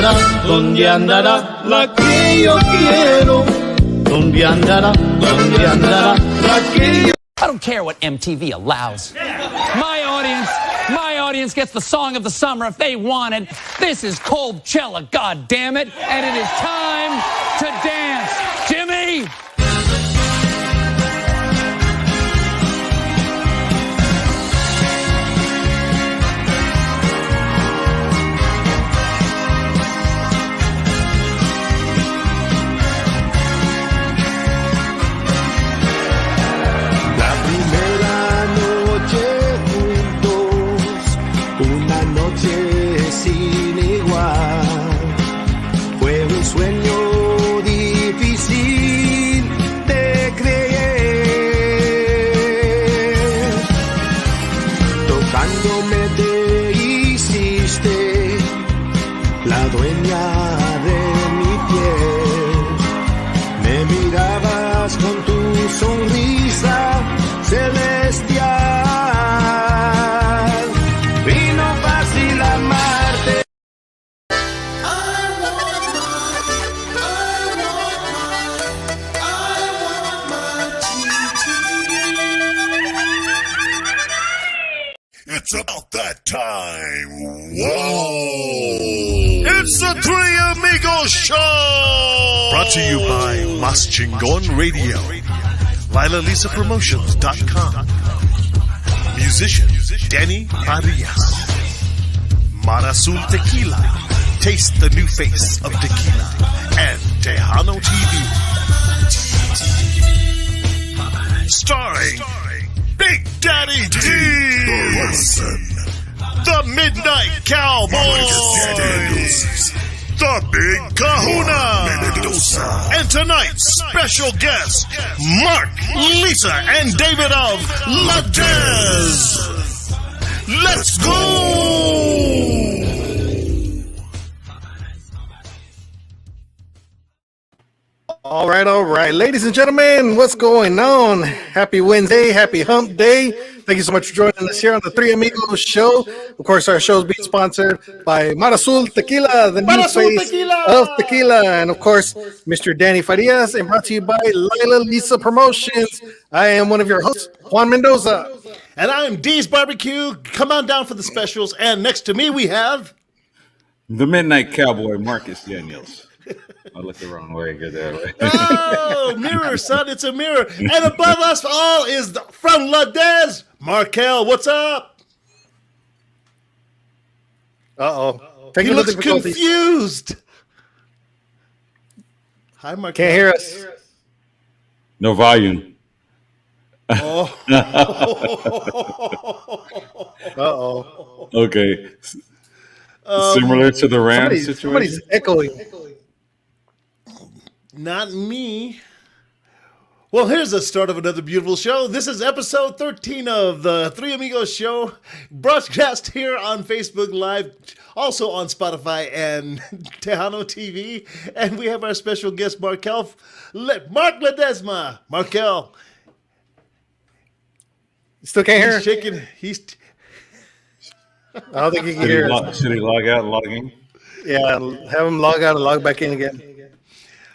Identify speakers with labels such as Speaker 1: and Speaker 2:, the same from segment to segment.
Speaker 1: ¿Dónde andará la que yo quiero? ¿Dónde andará la que yo...
Speaker 2: I don't care what MTV allows. My audience gets the song of the summer if they want it. This is Coachella, goddammit, and it is time to dance. Jimmy!
Speaker 3: Sin igual, fue un sueño difícil de creer. Tocándome te hiciste la dueña de mi piel. Me mirabas con tu sonrisa celestial. Vino fácil amarte.
Speaker 4: It's about that time. Whoa! It's the Three Amigos Show! Brought to you by Mas Chingon Radio. LilaLisaPromotions.com. Musician Danny Arias. Marasul Tequila. Taste the new face of tequila. And Tejano TV. Starring Big Daddy D. The Midnight Cowboys. The Big Kahuna. And tonight's special guests, Mark, Lisa, and David of LaDezz. Let's go!
Speaker 5: All right. Ladies and gentlemen, what's going on? Happy Wednesday, happy hump day. Thank you so much for joining us here on the Three Amigos Show. Of course, our show is being sponsored by Marasul Tequila, the new face of tequila. And of course, Mr. Danny Farias, and brought to you by Lila Lisa Promotions. I am one of your hosts, Juan Mendoza.
Speaker 4: And I'm Dee's Barbecue. Come on down for the specials. And next to me, we have...
Speaker 6: the Midnight Cowboy, Marcus Daniels. I looked the wrong way. Good that way.
Speaker 4: Oh, mirror, son. It's a mirror. And above us all is from LaDezz, Markel. What's up?
Speaker 5: Uh-oh.
Speaker 4: He looks confused. Hi, Markel.
Speaker 5: Can't hear us.
Speaker 6: No volume.
Speaker 4: Oh.
Speaker 5: Uh-oh.
Speaker 6: Okay. Similar to the Rams situation.
Speaker 5: Somebody's echoing.
Speaker 4: Not me. Well, here's the start of another beautiful show. This is episode 13 of the Three Amigos Show, broadcast here on Facebook Live, also on Spotify and Tejano TV. And we have our special guest, Mark LaDezz. Markel.
Speaker 5: Still can't hear?
Speaker 4: He's shaking.
Speaker 5: I don't think he can hear us.
Speaker 6: Should he log out and log in?
Speaker 5: Yeah, have him log out and log back in again.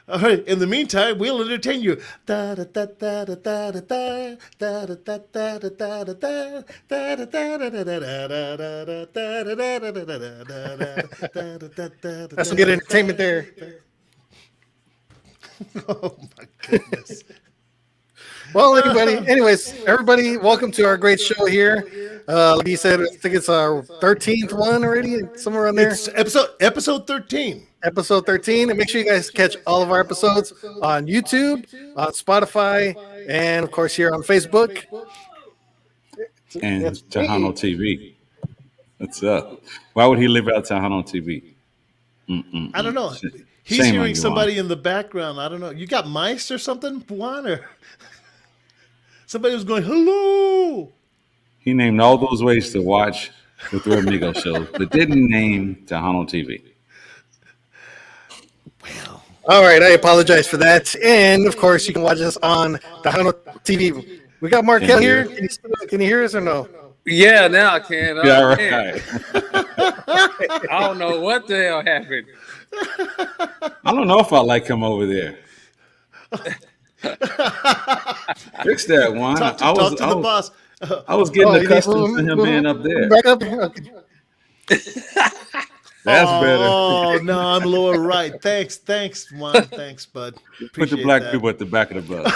Speaker 4: All right. In the meantime, we'll entertain you. That's
Speaker 5: some good entertainment there.
Speaker 4: Oh my goodness.
Speaker 5: Well, everybody, welcome to our great show here. Like you said, I think it's our 13th one already, somewhere around there.
Speaker 4: It's episode 13.
Speaker 5: Episode 13. And make sure you guys catch all of our episodes on YouTube, on Spotify, and of course here on Facebook.
Speaker 6: And Tejano TV. What's up? Why would he leave out Tejano TV?
Speaker 4: I don't know. He's
Speaker 6: Shame
Speaker 4: hearing
Speaker 6: on you,
Speaker 4: somebody
Speaker 6: Juan.
Speaker 4: in the background. I don't know. You got mice or something, Juan? Or somebody was going, hello.
Speaker 6: He named all those ways to watch the Three Amigos Show, but didn't name Tejano TV.
Speaker 4: Well,
Speaker 5: All right, I apologize for that. And of course, you can watch us on Tejano TV. We got Markel here. Can you hear us or no?
Speaker 7: Yeah, now I can.
Speaker 6: Yeah,
Speaker 7: Man.
Speaker 6: right.
Speaker 7: I don't know what the hell happened.
Speaker 6: I don't know if I like him over there. Fix that one.
Speaker 4: Talk to the boss.
Speaker 6: I was getting
Speaker 5: you need
Speaker 6: accustomed to him being up there.
Speaker 5: Back up. Okay.
Speaker 6: That's better.
Speaker 4: Oh no, I'm lower right. Thanks, Juan. Thanks, bud.
Speaker 6: Put the
Speaker 4: Appreciate
Speaker 6: black
Speaker 4: that.
Speaker 6: people at the back of the bus.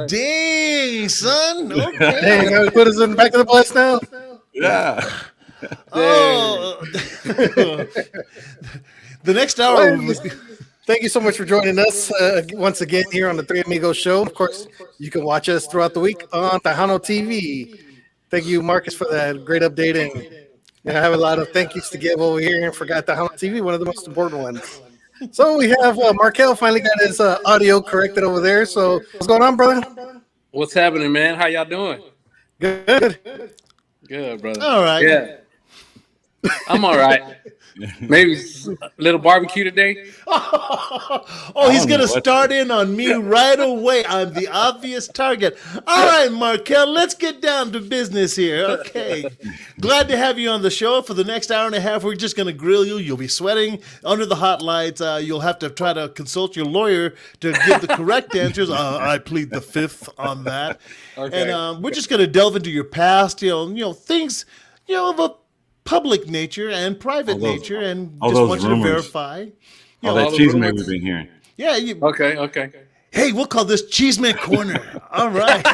Speaker 4: Dang, son. Okay.
Speaker 5: Hey, you gotta put us in the back of the bus now.
Speaker 6: Yeah.
Speaker 4: Oh. The next hour.
Speaker 5: Thank you so much for joining us once again here on the Three Amigos Show. Of course, you can watch us throughout the week on Tejano TV. Thank you, Marcus, for that great updating. I have a lot of thank yous to give over here and forgot Tejano TV, one of the most important ones. So we have Markel finally got his audio corrected over there. So what's going on, brother?
Speaker 7: What's happening, man? How y'all doing?
Speaker 5: Good.
Speaker 7: Good, brother.
Speaker 4: All right.
Speaker 7: Yeah. I'm all right. Maybe a little barbecue today.
Speaker 4: Oh, he's going to start in on me right away. I'm the obvious target. All right, Markel, let's get down to business here. Okay. Glad to have you on the show. For the next hour and a half, we're just going to grill you. You'll be sweating under the hot lights. You'll have to try to consult your lawyer to give the correct answers. I plead the fifth on that.
Speaker 7: Okay.
Speaker 4: And we're just going to delve into your past, things, of a public nature and private nature, and
Speaker 6: all
Speaker 4: just
Speaker 6: those
Speaker 4: want you
Speaker 6: rumors.
Speaker 4: to verify.
Speaker 6: All that cheese man we've been hearing.
Speaker 4: Yeah.
Speaker 7: Okay.
Speaker 4: Hey, we'll call this Cheeseman Corner. All right.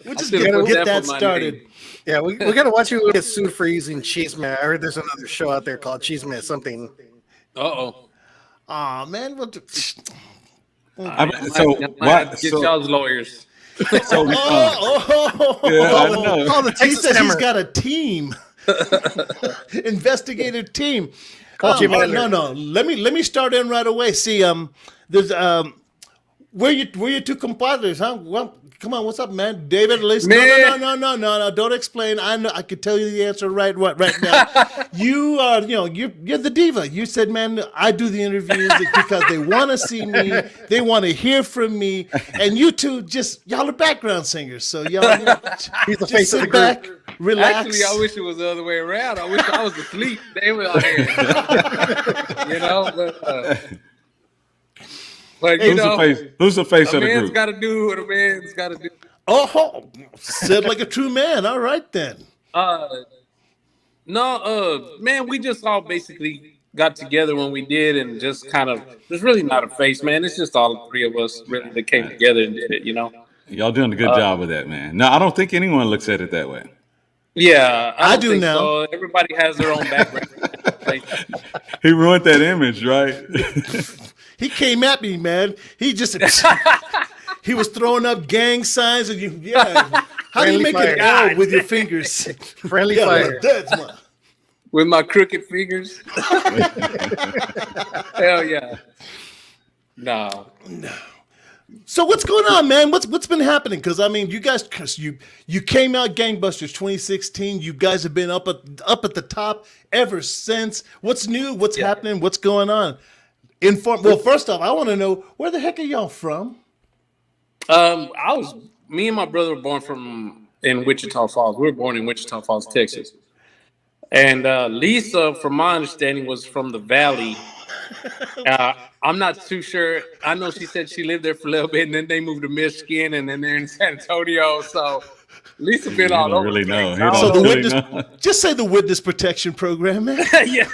Speaker 4: We're just going to get that started.
Speaker 7: Name.
Speaker 5: Yeah, we got to watch you get sued for using Cheeseman. I heard there's another show out there called Cheeseman something.
Speaker 7: Uh-oh.
Speaker 4: Aw, man.
Speaker 7: Get y'all's lawyers.
Speaker 6: Yeah, I know.
Speaker 5: Oh, the
Speaker 4: He
Speaker 5: Texas
Speaker 4: says he's
Speaker 5: Hammer.
Speaker 4: got a team. Investigative team.
Speaker 5: Call you
Speaker 4: No. Let me start in right away. See, there's where you two compadres, huh? Well, come on, what's up, man? David, listen. No. Don't explain. I know. I could tell you the answer right now. You are, you're the diva. You said, man, I do the interviews because they want to see me, they want to hear from me, and you two y'all are background singers. So y'all,
Speaker 5: He's the
Speaker 4: just
Speaker 5: face of the
Speaker 4: sit
Speaker 5: group.
Speaker 4: back, relax.
Speaker 7: Actually, I wish it was the other way around. I wish I was asleep. They were out here. But
Speaker 6: Who's the face
Speaker 7: a
Speaker 6: of the
Speaker 7: man's
Speaker 6: group?
Speaker 7: got to do what a man's got to do.
Speaker 4: Oh, said like a true man. All right then.
Speaker 7: Man, we just all basically got together when we did, and just kind of, there's really not a face, man. It's just all the three of us really that came together and did it,
Speaker 6: Y'all doing a good job with that, man. No, I don't think anyone looks at it that way.
Speaker 7: Yeah,
Speaker 4: I
Speaker 7: don't
Speaker 4: do
Speaker 7: think
Speaker 4: now.
Speaker 7: So. Everybody has their own background.
Speaker 6: He ruined that image, right?
Speaker 4: He came at me, man. He just he was throwing up gang signs, and how do you make an L with your fingers?
Speaker 5: Friendly fire.
Speaker 4: That's my.
Speaker 7: With my crooked fingers. Hell yeah. No.
Speaker 4: So what's going on, man? What's been happening? Because I mean, you guys, you came out gangbusters 2016. You guys have been up at the top ever since. What's new? What's happening? What's going on? Well, first off, I want to know, where the heck are y'all from?
Speaker 7: Me and my brother were born in Wichita Falls. We were born in Wichita Falls, Texas. And Lisa, from my understanding, was from the Valley. I'm not too sure. I know she said she lived there for a little bit, and then they moved to Michigan, and then they're in San Antonio. So Lisa been all over.
Speaker 6: Really know.
Speaker 4: So the witness, just say the witness protection program, man.
Speaker 7: Yeah.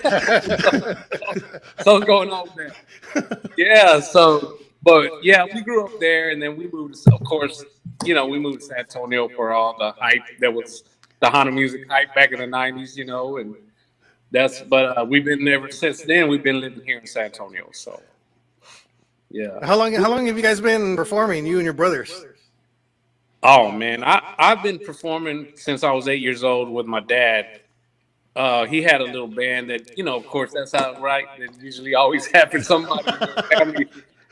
Speaker 7: So what's going on there? Yeah. So, but yeah, we grew up there, and then we moved. Of course, we moved to San Antonio for all the hype that was the Hana music hype back in the '90s, and that's. But we've been ever since then. We've been living here in San Antonio. So, yeah.
Speaker 5: How long have you guys been performing? You and your brothers?
Speaker 7: Oh man, I've been performing since I was 8 years old with my dad. He had a little band that, of course, that's how that usually always happens. Somebody in the family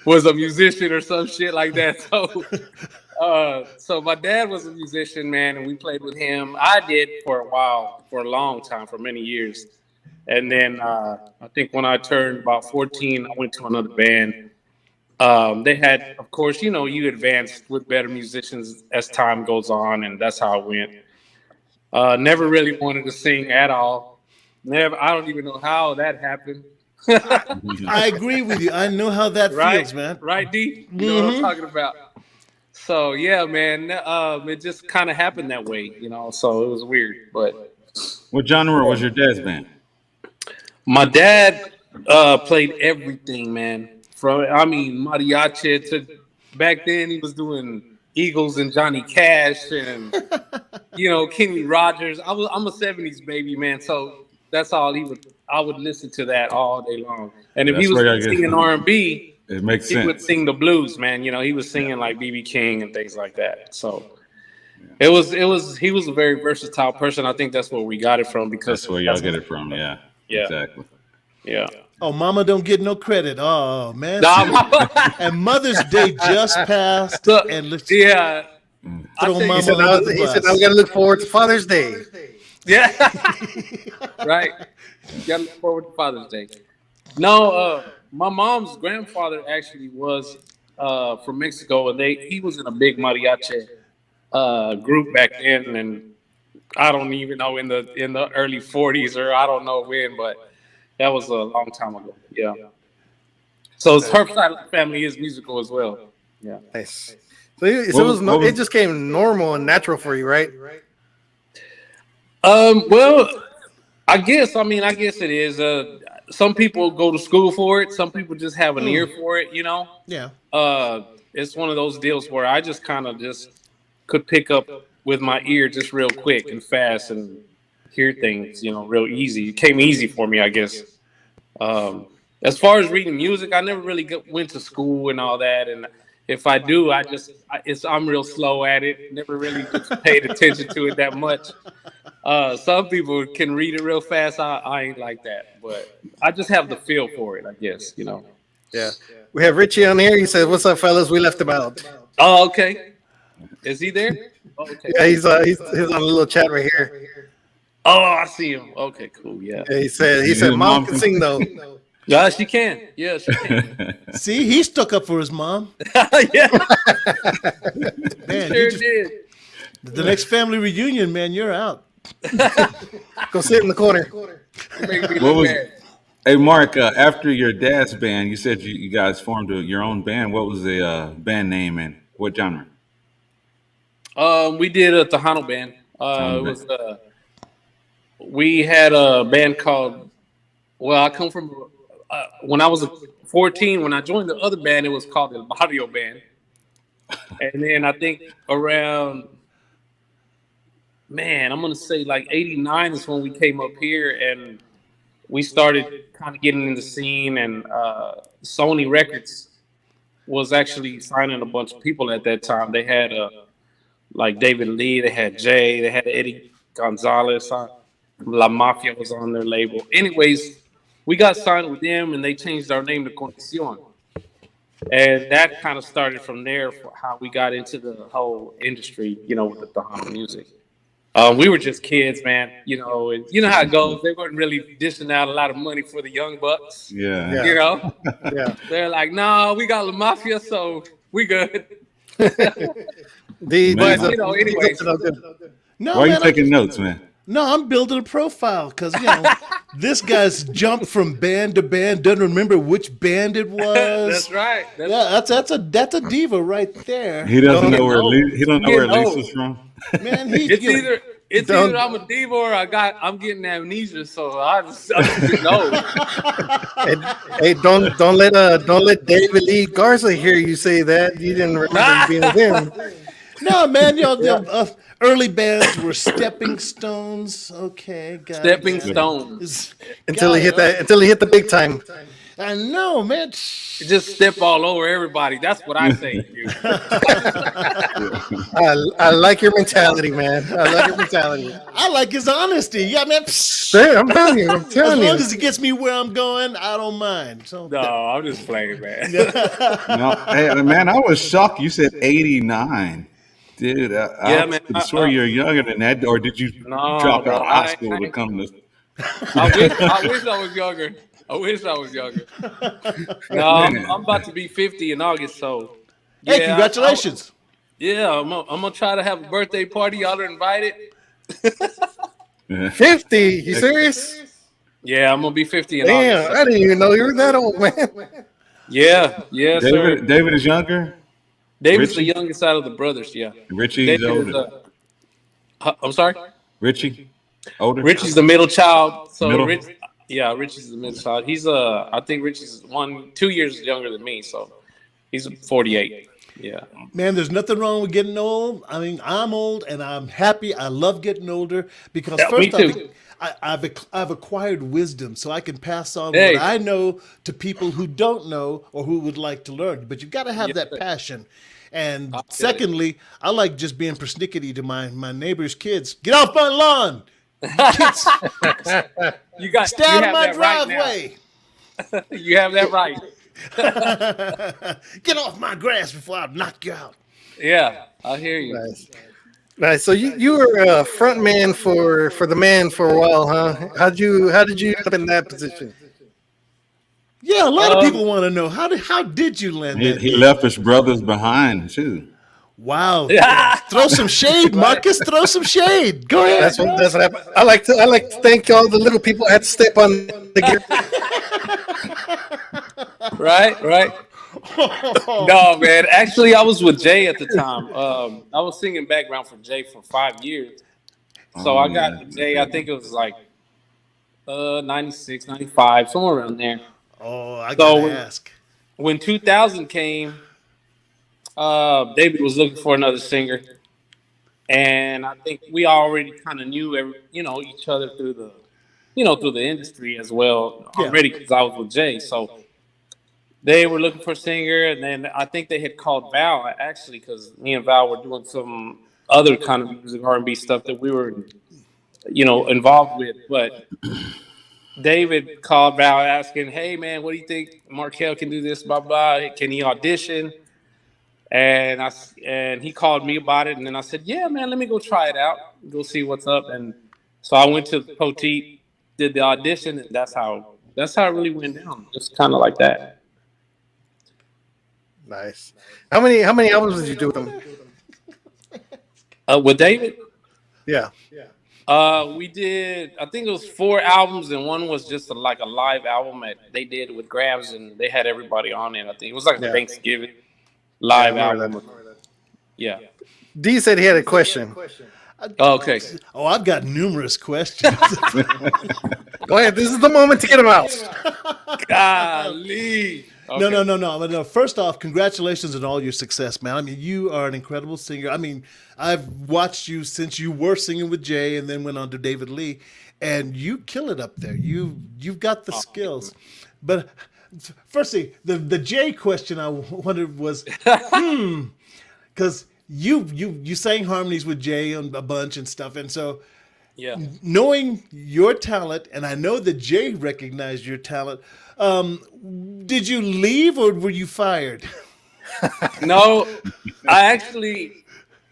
Speaker 7: was a musician or some shit like that. So my dad was a musician, man, and we played with him. I did for a while, for a long time, for many years. And then I think when I turned about 14, I went to another band. They had, of course, you advance with better musicians as time goes on, and that's how it went. Never really wanted to sing at all. Never. I don't even know how that happened.
Speaker 4: I agree with you. I know how that
Speaker 7: Right,
Speaker 4: feels, man.
Speaker 7: right, D. You know what I'm talking about. So yeah, man. It just kind of happened that way, So it was weird, but
Speaker 6: What genre was your dad's band?
Speaker 7: my dad played everything, man. Mariachi to back then he was doing Eagles and Johnny Cash and Kenny Rogers. I'm a '70s baby, man. So that's all I would listen to that all day long. And if
Speaker 6: That's
Speaker 7: he
Speaker 6: where I
Speaker 7: was
Speaker 6: get
Speaker 7: singing
Speaker 6: it.
Speaker 7: R&B,
Speaker 6: It makes
Speaker 7: he would
Speaker 6: sense.
Speaker 7: sing the blues, man. He was singing like B.B. King and things like that. So he was a very versatile person. I think that's where we got it from because
Speaker 6: That's where y'all get it from. Yeah.
Speaker 7: Yeah.
Speaker 6: Exactly.
Speaker 7: Yeah.
Speaker 4: Oh, Mama don't get no credit. Oh, man.
Speaker 7: Nah,
Speaker 4: And Mother's Day just passed.
Speaker 7: So,
Speaker 4: And let's
Speaker 7: yeah.
Speaker 4: throw
Speaker 7: I
Speaker 4: Mama
Speaker 7: think
Speaker 4: under the
Speaker 5: He said,
Speaker 4: bus.
Speaker 5: now we got to look forward to Father's Day.
Speaker 7: Yeah. Right. You gotta look forward to Father's Day. No, my mom's grandfather actually was from Mexico, and he was in a big mariachi group back then, and I don't even know in the early '40s or I don't know when, but that was a long time ago. Yeah. So her side of the family is musical as well. Yeah.
Speaker 5: Nice. So it just came normal and natural for you, right?
Speaker 7: Well, I guess it is. Some people go to school for it. Some people just have an ear for it.
Speaker 4: Yeah.
Speaker 7: It's one of those deals where I just kind of just could pick up with my ear just real quick and fast and hear things, real easy. It came easy for me, I guess. As far as reading music, I never really went to school and all that. And if I do, I'm real slow at it. Never really just paid attention to it that much. Some people can read it real fast. I ain't like that, but I just have the feel for it, I guess,
Speaker 5: Yeah. We have Richie on here. He says, "What's up, fellas? We left him out."
Speaker 7: Oh, okay. Is he there? Oh, okay.
Speaker 5: Yeah, he's on a little chat right here.
Speaker 7: Oh, I see him. Okay, cool. Yeah.
Speaker 5: Yeah, he said, "Mom can sing though."
Speaker 7: Yeah, she can. Yeah, she can.
Speaker 4: See, he stuck up for his mom.
Speaker 7: Yeah,
Speaker 4: Man,
Speaker 7: sure did.
Speaker 4: the next family reunion, man, you're out.
Speaker 5: Go sit in the corner.
Speaker 7: Make me
Speaker 6: What
Speaker 7: look
Speaker 6: was?
Speaker 7: bad.
Speaker 6: Hey, Mark. After your dad's band, you said you guys formed your own band. What was the band name and what genre?
Speaker 7: We did a Tejano band. It was we had a band called. Well, I come from when I was 14. When I joined the other band, it was called the Barrio Band, and then I think around, man, I'm gonna say like '89 is when we came up here and we started kind of getting in the scene. And Sony Records was actually signing a bunch of people at that time. They had like David Lee, they had Jay, they had Eddie Gonzalez. La Mafia was on their label. Anyways, we got signed with them, and they changed our name to Condición. And that kind of started from there for how we got into the whole industry, with the Tejano music. We were just kids, man, and you know how it goes. They weren't really dishing out a lot of money for the young bucks.
Speaker 6: Yeah.
Speaker 5: Yeah.
Speaker 7: They're like, no, we got La Mafia, so we good.
Speaker 5: Anyways.
Speaker 4: No,
Speaker 6: Why are you
Speaker 4: man,
Speaker 6: taking notes, man?
Speaker 4: No, I'm building a profile because this guy's jumped from band to band, doesn't remember which band it was.
Speaker 7: That's right.
Speaker 4: That's a diva right there.
Speaker 6: He doesn't know where
Speaker 7: old.
Speaker 6: he don't know where
Speaker 7: Getting
Speaker 6: Lisa's from.
Speaker 4: Man,
Speaker 7: It's either I'm a diva or I'm getting amnesia, so I just know.
Speaker 5: Hey, don't let David Lee Garza hear you say that. You didn't remember being with him.
Speaker 4: No, man, the early bands were stepping stones. Okay, guys.
Speaker 7: Stepping stones.
Speaker 5: Until he hit the big time.
Speaker 4: I know, man.
Speaker 7: Just step all over everybody. That's what I say, dude.
Speaker 5: I like your mentality, man. I like your mentality.
Speaker 4: I like his honesty. Yeah, man.
Speaker 5: Hey, I'm telling you.
Speaker 4: As long as it gets me where I'm going, I don't mind. So
Speaker 7: No, I'm just playing, man.
Speaker 6: No, hey, man, I was shocked. You said 89. Dude, I
Speaker 7: man,
Speaker 6: swear you're younger than that, or did you drop out of high school to come to?
Speaker 7: I wish I was younger. I wish I was younger. No, I'm about to be 50 in August, so
Speaker 4: Hey, congratulations.
Speaker 7: I'm gonna try to have a birthday party. Y'all are invited.
Speaker 5: 50? You serious?
Speaker 7: Yeah, I'm gonna be 50 in
Speaker 5: Damn,
Speaker 7: August.
Speaker 5: I didn't even know you were that old, man.
Speaker 7: Yeah, sir.
Speaker 6: David is younger.
Speaker 7: David's
Speaker 6: Richie?
Speaker 7: the youngest out of the brothers. Yeah,
Speaker 6: Richie's
Speaker 7: David is,
Speaker 6: older.
Speaker 7: I'm sorry.
Speaker 6: Richie, older.
Speaker 7: Richie's the middle child. So
Speaker 6: Middle?
Speaker 7: Richie's the middle child. He's I think Richie's 2 years younger than me, so he's 48. Yeah.
Speaker 4: Man, there's nothing wrong with getting old. I mean, I'm old and I'm happy. I love getting older because
Speaker 7: Yeah, me
Speaker 4: first
Speaker 7: too.
Speaker 4: I've acquired wisdom, so I can pass on
Speaker 7: Hey.
Speaker 4: what I know to people who don't know or who would like to learn. But you've got to have
Speaker 7: Yes,
Speaker 4: that
Speaker 7: sir.
Speaker 4: passion. And
Speaker 7: feel it.
Speaker 4: secondly, I like just being persnickety to my neighbor's kids. Get off my lawn! Kids,
Speaker 7: You got
Speaker 4: stay
Speaker 7: you
Speaker 4: out of
Speaker 7: have
Speaker 4: my
Speaker 7: that right now.
Speaker 4: driveway!
Speaker 7: You have that right.
Speaker 4: Get off my grass before I knock you out.
Speaker 7: Yeah, I hear you.
Speaker 5: Nice. So you were a front man for the man for a while, huh? How did you end up in that position?
Speaker 4: Yeah, a lot of people want to know how did you land that?
Speaker 6: He
Speaker 4: gig?
Speaker 6: left his brothers behind too.
Speaker 4: Wow. Throw some shade, Marcus. Throw some shade. Go ahead.
Speaker 5: That's what happened. I like to thank all the little people who had to step on the gear.
Speaker 7: Right. No, man. Actually, I was with Jay at the time. I was singing background for Jay for 5 years. So I got to Jay, I think it was like 96, 95, somewhere around there.
Speaker 4: Oh, I gotta ask.
Speaker 7: When 2000 came, David was looking for another singer. And I think we already kind of knew each other through the industry as well already because I was with Jay. So they were looking for a singer, and then I think they had called Val actually because me and Val were doing some other kind of music R&B stuff that we were, involved with. But David called Val asking, "Hey man, what do you think? Markel can do this, blah blah. Can he audition?" And he called me about it, and then I said, "Yeah, man, let me go try it out, go see what's up." And so I went to Poteet, did the audition, and that's how it really went down, just kind of like that.
Speaker 5: Nice. How many albums did you do with them?
Speaker 7: With David,
Speaker 5: Yeah.
Speaker 7: we did. I think it was 4 albums, and one was just a live album that they did with Grabs, and they had everybody on it. I think it was like a Thanksgiving live album. Yeah.
Speaker 5: D said he had a question.
Speaker 7: Okay.
Speaker 4: Oh, I've got numerous questions.
Speaker 5: Go ahead. This is the moment to get him out.
Speaker 7: Golly. Okay.
Speaker 4: No. First off, congratulations on all your success, man. I mean, you are an incredible singer. I mean, I've watched you since you were singing with Jay and then went on to David Lee, and you kill it up there. You've got the skills. But firstly, the Jay question I wondered was, because you sang harmonies with Jay on a bunch and stuff, and so
Speaker 7: Yeah.
Speaker 4: knowing your talent, and I know that Jay recognized your talent. Did you leave or were you fired?
Speaker 7: No, I actually.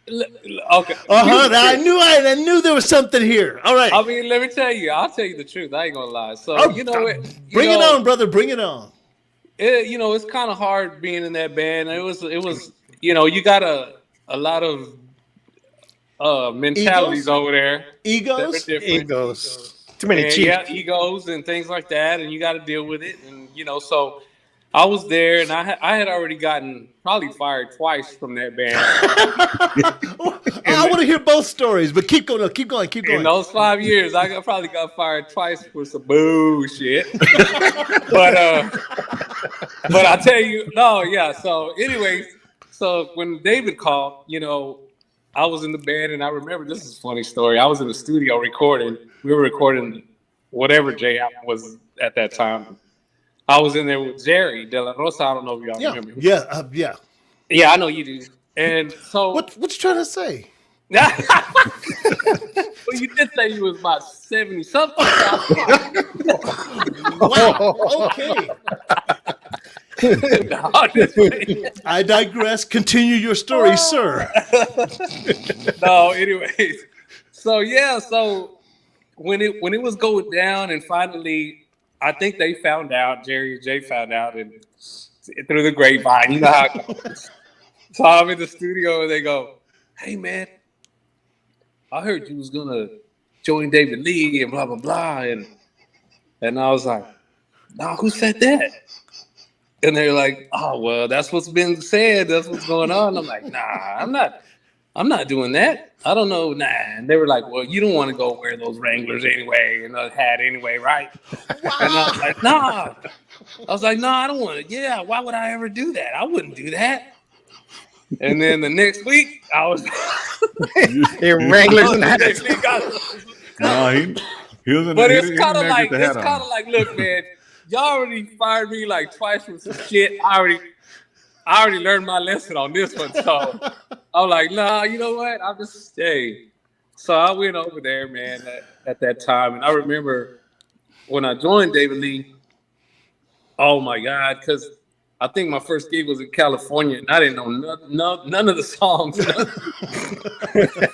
Speaker 7: Okay.
Speaker 4: I knew there was something here. All right.
Speaker 7: I mean, let me tell you. I'll tell you the truth. I ain't gonna lie. So
Speaker 4: Bring it on, brother. Bring it on.
Speaker 7: It's kind of hard being in that band. It was. You got a lot of mentalities over there.
Speaker 4: Egos.
Speaker 5: Egos. Too many cheeks.
Speaker 7: Yeah, egos and things like that, and you got to deal with it. And so I was there, and I had already gotten probably fired twice from that band.
Speaker 4: I want to hear both stories, but keep going. Keep going.
Speaker 7: In those 5 years, I probably got fired twice for some bullshit. but I tell you, no, yeah. So, anyways, when David called, I was in the band, and I remember this is a funny story. I was in the studio recording. We were recording whatever Jay album was at that time. I was in there with Jerry De La Rosa. I don't know if y'all remember him.
Speaker 4: Yeah.
Speaker 7: Yeah, I know you do. And so,
Speaker 4: What you trying to say?
Speaker 7: well, you did say you was about 70 something.
Speaker 4: Wow. Okay.
Speaker 7: No, I'm just kidding.
Speaker 4: I digress. Continue your story, sir.
Speaker 7: No, anyways. So when it was going down, and finally I think they found out. Jerry and Jay found out, and through the grapevine, you know how it goes. So I'm in the studio, and they go, "Hey, man, I heard you was gonna join David Lee and blah blah blah," and I was like, "No, who said that?" And they're like, "Oh, well, that's what's been said. That's what's going on." I'm like, "Nah, I'm not doing that. I don't know." Nah. And they were like, "Well, you don't want to go wear those Wranglers anyway and a hat anyway, right?" Wow. And I was like, "Nah." I was like, "No, I don't want to." "Yeah, why would I ever do that? I wouldn't do that." And then the next week, I was
Speaker 5: Wranglers and hats.
Speaker 6: No, he was in
Speaker 7: But
Speaker 6: the,
Speaker 7: it's kind of like,
Speaker 6: like,
Speaker 7: look, man, y'all already fired me like twice from some shit. I already learned my lesson on this one. So I'm like, nah, you know what? I'll just stay. So I went over there, man, at that time. And I remember when I joined David Lee, oh my God, because I think my first gig was in California, and I didn't know none of the songs.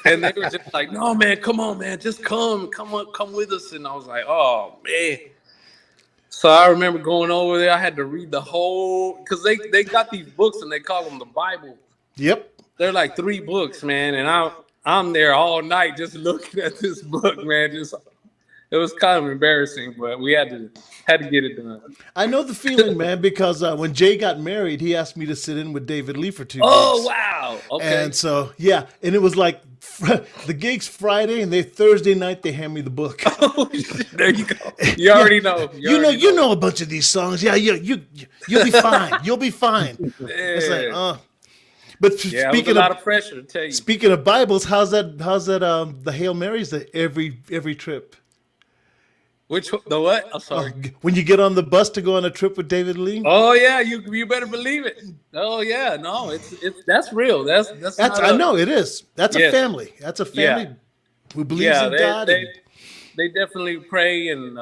Speaker 7: And they were just like, "No, man, come on, man, just come with us." And I was like, "Oh, man." So I remember going over there. I had to read the whole, because they got these books, and they call them the Bible.
Speaker 4: Yep.
Speaker 7: They're like 3 books, man, and I'm there all night just looking at this book, man. It was kind of embarrassing, but we had to get it done.
Speaker 4: I know the feeling, man, because when Jay got married, he asked me to sit in with David Lee for 2
Speaker 7: Oh,
Speaker 4: gigs.
Speaker 7: wow. Okay.
Speaker 4: And so, yeah, and it was like the gig's Friday, and Thursday night they hand me the book.
Speaker 7: Oh, there you go. You already know.
Speaker 4: You know a bunch of these songs. Yeah, you'll be fine. You'll be fine.
Speaker 7: Yeah.
Speaker 4: It's like, But
Speaker 7: Yeah,
Speaker 4: speaking
Speaker 7: it was a lot of pressure to tell you.
Speaker 4: Speaking of Bibles, how's that? The Hail Marys every trip?
Speaker 7: The what? I'm sorry.
Speaker 4: When you get on the bus to go on a trip with David Lee?
Speaker 7: Oh yeah, you better believe it. Oh yeah, no, it's that's real. That's
Speaker 4: I know it is. That's a family. That's a family who believes in God.
Speaker 7: They definitely pray and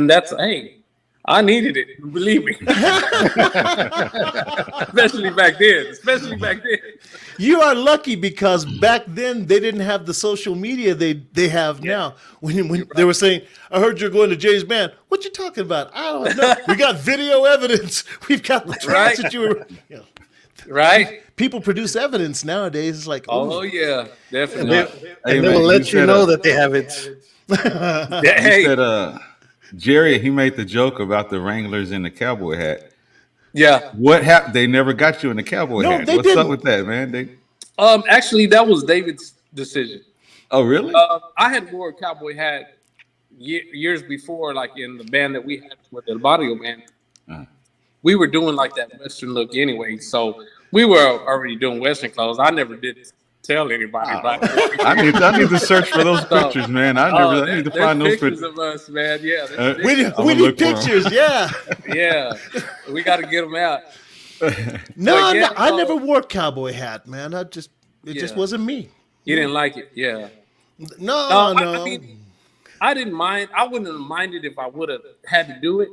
Speaker 7: that's I needed it, believe me. Especially back then.
Speaker 4: You are lucky because back then they didn't have the social media they have now. When they were saying, "I heard you're going to Jay's band," what you talking about? I don't know. We got video evidence. We've got the tracks that you were.
Speaker 7: Right.
Speaker 4: People produce evidence nowadays. It's like,
Speaker 7: oh yeah, definitely.
Speaker 5: And they will let you know that they have it.
Speaker 6: You said, Jerry, he made the joke about the Wranglers and the cowboy hat.
Speaker 7: Yeah.
Speaker 6: What happened? They never got you in the cowboy hat.
Speaker 4: They
Speaker 6: What's
Speaker 4: didn't.
Speaker 6: up with that, man?
Speaker 7: Actually, that was David's decision.
Speaker 6: Oh, really?
Speaker 7: I had wore a cowboy hat years before, like in the band that we had with the Barrio band. We were doing like that Western look anyway, so we were already doing Western clothes. I never did tell anybody about it.
Speaker 6: I need to search for those pictures, man. I need to find those
Speaker 7: pictures of us, man. Yeah,
Speaker 4: we need pictures. Yeah,
Speaker 7: yeah, we got to get them out.
Speaker 4: I never wore a cowboy hat, man. It just wasn't me.
Speaker 7: You didn't like it, yeah?
Speaker 4: No.
Speaker 7: I mean, I didn't mind. I wouldn't have minded if I would have had to do it.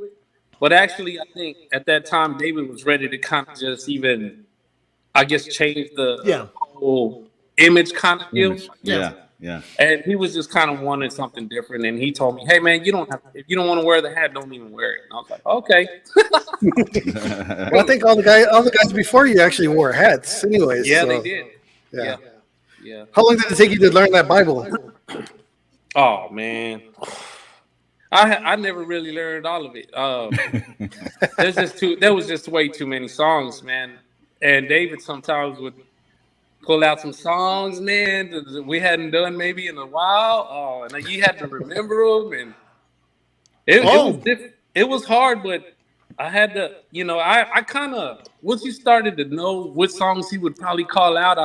Speaker 7: But actually, I think at that time, David was ready to kind of just even, I guess, change the whole image kind of deal.
Speaker 6: Yeah.
Speaker 5: And he was just kind of wanting something different. And he told me, "Hey, man, you don't have to, if you don't want to wear the hat, don't even wear it." And I was like, "Okay."
Speaker 3: Well, I think all the guys before you actually wore hats, anyways.
Speaker 7: Yeah,
Speaker 3: so,
Speaker 7: they did.
Speaker 3: Yeah. How long did it take you to learn that Bible?
Speaker 7: Oh man, I never really learned all of it. There was just way too many songs, man. And David sometimes would pull out some songs, man, that we hadn't done maybe in a while. Oh, and you had to remember them, and it was hard, but I had to, I kind of, once you started to know what songs he would probably call out,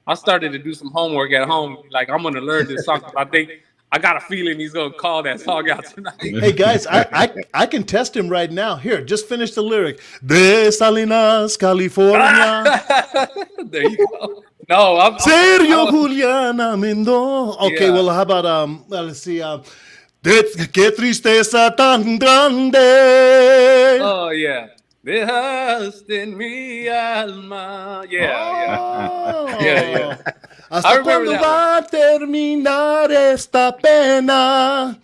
Speaker 7: I started to do some homework at home. Like, I'm going to learn this song. I think I got a feeling he's going to call that song out tonight.
Speaker 4: Hey, guys, I can test him right now. Here, just finish the lyric. De Salinas, California.
Speaker 7: There you go. No, I'm
Speaker 4: Sergio Juliana Mendoza. Okay, well, how about, let's see. Qué tristeza tan grande.
Speaker 7: Oh, yeah. Dejaste en mi alma. Yeah.
Speaker 4: Hasta cuándo va a terminar esta pena.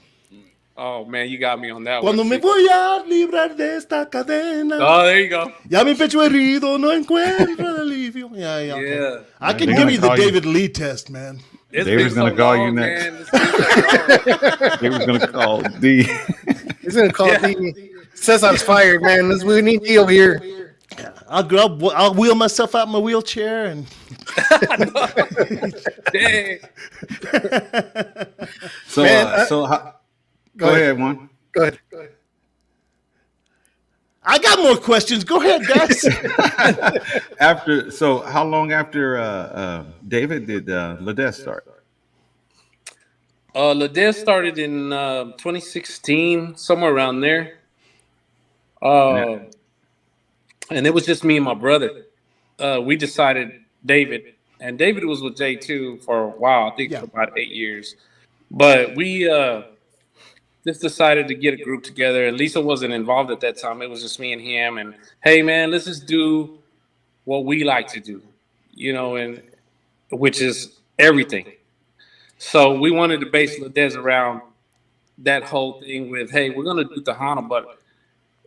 Speaker 7: Oh man, you got me on that
Speaker 4: Cuando
Speaker 7: one.
Speaker 4: me voy a librar de esta cadena.
Speaker 7: Oh, there you go.
Speaker 4: Ya mi pecho herido no encuentro el alivio. Yeah, yeah. Okay.
Speaker 7: Yeah.
Speaker 4: I can
Speaker 6: They're
Speaker 4: give
Speaker 6: gonna
Speaker 4: you the
Speaker 6: call you-
Speaker 4: David Lee test, man.
Speaker 7: It's
Speaker 6: David's
Speaker 7: been
Speaker 6: gonna
Speaker 7: so
Speaker 6: call you
Speaker 7: long,
Speaker 6: next.
Speaker 7: man. It's been so long.
Speaker 6: They was gonna call D.
Speaker 5: He's gonna call D. Cesar's fired, man. We need D over here.
Speaker 4: I'll wheel myself out in my wheelchair and
Speaker 7: Dang.
Speaker 6: So,
Speaker 5: Man,
Speaker 6: go ahead, one.
Speaker 5: Go ahead.
Speaker 4: I got more questions. Go ahead, guys.
Speaker 6: How long after David did LaDezz start?
Speaker 7: LaDezz started in 2016, somewhere around there. And it was just me and my brother. We decided David was with Jay too for a while, I think for about 8 years. But we just decided to get a group together. And Lisa wasn't involved at that time. It was just me and him. And hey, man, let's just do what we like to do, and which is everything. So we wanted to base LaDezz around that whole thing with, hey, we're going to do Tejano, but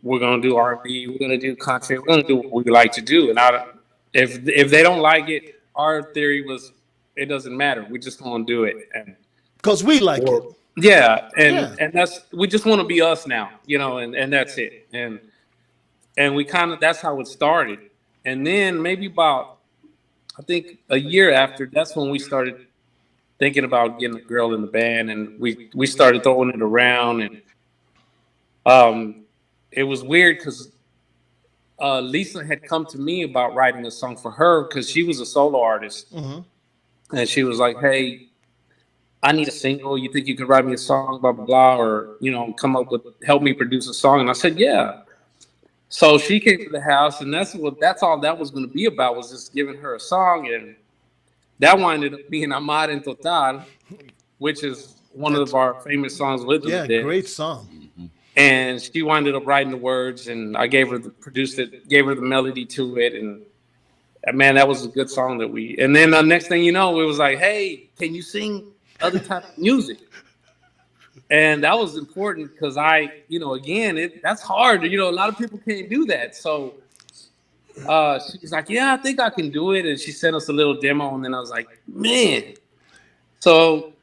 Speaker 7: we're going to do R&B, we're going to do country, we're going to do what we like to do. And if they don't like it, our theory was it doesn't matter. We're just going to do it.
Speaker 4: Because we like it.
Speaker 7: Yeah, and we just want to be us now, and that's it. And we that's how it started. And then maybe about, I think a year after, that's when we started thinking about getting a girl in the band, and we started throwing it around. And it was weird because Lisa had come to me about writing a song for her because she was a solo artist.
Speaker 4: Mm-hmm.
Speaker 7: And she was like, hey, I need a single. You think you could write me a song, blah, blah, blah, or, help me produce a song. And I said, yeah. So she came to the house, and that's all that was going to be about, was just giving her a song. And that winded up being Amar en Total, which is one of our famous songs with
Speaker 4: Yeah,
Speaker 7: LaDezz.
Speaker 4: great song.
Speaker 7: And she winded up writing the words, and I gave her gave her the melody to it. And man, that was a good song and then the next thing you know, it was like, hey, can you sing other type of music? And that was important because that's hard. A lot of people can't do that. So she was like, yeah, I think I can do it. And she sent us a little demo, and then I was like, man. So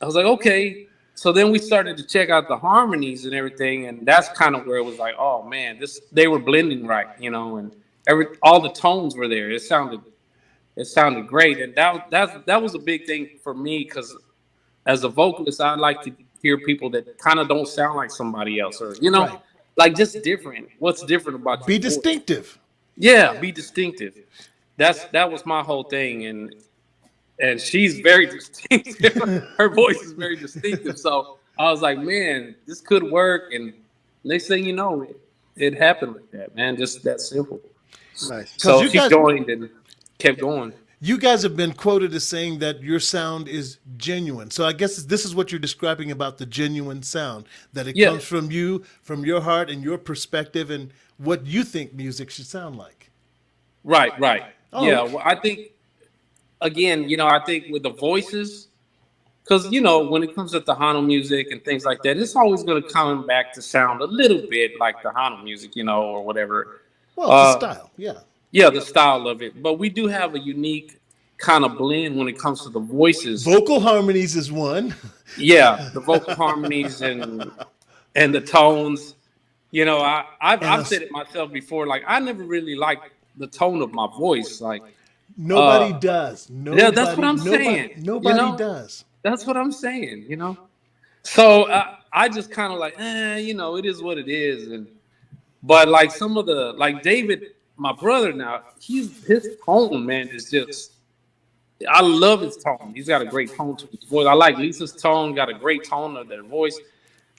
Speaker 7: I was like, okay. So then we started to check out the harmonies and everything, and that's kind of where it was like, oh man, they were blending right, and all the tones were there. It sounded great, and that was a big thing for me because as a vocalist, I like to hear people that kind of don't sound like somebody else, or
Speaker 4: Right.
Speaker 7: like just different. What's different about
Speaker 4: Be
Speaker 7: your voice?
Speaker 4: distinctive.
Speaker 7: Yeah, be distinctive. That was my whole thing, and she's very distinctive. Her voice is very distinctive. So I was like, man, this could work. And next thing you know, it happened like that, man. Just that simple.
Speaker 5: Nice.
Speaker 7: So she joined and kept going.
Speaker 4: You guys have been quoted as saying that your sound is genuine. So I guess this is what you're describing about the genuine sound, that it comes from you, from your heart and your perspective and what you think music should sound like.
Speaker 7: Right.
Speaker 4: Oh,
Speaker 7: Yeah,
Speaker 4: okay.
Speaker 7: well, I think, again, I think with the voices, because, when it comes to Tejano music and things like that, it's always going to come back to sound a little bit like Tejano music, or whatever.
Speaker 4: Well, it's a style, yeah.
Speaker 7: Yeah, the style of it. But we do have a unique kind of blend when it comes to the voices.
Speaker 4: Vocal harmonies is one.
Speaker 7: Yeah, the vocal harmonies and the tones. I've said it myself before. Like, I never really liked the tone of my voice. Like,
Speaker 4: Nobody does.
Speaker 7: yeah, that's what I'm saying.
Speaker 4: Nobody does.
Speaker 7: That's what I'm saying. So I just kind of like, it is what it is. But like some of like David, my brother now, his tone, man, is just. I love his tone. He's got a great tone to his voice. I like Lisa's tone, got a great tone of their voice.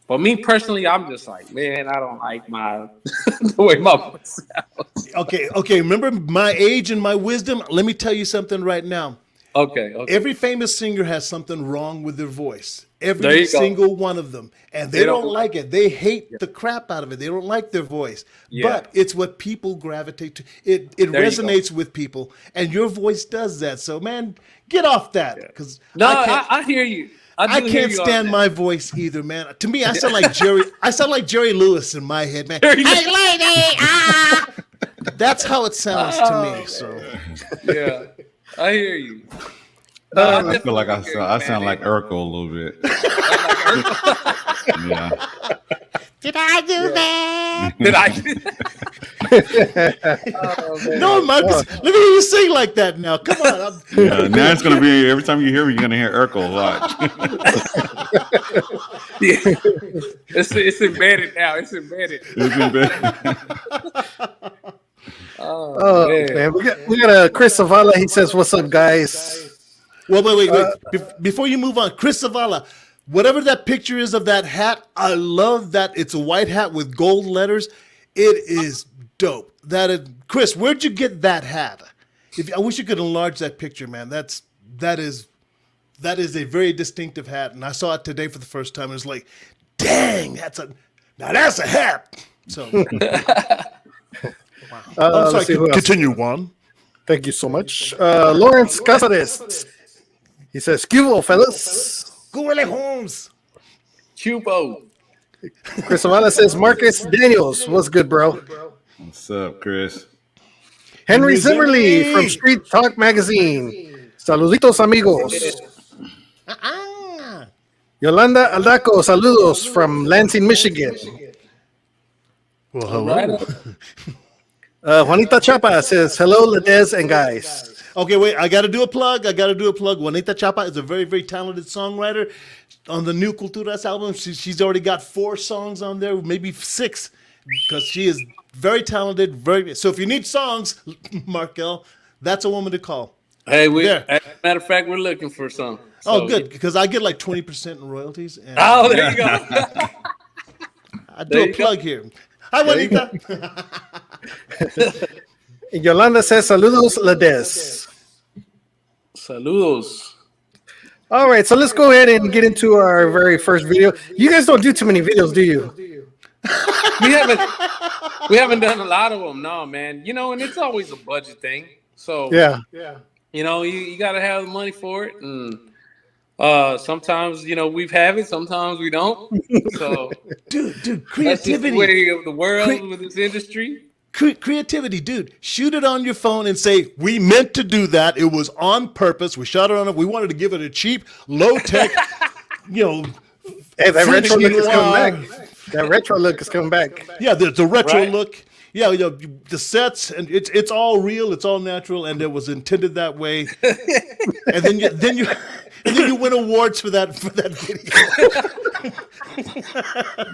Speaker 7: But me personally, I'm just like, man, I don't like the way my voice sounds.
Speaker 4: Okay. Remember my age and my wisdom? Let me tell you something right now.
Speaker 7: Okay.
Speaker 4: Every famous singer has something wrong with their voice.
Speaker 7: There
Speaker 4: Every
Speaker 7: you go.
Speaker 4: single one of them. And they don't like it. They hate the crap out of it. They don't like their voice.
Speaker 7: Yeah.
Speaker 4: But it's what people gravitate to. It resonates with people. And your voice does that. So, man, get off that. Because
Speaker 7: No, I hear you.
Speaker 4: I can't stand my voice either, man. To me, I sound like Jerry. I sound like Jerry Lewis in my head, man. Hey, lady, ah! That's how it sounds to me. So,
Speaker 7: yeah, I hear you.
Speaker 6: I feel like I sound like Urkel a little bit. Yeah.
Speaker 1: Did I do that?
Speaker 7: Did I?
Speaker 4: No, Marcus, let me hear you sing like that now. Come on.
Speaker 6: Yeah, now it's gonna be every time you hear me, you're gonna hear Urkel a lot.
Speaker 7: Yeah. It's embedded now. It's embedded.
Speaker 5: Oh man, we got Chris Zavala. He says, "What's up, guys?"
Speaker 4: Well, wait. Before you move on, Chris Zavala, whatever that picture is of that hat, I love that. It's a white hat with gold letters. It is dope. Chris, where'd you get that hat? I wish you could enlarge that picture, man. That is a very distinctive hat, and I saw it today for the first time. It was like, dang, that's a hat. So, wow. I'm sorry. Continue, Juan.
Speaker 5: Thank you so much, Lawrence Casares. He says, "Cubo, fellas."
Speaker 4: Google Holmes.
Speaker 7: Cubo.
Speaker 5: Chris Zavala says, "Marcus Daniels, what's good, bro?"
Speaker 6: What's up, Chris?
Speaker 5: Henry Zimmerly from Street Talk Magazine. Saluditos, amigos. Yolanda Aldaco, saludos from Lansing, Michigan.
Speaker 4: Well, hello.
Speaker 5: Juanita Chapa says, "Hello, LaDezz and guys."
Speaker 4: Okay, wait. I got to do a plug. Juanita Chapa is a very, very talented songwriter. On the new Culturas album, she's already got 4 songs on there, maybe 6, because she is very talented. So if you need songs, Markel, that's a woman to call.
Speaker 7: Hey, as a matter of fact, we're looking for some.
Speaker 4: So, good, because I get like 20% in royalties. And
Speaker 7: there you go.
Speaker 4: I do a plug here. Hi, Juanita.
Speaker 5: Yolanda says, "Saludos, LaDezz."
Speaker 7: Saludos.
Speaker 5: All right, so let's go ahead and get into our very first video. You guys don't do too many videos, do you?
Speaker 7: We haven't done a lot of them, no, man. And it's always a budget thing. So
Speaker 5: yeah.
Speaker 7: You got to have the money for it, and sometimes we have it, sometimes we don't. So,
Speaker 4: dude, creativity.
Speaker 7: That's just the way of the world with this industry.
Speaker 4: Creativity, dude. Shoot it on your phone and say, "We meant to do that. It was on purpose. We shot it on it. We wanted to give it a cheap, low tech,
Speaker 5: Hey, that retro look is coming back. That retro look is coming back.
Speaker 4: Yeah, the retro look. Yeah, the sets, and it's all real. It's all natural, and it was intended that way. And then you win awards for that video.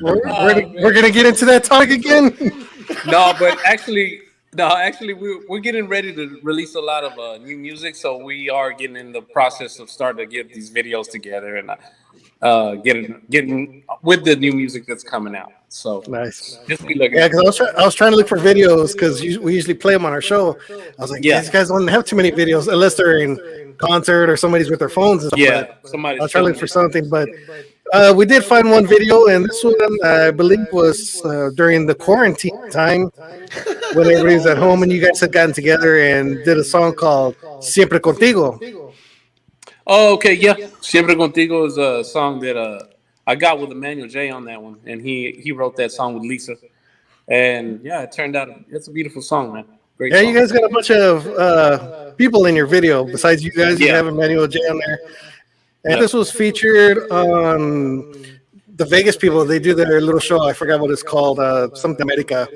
Speaker 5: We're gonna get into that topic again.
Speaker 7: No, we're getting ready to release a lot of new music, so we are getting in the process of starting to get these videos together and getting with the new music that's coming out. So
Speaker 5: nice.
Speaker 7: Just be looking.
Speaker 5: Yeah, because I was trying to look for videos because we usually play them on our show. I was like, these guys don't have too many videos unless they're in concert or somebody's with their phones and stuff.
Speaker 7: Yeah,
Speaker 5: I was trying to look for something, but we did find one video, and this one I believe was during the quarantine time when everybody's at home, and you guys had gotten together and did a song called "Siempre Contigo."
Speaker 7: Oh, okay, yeah. "Siempre Contigo" is a song that I got with Emmanuel J on that one, and he wrote that song with Lisa, and it turned out it's a beautiful song, man. Great song.
Speaker 5: You guys got a bunch of people in your video besides you guys. You have Emmanuel J on there. And this was featured on the Vegas people. They do their little show. I forgot what it's called. Something America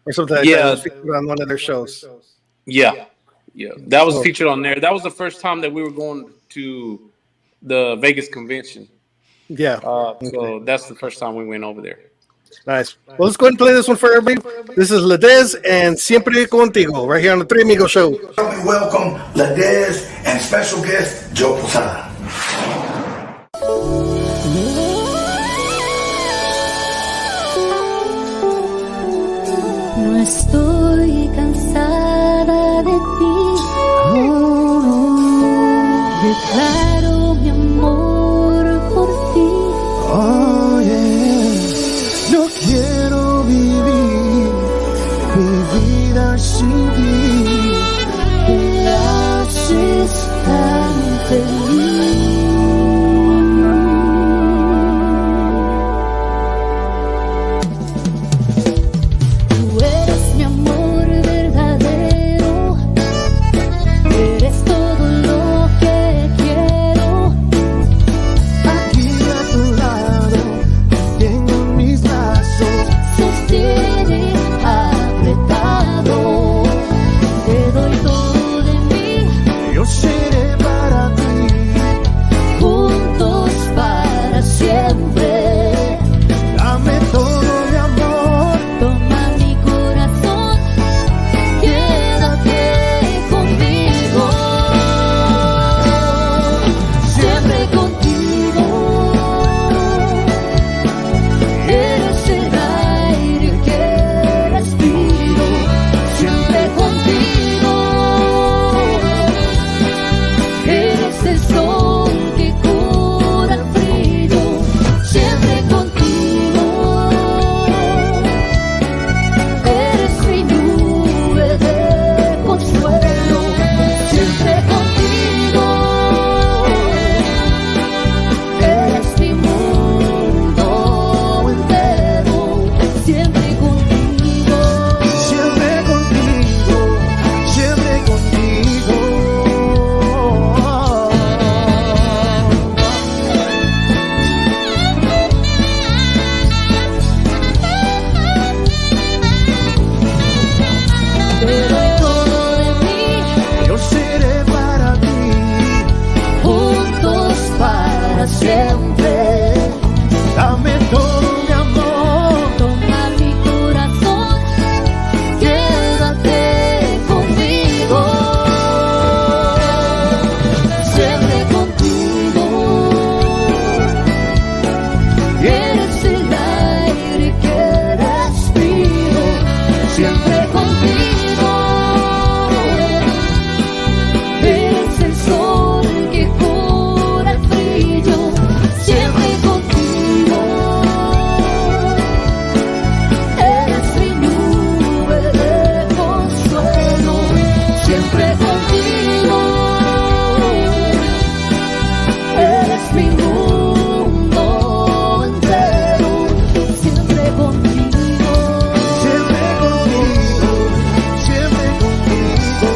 Speaker 5: or something like that. It was featured on one of their shows.
Speaker 7: Yeah. That was featured on there. That was the first time that we were going to the Vegas convention.
Speaker 5: Yeah.
Speaker 7: So that's the first time we went over there.
Speaker 5: Nice. Well, let's go ahead and play this one for everybody. This is LaDezz and Siempre Contigo right here on the Three Amigos Show.
Speaker 8: Welcome, LaDezz and special guest, Joe Posada.
Speaker 9: No estoy cansada de ti. Declaro mi amor por ti.
Speaker 1: Oh, yeah. No quiero vivir mi vida sin ti.
Speaker 9: Me haces tan feliz. siempre.
Speaker 1: Dame todo mi amor.
Speaker 9: Toma mi corazón, quédate conmigo. Siempre contigo. Eres el aire que respiro. Siempre contigo. Eres el sol que cura el frío. Siempre contigo. Eres mi nube de consuelo. Siempre contigo. Eres mi mundo entero. Siempre contigo.
Speaker 1: Siempre contigo, siempre contigo.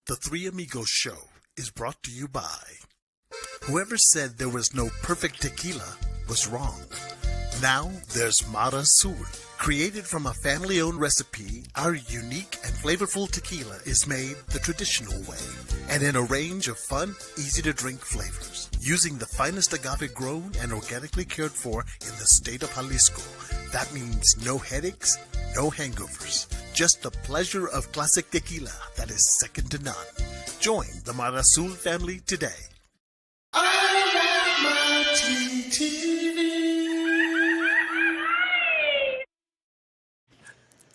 Speaker 10: The Three Amigos Show is brought to you by whoever said there was no perfect tequila was wrong. Now there's Mara Sul. Created from a family-owned recipe, our unique and flavorful tequila is made the traditional way and in a range of fun, easy-to-drink flavors. Using the finest agave grown and organically cared for in the state of Jalisco. That means no headaches, no hangovers. Just the pleasure of classic tequila that is second to none. Join the Mara Sul family today.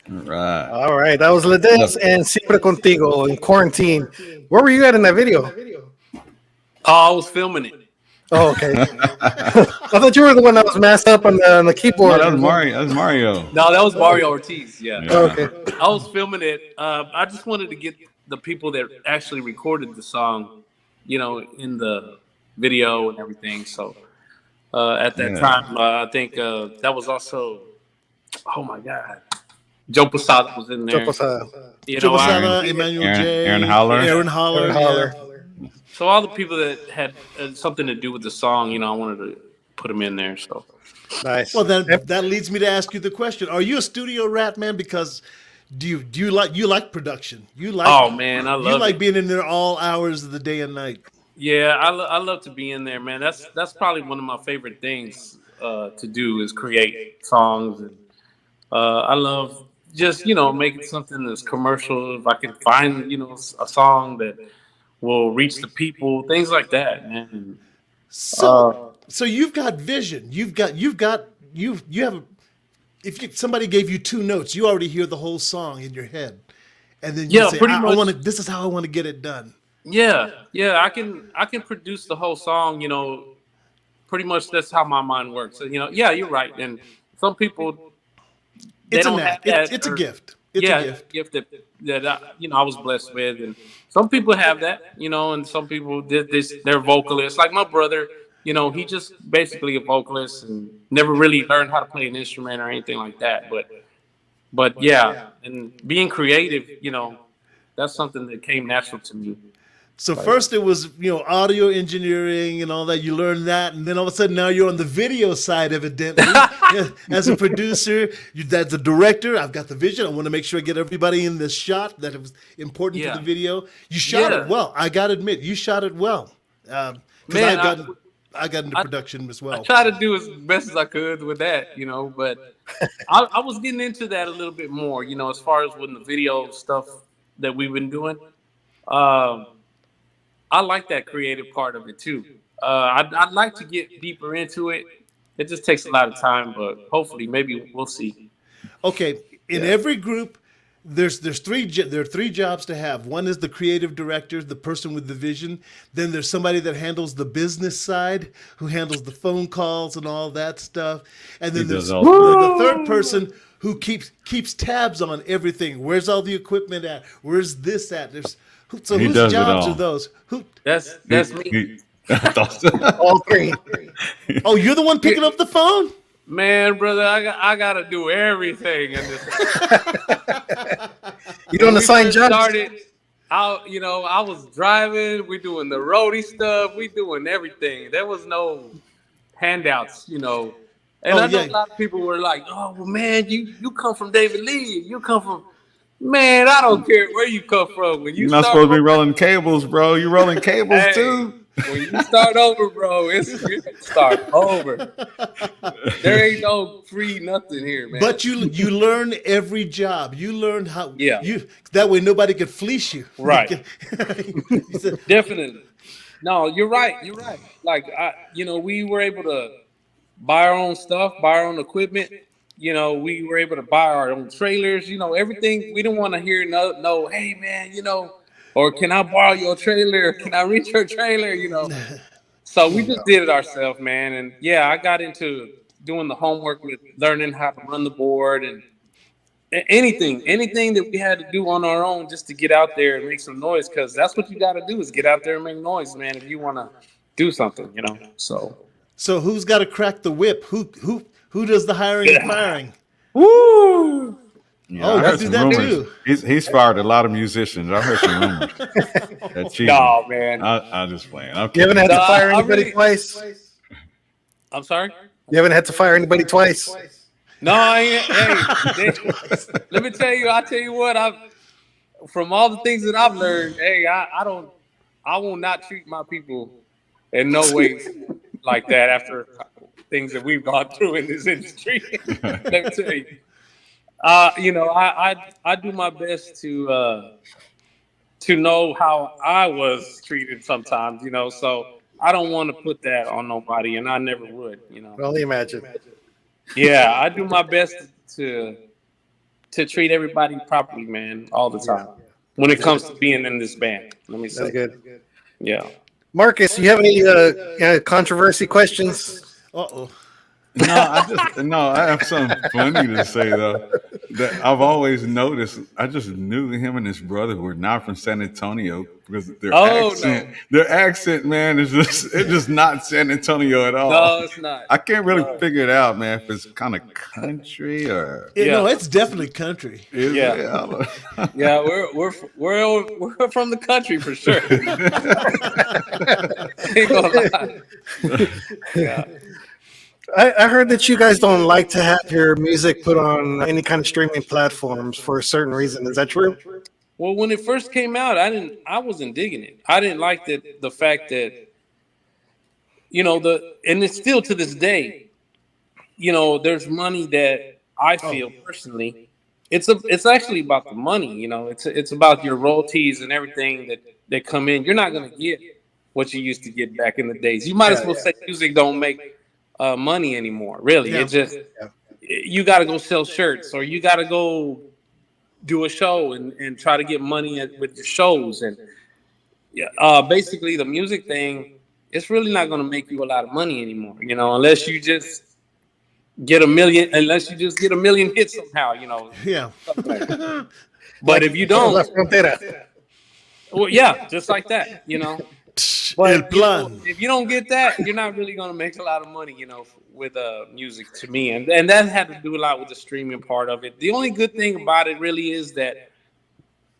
Speaker 6: Right.
Speaker 5: All right, that was LaDezz and Siempre Contigo in quarantine. Where were you at in that video?
Speaker 7: Oh, I was filming it.
Speaker 5: Oh, okay. I thought you were the one that was masked up on the
Speaker 6: No,
Speaker 5: keyboard.
Speaker 6: that was Mario. That was Mario.
Speaker 7: No, that was Mario Ortiz. Yeah.
Speaker 5: Oh, okay.
Speaker 7: I was filming it. I just wanted to get the people that actually recorded the song, in the video and everything. So at that time, I think that was also, oh my God, Joe Posada was in there.
Speaker 5: Joe Posada.
Speaker 4: Joe Posada, Emmanuel J.
Speaker 6: Aaron Holler.
Speaker 4: Aaron Holler.
Speaker 5: Holler.
Speaker 7: So all the people that had something to do with the song, I wanted to put them in there. So
Speaker 5: Nice.
Speaker 4: Well, that leads me to ask you the question: are you a studio rat, man? Because do you like production?
Speaker 7: Oh man, I love
Speaker 4: you like
Speaker 7: it.
Speaker 4: being in there all hours of the day and night.
Speaker 7: Yeah, I love to be in there, man. That's probably one of my favorite things to do is create songs, and I love just making something that's commercial. If I can find a song that will reach the people, things like that, man.
Speaker 4: So you've got vision. You have. If somebody gave you two notes, you already hear the whole song in your head, and then you say,
Speaker 7: pretty
Speaker 4: I
Speaker 7: much.
Speaker 4: want to. This is how I want to get it done.
Speaker 7: Yeah, I can produce the whole song. Pretty much that's how my mind works. So, yeah, you're right. And some people, they
Speaker 4: It's a
Speaker 7: don't
Speaker 4: knack.
Speaker 7: have that,
Speaker 4: It's a
Speaker 7: or-
Speaker 4: gift. It's
Speaker 7: yeah,
Speaker 4: a gift.
Speaker 7: that I was blessed with, and some people have that, and some people did this. They're vocalists, like my brother. He just basically a vocalist and never really learned how to play an instrument or anything like that. But yeah, and being creative, that's something that came natural to me.
Speaker 4: So first it was, audio engineering and all that. You learned that, and then all of a sudden now you're on the video side, evidently. As a producer, as a director, I've got the vision. I want to make sure I get everybody in this shot that it was important
Speaker 7: Yeah.
Speaker 4: to the video. You shot
Speaker 7: Yeah.
Speaker 4: it well. I got to admit, you shot it well. Because
Speaker 7: Man,
Speaker 4: I got into production as
Speaker 7: I
Speaker 4: well.
Speaker 7: tried to do as best as I could with that, but I was getting into that a little bit more, as far as with the video stuff that we've been doing. I like that creative part of it too. I'd like to get deeper into it. It just takes a lot of time, but hopefully, maybe we'll see.
Speaker 4: Okay, in every group, there are three jobs to have. One is the creative director, the person with the vision. Then there's somebody that handles the business side, who handles the phone calls and all that stuff. And then there's the third person who keeps tabs on everything. Where's all the equipment at? Where's this at? So
Speaker 6: He
Speaker 4: whose
Speaker 6: does it
Speaker 4: jobs
Speaker 6: all.
Speaker 4: are those?
Speaker 7: That's me.
Speaker 5: All three.
Speaker 4: Oh, you're the one picking up the phone?
Speaker 7: Man, brother, I gotta do everything in this.
Speaker 5: You don't assign jobs?
Speaker 7: I was driving. We doing the roadie stuff. We doing everything. There was no handouts, And I know a lot of people were like, "Oh, well, man, you come from David Lee. You come from." Man, I don't care where you come from. When
Speaker 6: you're not supposed to be rolling cables, bro. You rolling cables too.
Speaker 7: When you start over, bro, you start over. There ain't no free nothing here, man.
Speaker 4: But you learn every job. You learn how.
Speaker 7: Yeah.
Speaker 4: That way nobody could fleece you.
Speaker 7: Right. Definitely. No, you're right. You're right. Like we were able to buy our own stuff, buy our own equipment. We were able to buy our own trailers. Everything. We didn't want to hear no. Hey, man. Or can I borrow your trailer? Can I rent your trailer? So we just did it ourselves, man. And yeah, I got into doing the homework with learning how to run the board and anything that we had to do on our own just to get out there and make some noise. Because that's what you got to do is get out there and make noise, man. If you want to do something,
Speaker 4: So who's got to crack the whip? Who does the hiring and firing?
Speaker 7: Woo!
Speaker 6: Yeah, I do that too. He's fired a lot of musicians. I heard some rumors.
Speaker 7: No, man.
Speaker 6: I'm just playing.
Speaker 5: You haven't had to fire anybody twice?
Speaker 7: I'm sorry?
Speaker 5: You haven't had to fire anybody twice?
Speaker 7: No, I ain't. Hey, let me tell you. I'll tell you what. From all the things that I've learned, I will not treat my people in no way like that after things that we've gone through in this industry. Let me tell you. I do my best to know how I was treated sometimes, so I don't want to put that on nobody, and I never would,
Speaker 5: Only imagine.
Speaker 7: Yeah, I do my best to treat everybody properly, man, all the time. When it comes to being in this band, let me say.
Speaker 5: That's good.
Speaker 7: Yeah.
Speaker 5: Marcus, you have any controversy questions?
Speaker 4: Uh-oh.
Speaker 6: No, I have something funny to say though. That I've always noticed. I just knew him and his brother were not from San Antonio because their accent, man, is just not San Antonio at all.
Speaker 7: No, it's not.
Speaker 6: I can't really figure it out, man. If it's kind of country or
Speaker 4: no, it's definitely country.
Speaker 7: Yeah, we're from the country for sure. Ain't gonna lie. Yeah.
Speaker 5: I heard that you guys don't like to have your music put on any kind of streaming platforms for a certain reason. Is that true?
Speaker 7: Well, when it first came out, I wasn't digging it. I didn't like the fact that, and it's still to this day, there's money that I feel personally, it's actually about the money, it's about your royalties and everything that come in. You're not going to get what you used to get back in the days. You might as well say music don't make money anymore, really. It just you got to go sell shirts, or you got to go do a show and try to get money with your shows. And basically the music thing, it's really not going to make you a lot of money anymore, unless you just get a million hits somehow,
Speaker 4: Yeah.
Speaker 7: But if you don't, well, yeah, just like that, But if you don't get that, you're not really gonna make a lot of money, with music to me, and that had to do a lot with the streaming part of it. The only good thing about it really is that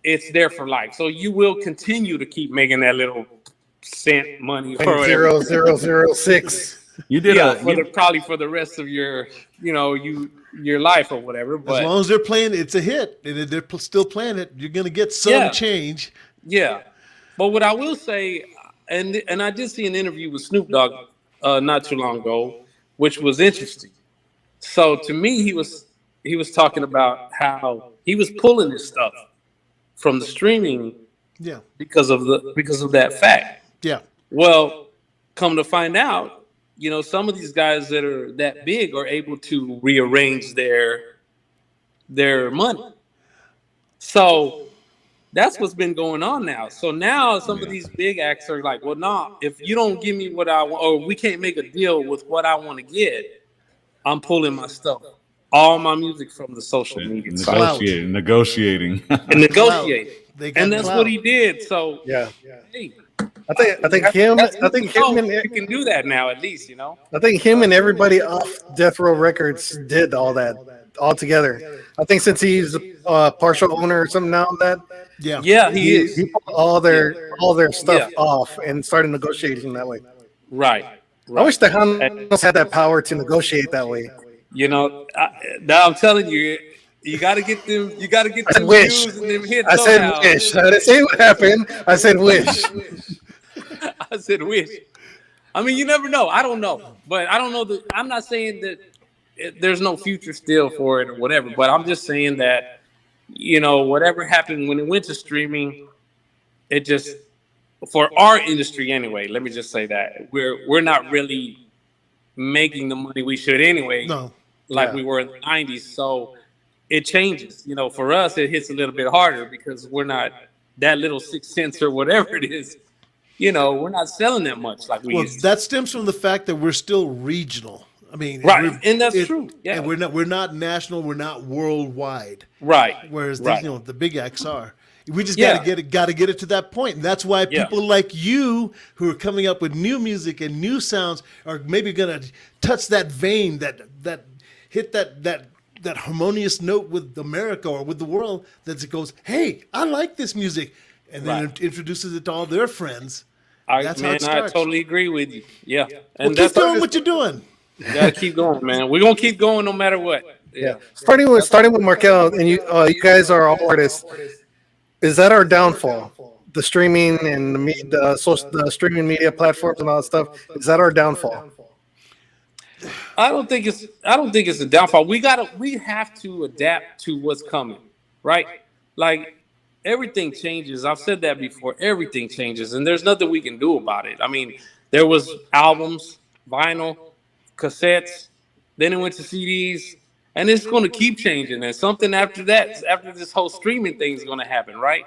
Speaker 7: it's there for life, so you will continue to keep making that little cent money for
Speaker 5: 0.0006.
Speaker 6: You did
Speaker 7: probably for the rest of your your life or whatever. But
Speaker 4: as long as they're playing, it's a hit, and if they're still playing it, you're gonna get some change.
Speaker 7: Yeah, but what I will say. And I did see an interview with Snoop Dogg not too long ago, which was interesting. So to me, he was talking about how he was pulling his stuff from the streaming, because of that fact. Yeah. Well, come to find out, some of these guys that are that big are able to rearrange their money. So that's what's been going on now. So now some of these big acts are like, well, no, if you don't give me what I want, or we can't make a deal with what I want to get, I'm pulling my stuff, all my music from the social media.
Speaker 6: Negotiating.
Speaker 7: And negotiating. And that's what he did. So, hey,
Speaker 3: I think him. I think him and
Speaker 7: you can do that now, at least, you know.
Speaker 3: I think him and everybody off Death Row Records did all that all together. I think since he's a partial owner or something now, that
Speaker 7: Yeah, he is.
Speaker 3: he put all their stuff off and started negotiating that way.
Speaker 7: Right.
Speaker 3: I wish the Hunters had that power to negotiate that way.
Speaker 7: You know, now I'm telling you, you got to get them. You got to get them
Speaker 3: wish.
Speaker 7: views and them hits.
Speaker 3: I said
Speaker 7: somehow.
Speaker 3: wish. I didn't say what happened. I said wish.
Speaker 7: I said wish. I mean, you never know. I don't know, but I don't know that. I'm not saying that there's no future still for it or whatever, but I'm just saying that, you know, whatever happened when it went to streaming, it just, for our industry anyway. Let me just say that we're not really making the money we should anyway.
Speaker 4: No.
Speaker 7: Like we were in the 90s. So it changes. You know, for us, it hits a little bit harder because we're not that little 6 cents or whatever it is. You know, we're not selling that much like we used to.
Speaker 4: That stems from the fact that we're still regional. I mean,
Speaker 7: right, and that's true. Yeah,
Speaker 4: and we're not national. We're not worldwide.
Speaker 7: Right.
Speaker 4: Whereas the big acts are. We just got to get it to that point, and that's why people like you who are coming up with new music and new sounds are maybe gonna touch that vein, that hit that harmonious note with America or with the world, that it goes, hey, I like this music, and then it introduces it to all their friends. That's how it starts.
Speaker 7: I totally agree with you. Yeah,
Speaker 4: and keep doing what you're doing.
Speaker 7: You gotta keep going, man. We're gonna keep going no matter what.
Speaker 3: Yeah. Starting with Markel, and you guys are all artists. Is that our downfall? The streaming and the streaming media platforms and all that stuff. Is that our downfall?
Speaker 7: I don't think it's a downfall. We have to adapt to what's coming, right? Like everything changes. I've said that before. Everything changes, and there's nothing we can do about it. I mean, there was albums, vinyl, cassettes, then it went to CDs, and it's going to keep changing. And something after that, after this whole streaming thing is going to happen, right?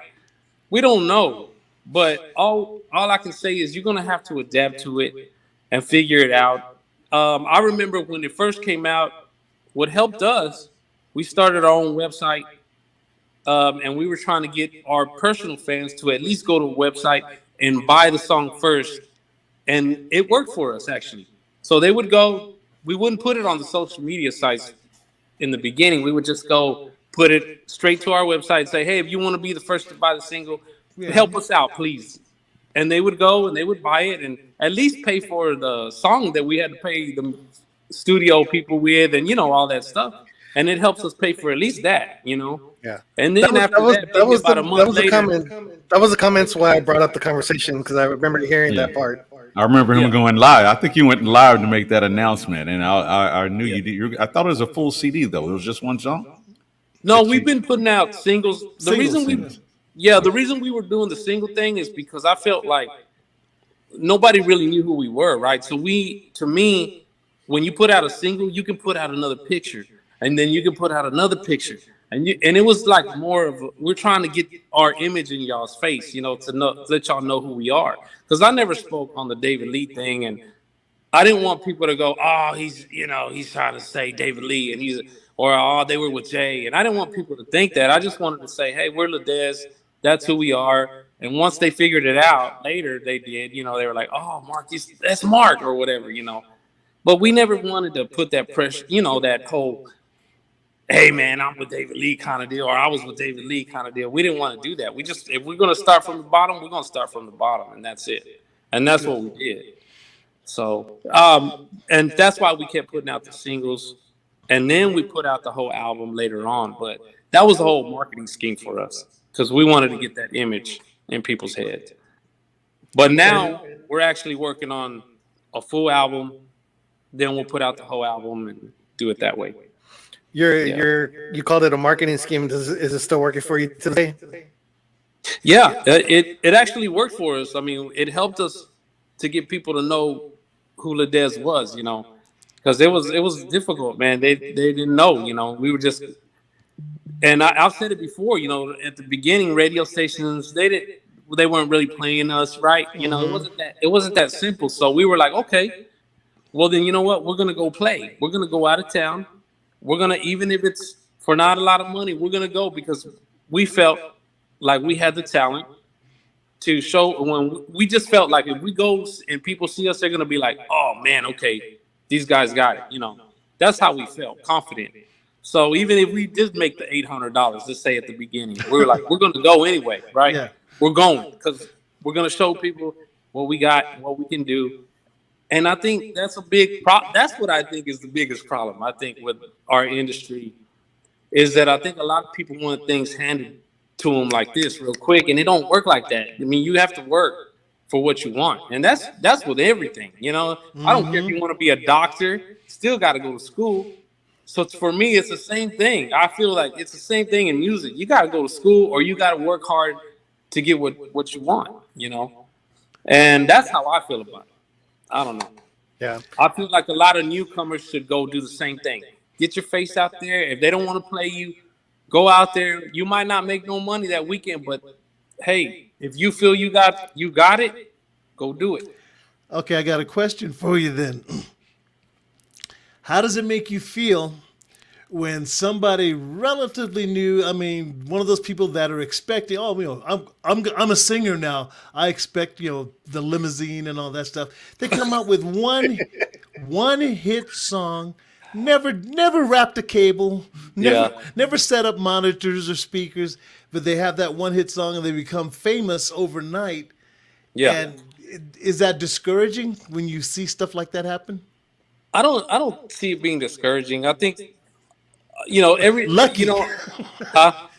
Speaker 7: We don't know, but all I can say is you're going to have to adapt to it and figure it out. I remember when it first came out, what helped us, we started our own website, and we were trying to get our personal fans to at least go to a website and buy the song first, and it worked for us, actually. So they would go, we wouldn't put it on the social media sites in the beginning. We would just go put it straight to our website and say, hey, if you want to be the first to buy the single, help us out, please. And they would go and they would buy it and at least pay for the song that we had to pay the studio people with and, you know, all that stuff. And it helps us pay for at least that, you know.
Speaker 3: Yeah.
Speaker 7: And then that was
Speaker 3: the comments why I brought up the conversation, because I remember hearing that part.
Speaker 6: I remember him going live. I think you went live to make that announcement, and I knew you did. I thought it was a full CD though. It was just one song.
Speaker 7: No, we've been putting out singles. The reason we were doing the single thing is because I felt like nobody really knew who we were, right? So to me, when you put out a single, you can put out another picture, and then you can put out another picture, and it was like more of we're trying to get our image in y'all's face, you know, to let y'all know who we are. Because I never spoke on the David Lee thing, and I didn't want people to go, oh, he's trying to say David Lee, and or they were with Jay, and I didn't want people to think that. I just wanted to say, hey, we're LaDezz, that's who we are. And once they figured it out later, they did, you know, they were like, oh, Mark, that's Mark or whatever, you know. But we never wanted to put that pressure, you know, that whole, hey, man, I'm with David Lee kind of deal, or I was with David Lee kind of deal. We didn't want to do that. We just, if we're going to start from the bottom, we're going to start from the bottom, and that's it. And that's what we did. So, and that's why we kept putting out the singles, and then we put out the whole album later on. But that was a whole marketing scheme for us because we wanted to get that image in people's heads. But now we're actually working on a full album. Then we'll put out the whole album and do it that way.
Speaker 3: You called it a marketing scheme. Is it still working for you today?
Speaker 7: Yeah, it actually worked for us. I mean, it helped us to get people to know who LaDezz was, you know, because it was difficult, man. They didn't know, you know. We were just, and I've said it before, you know, at the beginning, radio stations they weren't really playing us, right? You know, it wasn't that simple. So we were like, okay, well then, you know what? We're gonna go play. We're gonna go out of town. We're gonna, even if it's for not a lot of money, we're gonna go because we felt like we had the talent to show when we just felt like if we go and people see us, they're gonna be like, oh man, okay, these guys got it. You know, that's how we felt, confident. So even if we did make the $800, let's say at the beginning, we were like, we're gonna go anyway, right?
Speaker 4: Yeah.
Speaker 7: We're going because we're gonna show people what we got, what we can do. And I think that's a big problem. That's what I think is the biggest problem. I think with our industry is that I think a lot of people want things handed to them like this real quick, and it don't work like that. I mean, you have to work for what you want, and that's with everything. You know, I don't care if you want to be a doctor, still got to go to school. So for me, it's the same thing. I feel like it's the same thing in music. You got to go to school, or you got to work hard to get what you want. You know, and that's how I feel about it. I don't know.
Speaker 3: Yeah.
Speaker 7: I feel like a lot of newcomers should go do the same thing. Get your face out there. If they don't want to play you, go out there. You might not make no money that weekend, but hey, if you feel you got it, go do it.
Speaker 4: Okay, I got a question for you then. How does it make you feel when somebody relatively new, I mean, one of those people that are expecting, oh, you know, I'm a singer now, I expect, you know, the limousine and all that stuff. They come out with one hit song, never wrapped a cable, never set up monitors or speakers, but they have that one hit song and they become famous overnight.
Speaker 7: Yeah.
Speaker 4: And is that discouraging when you see stuff like that happen?
Speaker 7: I don't see it being discouraging. I think, you know,
Speaker 4: lucky.
Speaker 7: You know,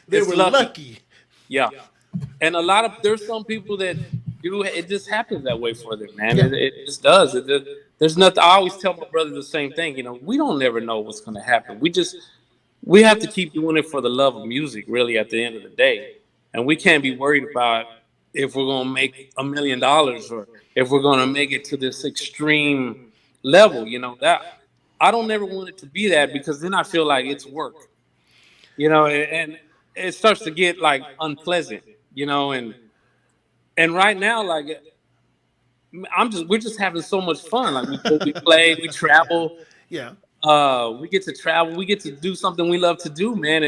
Speaker 4: They were lucky.
Speaker 7: Yeah. And there's some people that do, it just happens that way for them, man.
Speaker 4: Yeah.
Speaker 7: It just does. There's nothing. I always tell my brother the same thing. You know, we don't never know what's going to happen. We have to keep doing it for the love of music, really, at the end of the day. And we can't be worried about if we're going to make $1 million or if we're going to make it to this extreme level, you know, that I don't ever want it to be that, because then I feel like it's work, you know, and it starts to get like unpleasant, you know, and right now, like we're just having so much fun. Like we play, we travel.
Speaker 4: Yeah.
Speaker 7: We get to travel, we get to do something we love to do, man.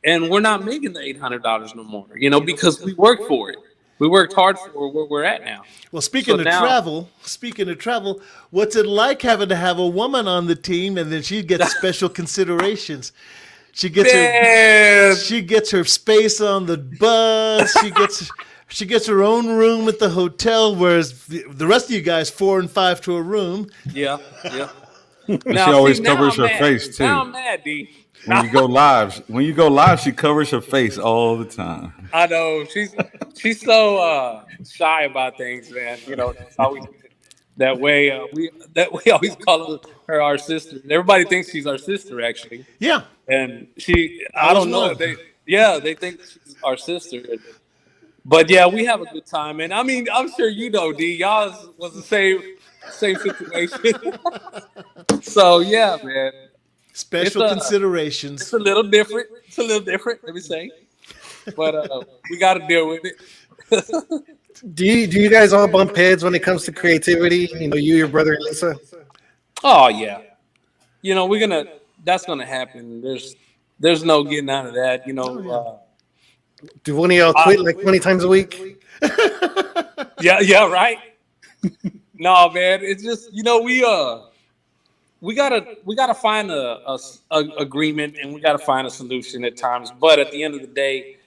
Speaker 7: And we're not making the $800 no more, you know, because we work for it. We worked hard for where we're at now.
Speaker 4: Well, speaking of travel, what's it like having to have a woman on the team and then she gets special considerations? She gets her space on the bus. She gets her own room at the hotel, whereas the rest of you guys 4 and 5 to a room.
Speaker 7: Yeah.
Speaker 6: She always covers her face too.
Speaker 7: Now I'm mad, D.
Speaker 6: When you go live, she covers her face all the time.
Speaker 7: I know she's so shy about things, man. You know, it's always that way. We always call her our sister. Everybody thinks she's our sister, actually.
Speaker 4: Yeah.
Speaker 7: And I don't know. They think she's our sister. But yeah, we have a good time, and I mean, I'm sure you know, D. Y'all was the same situation. So yeah, man.
Speaker 4: Special considerations.
Speaker 7: It's a little different. Let me say, but we got to deal with it.
Speaker 3: Do you guys all bump heads when it comes to creativity? You know, you, your brother, and Lisa.
Speaker 7: Oh yeah, you know that's gonna happen. There's no getting out of that. You know.
Speaker 3: Do one of y'all quit like 20 times a week?
Speaker 7: Yeah, right. No, man, it's just, you know, we gotta find a agreement, and we gotta find a solution at times. But at the end of the day,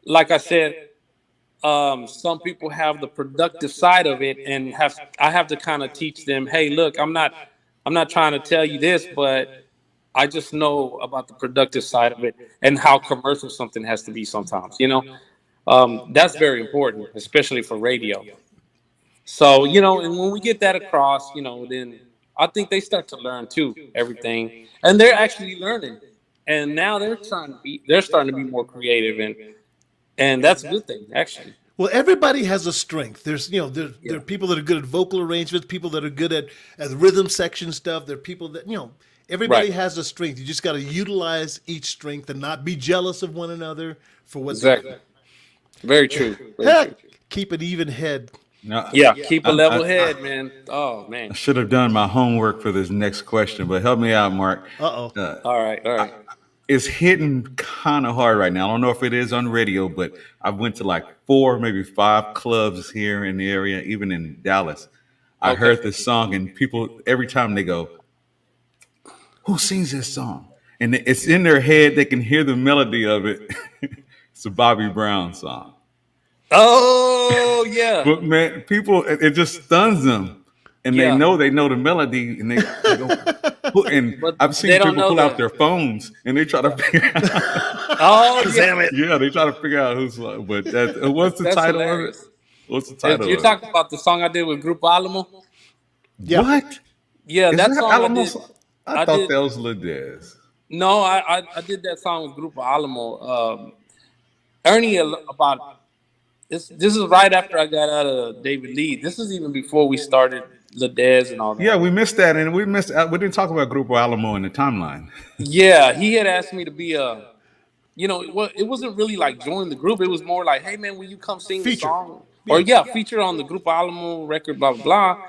Speaker 7: like I said, some people have the productive side of it, and I have to kind of teach them, hey, look, I'm not trying to tell you this, but I just know about the productive side of it and how commercial something has to be sometimes, you know. That's very important, especially for radio. So, you know, and when we get that across, you know, then I think they start to learn too, everything. And they're actually learning. And now they're starting to be more creative, and that's a good thing, actually.
Speaker 4: Well, everybody has a strength. There are people that are good at vocal arrangements, people that are good at rhythm section stuff. There are people that, you know, everybody has a strength. You just got to utilize each strength and not be jealous of one another for what's
Speaker 7: exactly. Very true.
Speaker 4: Keep an even head.
Speaker 6: No,
Speaker 7: keep a level head, man. Oh man,
Speaker 6: I should have done my homework for this next question, but help me out, Mark.
Speaker 7: All right.
Speaker 6: is hitting kind of hard right now. I don't know if it is on radio, but I went to like 4, maybe 5 clubs here in the area, even in Dallas. I heard this song, and people every time they go, "Who sings this song?" And it's in their head; they can hear the melody of it. It's a Bobby Brown song.
Speaker 7: Oh yeah.
Speaker 6: But man, people, it just stuns them, and they know the melody, and they go. And
Speaker 7: But
Speaker 6: I've seen
Speaker 7: they don't
Speaker 6: people
Speaker 7: know
Speaker 6: pull out
Speaker 7: the-
Speaker 6: their phones and they try to figure out.
Speaker 7: Oh yeah.
Speaker 6: Yeah, they try to figure out who's. But what's the
Speaker 7: That's
Speaker 6: title
Speaker 7: hilarious.
Speaker 6: of it? What's the title?
Speaker 7: You're
Speaker 6: of
Speaker 7: talking about the song I did with Grupo Alamo?
Speaker 6: it? What?
Speaker 7: Yeah,
Speaker 6: Is
Speaker 7: that
Speaker 6: that
Speaker 7: song
Speaker 6: Alamo?
Speaker 7: I did.
Speaker 6: I thought that was LaDezz.
Speaker 7: No, I did that song with Grupo Alamo. Ernie about this is right after I got out of David Lee. This is even before we started LaDezz and all that.
Speaker 6: Yeah, we missed that, and we didn't talk about Grupo Alamo in the timeline.
Speaker 7: Yeah, he had asked me to be it wasn't really like join the group. It was more like, hey man, will you come sing the song? Or feature on the Grupo Alamo record, blah blah blah.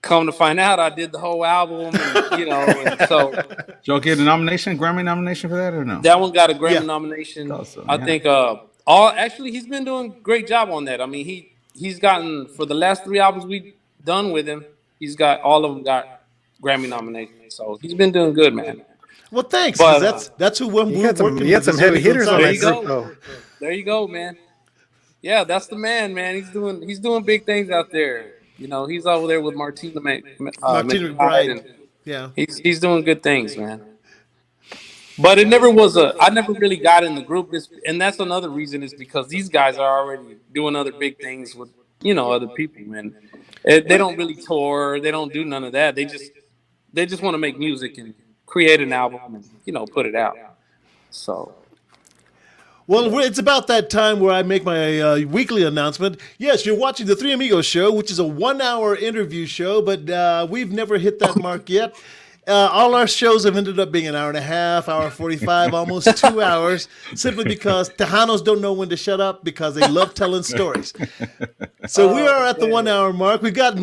Speaker 7: Come to find out, I did the whole album, and so
Speaker 6: Did y'all get a Grammy nomination for that or no?
Speaker 7: that one got a Grammy nomination.
Speaker 6: Awesome,
Speaker 7: I
Speaker 6: yeah.
Speaker 7: think actually he's been doing a great job on that. I mean he's gotten, for the last 3 albums we've done with him, he's got all of them got Grammy nominations. So he's been doing good, man.
Speaker 4: Well, thanks.
Speaker 7: But,
Speaker 4: 'cause that's who we're
Speaker 3: You had
Speaker 4: working
Speaker 3: some
Speaker 4: with.
Speaker 3: heavy hitters on
Speaker 7: There
Speaker 3: that
Speaker 7: you go.
Speaker 3: group, though.
Speaker 7: There you go, man. Yeah, that's the man. He's doing big things out there. He's over there with Martina McBride, and
Speaker 4: Yeah.
Speaker 7: he's doing good things, man. But I never really got in the group, and that's another reason, is because these guys are already doing other big things with other people, man. They don't really tour, they don't do none of that. They just want to make music and create an album and put it out. So.
Speaker 4: Well, it's about that time where I make my weekly announcement. Yes, you're watching the Three Amigos Show, which is a 1-hour interview show, but we've never hit that mark yet. All our shows have ended up being an hour and a half, hour 45, almost 2 hours, simply because Tejanos don't know when to shut up because they love telling stories. So we are at the 1 hour mark. We got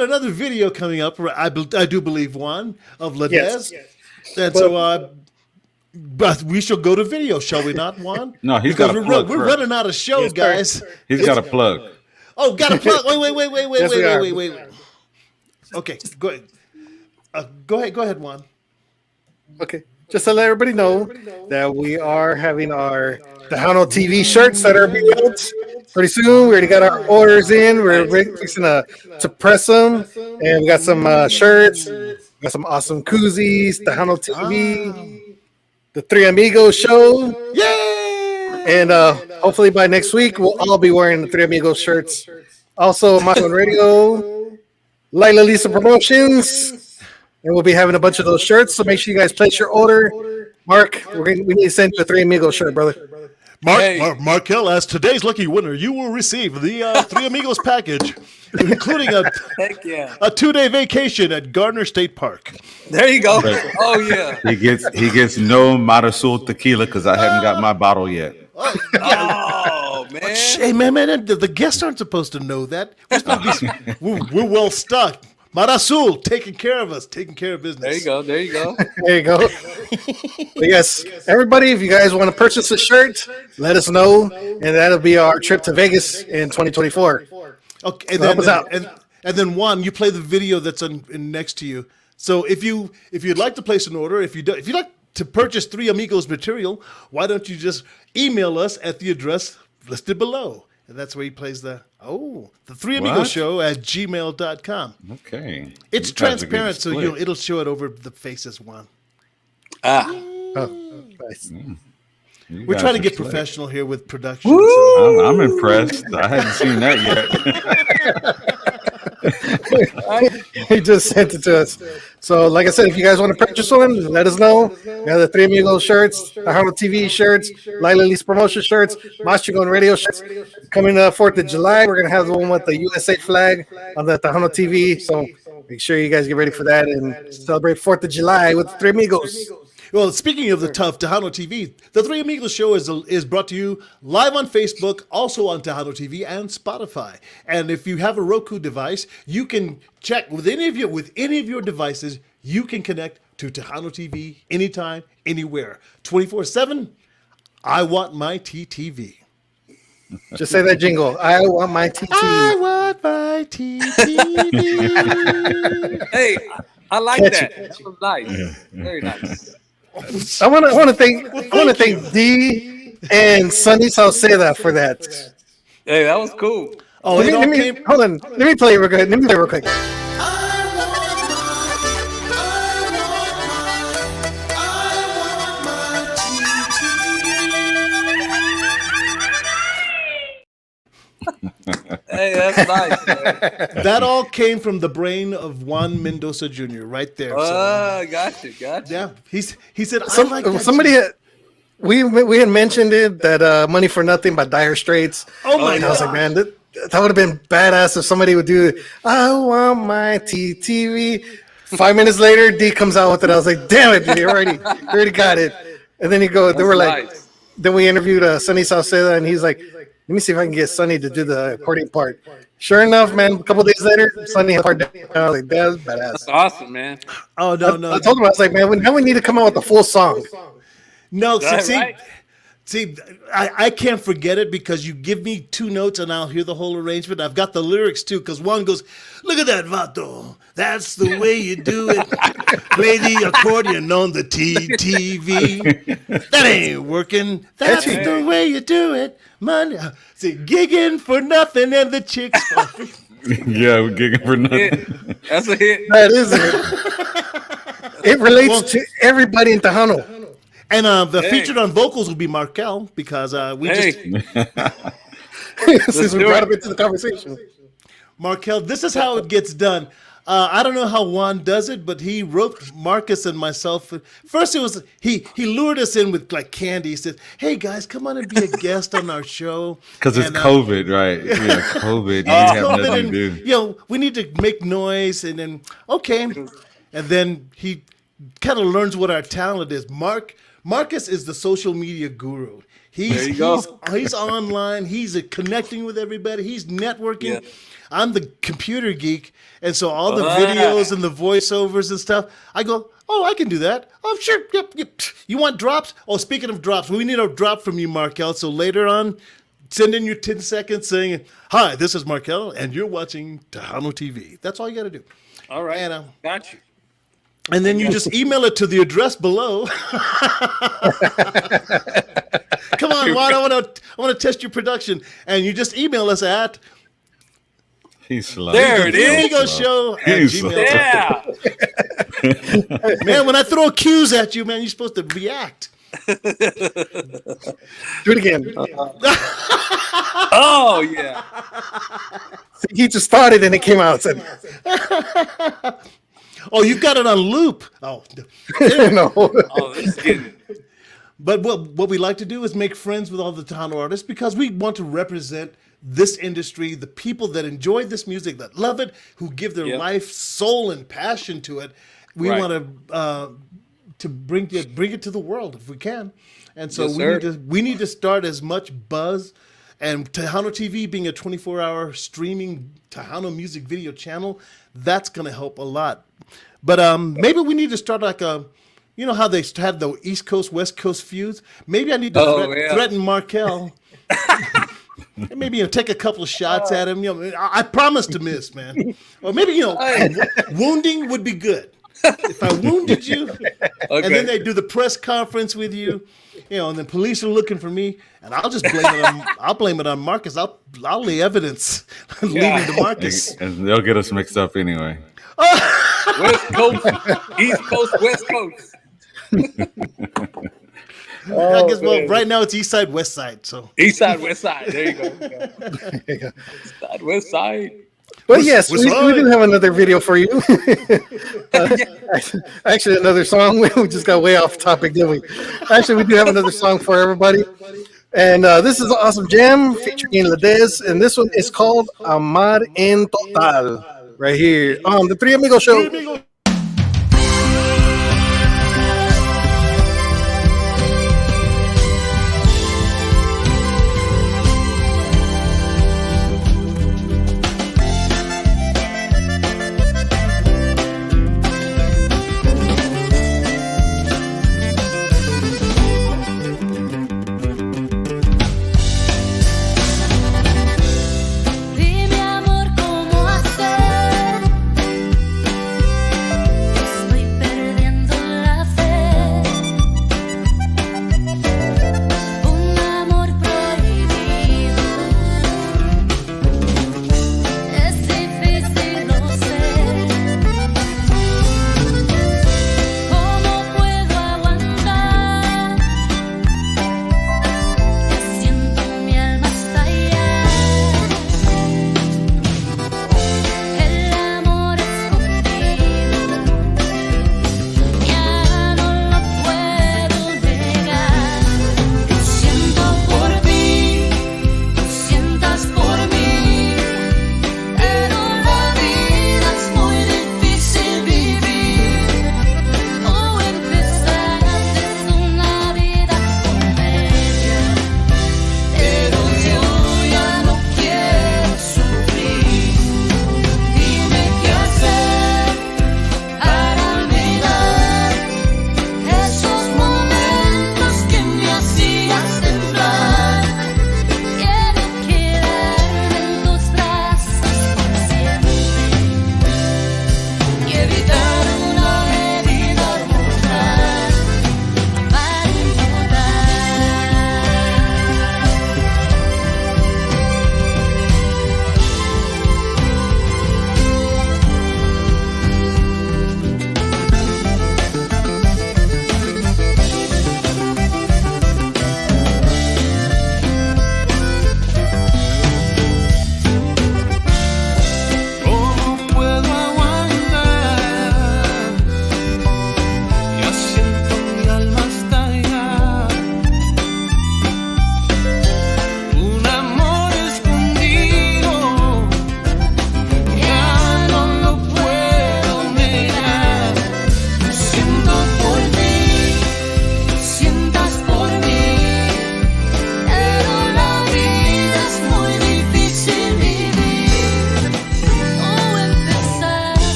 Speaker 4: another video coming up. I do believe one of LaDezz.
Speaker 3: Yes.
Speaker 4: And so, but we shall go to video, shall we not, Juan?
Speaker 6: No, he's
Speaker 4: Because
Speaker 6: got a plug.
Speaker 4: we're running out of show,
Speaker 3: Yes, sir.
Speaker 4: guys.
Speaker 6: He's got a plug.
Speaker 4: Oh, got a plug.
Speaker 3: Yes, we are.
Speaker 4: Wait. Okay, go ahead. Go ahead, Juan.
Speaker 3: Okay, just to let everybody know that we are having our Tejano TV shirts that are being out pretty soon. We already got our orders in. We're fixing to press them, and we got some shirts. We got some awesome koozies. Tejano TV, the Three Amigos Show.
Speaker 4: Yay!
Speaker 3: And hopefully by next week, we'll all be wearing the Three Amigos shirts. Also, Macho on Radio, Lila Lisa Promotions. And we'll be having a bunch of those shirts, so make sure you guys place your order. Mark, we need to send you a Three Amigos shirt, brother.
Speaker 4: Markel, as today's lucky winner, you will receive the Three Amigos package, including a 2-day vacation at Gardner State Park.
Speaker 7: There you go. Oh yeah.
Speaker 6: He gets no Matasul tequila because I haven't got my bottle yet.
Speaker 7: Oh man.
Speaker 4: Hey, man, the guests aren't supposed to know that. We're well stocked. Marasul taking care of us, taking care of business.
Speaker 7: There you go. There you go.
Speaker 3: There you go. But yes, everybody, if you guys want to purchase a shirt, let us know, and that'll be our trip to Vegas in 2024.
Speaker 4: Okay,
Speaker 3: So help us out.
Speaker 4: and then Juan, you play the video that's next to you. So if you'd like to place an order, if you'd like to purchase Three Amigos material, why don't you just email us at the address listed below? And that's where he plays the Three Amigos Show at gmail.com.
Speaker 6: Okay.
Speaker 4: It's
Speaker 6: You guys are getting
Speaker 4: transparent, so
Speaker 6: split.
Speaker 4: it'll show it over the faces, Juan.
Speaker 3: Oh, nice.
Speaker 6: You
Speaker 4: We're
Speaker 6: guys
Speaker 4: trying to
Speaker 6: are
Speaker 4: get
Speaker 6: split.
Speaker 4: professional here with production. So.
Speaker 6: I'm impressed. I hadn't seen that yet.
Speaker 3: He just sent it to us. So, like I said, if you guys want to purchase one, let us know. We have the Three Amigos shirts, the Tejano TV shirts, Lila Lee's promotion shirts, Mastrigo and Radio shirts. Coming 4th of July, we're going to have the one with the USA flag on the Tejano TV. So, make sure you guys get ready for that and celebrate 4th of July with the Three Amigos.
Speaker 4: Well, speaking of the tough Tejano TV, the Three Amigos Show is brought to you live on Facebook, also on Tejano TV and Spotify. And if you have a Roku device, you can check with any of your devices. You can connect to Tejano TV anytime, anywhere. 24/7. I want my TTV.
Speaker 3: Just say that jingle. I want my TTV.
Speaker 4: I want my TTV.
Speaker 7: Hey, I like
Speaker 3: Catch
Speaker 7: that.
Speaker 3: it.
Speaker 7: That was nice. Very nice.
Speaker 3: I want to thank D and Sunny Salceda for that.
Speaker 7: Hey, that was cool.
Speaker 4: Oh,
Speaker 3: Let
Speaker 4: it all
Speaker 3: me
Speaker 4: came.
Speaker 3: hold on. Let me play it real quick.
Speaker 7: Hey, that's nice. Man.
Speaker 4: That all came from the brain of Juan Mendoza Jr. right there. So,
Speaker 7: Gotcha.
Speaker 4: yeah, he said, I like that
Speaker 3: Somebody
Speaker 4: shit."
Speaker 3: had, we had mentioned it that Money for Nothing by Dire Straits.
Speaker 4: Oh my
Speaker 3: And I was like,
Speaker 4: God.
Speaker 3: man, that would have been badass if somebody would do it. I want my TTV. 5 minutes later, D comes out with it. I was like, damn it, dude, you already got it. And then they were like,
Speaker 7: nice.
Speaker 3: then we interviewed Sonny Salceda, and he's like, let me see if I can get Sonny to do the accordion part. Sure enough, man, a couple days later, Sonny had a part down. I was like, that's badass.
Speaker 7: That's awesome, man.
Speaker 4: Oh, no.
Speaker 3: I told him, I was like, man, now we need to come out with a full song.
Speaker 4: No,
Speaker 7: That's
Speaker 4: see,
Speaker 7: right.
Speaker 4: see, I can't forget it because you give me 2 notes and I'll hear the whole arrangement. I've got the lyrics too because one goes, look at that, vato. That's the way you do it. Play the accordion on the TTV. That ain't working. That's the way you do it. Money. See, gigging for nothing and the chicks.
Speaker 6: Yeah, we're gigging for nothing.
Speaker 7: Yeah, that's a hit.
Speaker 3: That is it. It relates to everybody in Tejano.
Speaker 4: And the featured on vocals will be Markel because we just
Speaker 3: Since we brought him into the conversation.
Speaker 4: Markel, this is how it gets done. I don't know how Juan does it, but he roped Marcus and myself. First, it was he lured us in with like candy. He said, "Hey guys, come on and be a guest on our show."
Speaker 6: Because it's
Speaker 4: And,
Speaker 6: COVID, right? Yeah, COVID. You
Speaker 4: it's
Speaker 6: have
Speaker 4: COVID
Speaker 6: nothing
Speaker 4: and,
Speaker 6: to do.
Speaker 4: you know, we need to make noise, and then okay, and then he kind of learns what our talent is. Marcus is the social media guru.
Speaker 7: There you go.
Speaker 4: He's online. He's connecting with everybody. He's networking.
Speaker 7: Yeah.
Speaker 4: I'm the computer geek, and so all the videos and the voiceovers and stuff, I go, oh, I can do that. Oh, sure. Yep. You want drops? Oh, speaking of drops, we need a drop from you, Markel. So later on, send in your 10 seconds saying, hi, this is Markel, and you're watching Tejano TV. That's all you got to do.
Speaker 7: All right.
Speaker 4: And,
Speaker 7: Got you.
Speaker 4: and then you just email it to the address below. Come on, Juan, I want to test your production. And you just email us at
Speaker 6: He's slow.
Speaker 7: There it is.
Speaker 4: Amigos Show at
Speaker 6: He's slow.
Speaker 4: gmail.com.
Speaker 7: Yeah.
Speaker 4: Man, when I throw cues at you, man, you're supposed to react.
Speaker 3: Do it again.
Speaker 7: Oh, yeah.
Speaker 3: He just started and it came out. Said,
Speaker 4: Oh, you've got it on loop. Oh,
Speaker 3: no.
Speaker 7: Oh, this is getting
Speaker 4: but what we like to do is make friends with all the Tejano artists because we want to represent this industry, the people that enjoy this music, that love it, who give their life, soul, and passion to it. We
Speaker 7: Right.
Speaker 4: want to bring it to the world if we can, and so
Speaker 7: Yes,
Speaker 4: we need to start as much buzz. And Tejano TV being a 24-hour streaming Tejano music video channel, that's going to help a lot. But maybe we need to start like a, you know how they had the East Coast, West Coast feuds? Maybe I need to threaten Markel. Maybe take a couple of shots at him. I promise to miss, man. Or maybe wounding would be good. If I wounded you, and then they do the press conference with you, and then police are looking for me, and I'll just blame it on. I'll blame it on Marcus. I'll lay evidence leading to Marcus.
Speaker 6: And they'll get us mixed up anyway.
Speaker 7: West Coast, East Coast, West Coast.
Speaker 4: I guess right now it's East Side, West Side. So
Speaker 7: East side, West side. There you go. East side, West side.
Speaker 3: Well, yes, we do have another video for you. Actually, another song. We just got way off topic, didn't we? Actually, we do have another song for everybody. And this is an awesome jam featuring LaDezz. And this one is called Amar en Total. Right here on the Three Amigos Show.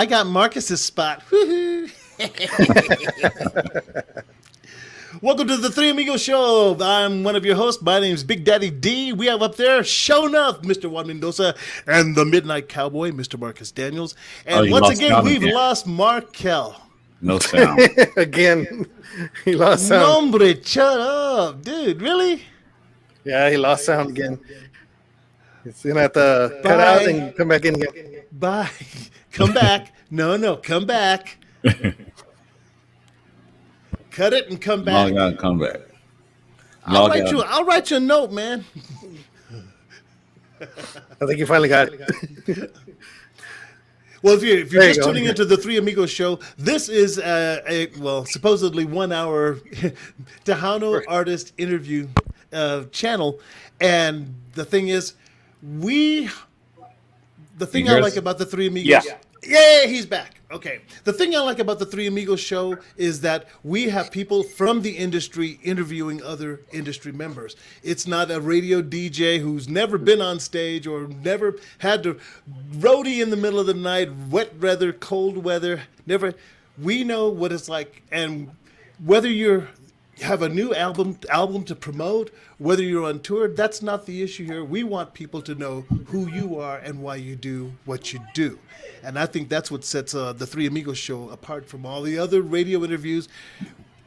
Speaker 4: I got Marcus's spot. Woo-hoo. Welcome to the Three Amigos Show. I'm one of your hosts. My name's Big Daddy D. We have up there, show enough, Mr. Juan Mendoza, and the Midnight Cowboy, Mr. Marcus Daniels. And once again, we've lost Markel.
Speaker 6: No sound.
Speaker 3: Again, he lost sound.
Speaker 4: Nombre, shut up. Dude, really?
Speaker 3: Yeah, he lost sound again. He's going to have to cut out and come back in again.
Speaker 4: Bye. Come back. No, come back. Cut it and come back.
Speaker 6: Log out, come back.
Speaker 4: I'll write you a note, man.
Speaker 3: I think you finally got it.
Speaker 4: Well, if you're just tuning into the Three Amigos Show, this is supposedly 1 hour Tejano artist interview channel, and the thing is, I like about the Three Amigos. Yeah, he's back. Okay. The thing I like about the Three Amigos Show is that we have people from the industry interviewing other industry members. It's not a radio DJ who's never been on stage or never had to roadie in the middle of the night, wet weather, cold weather. Never. We know what it's like, and whether you have a new album to promote, whether you're on tour, that's not the issue here. We want people to know who you are and why you do what you do. And I think that's what sets the Three Amigos Show apart from all the other radio interviews,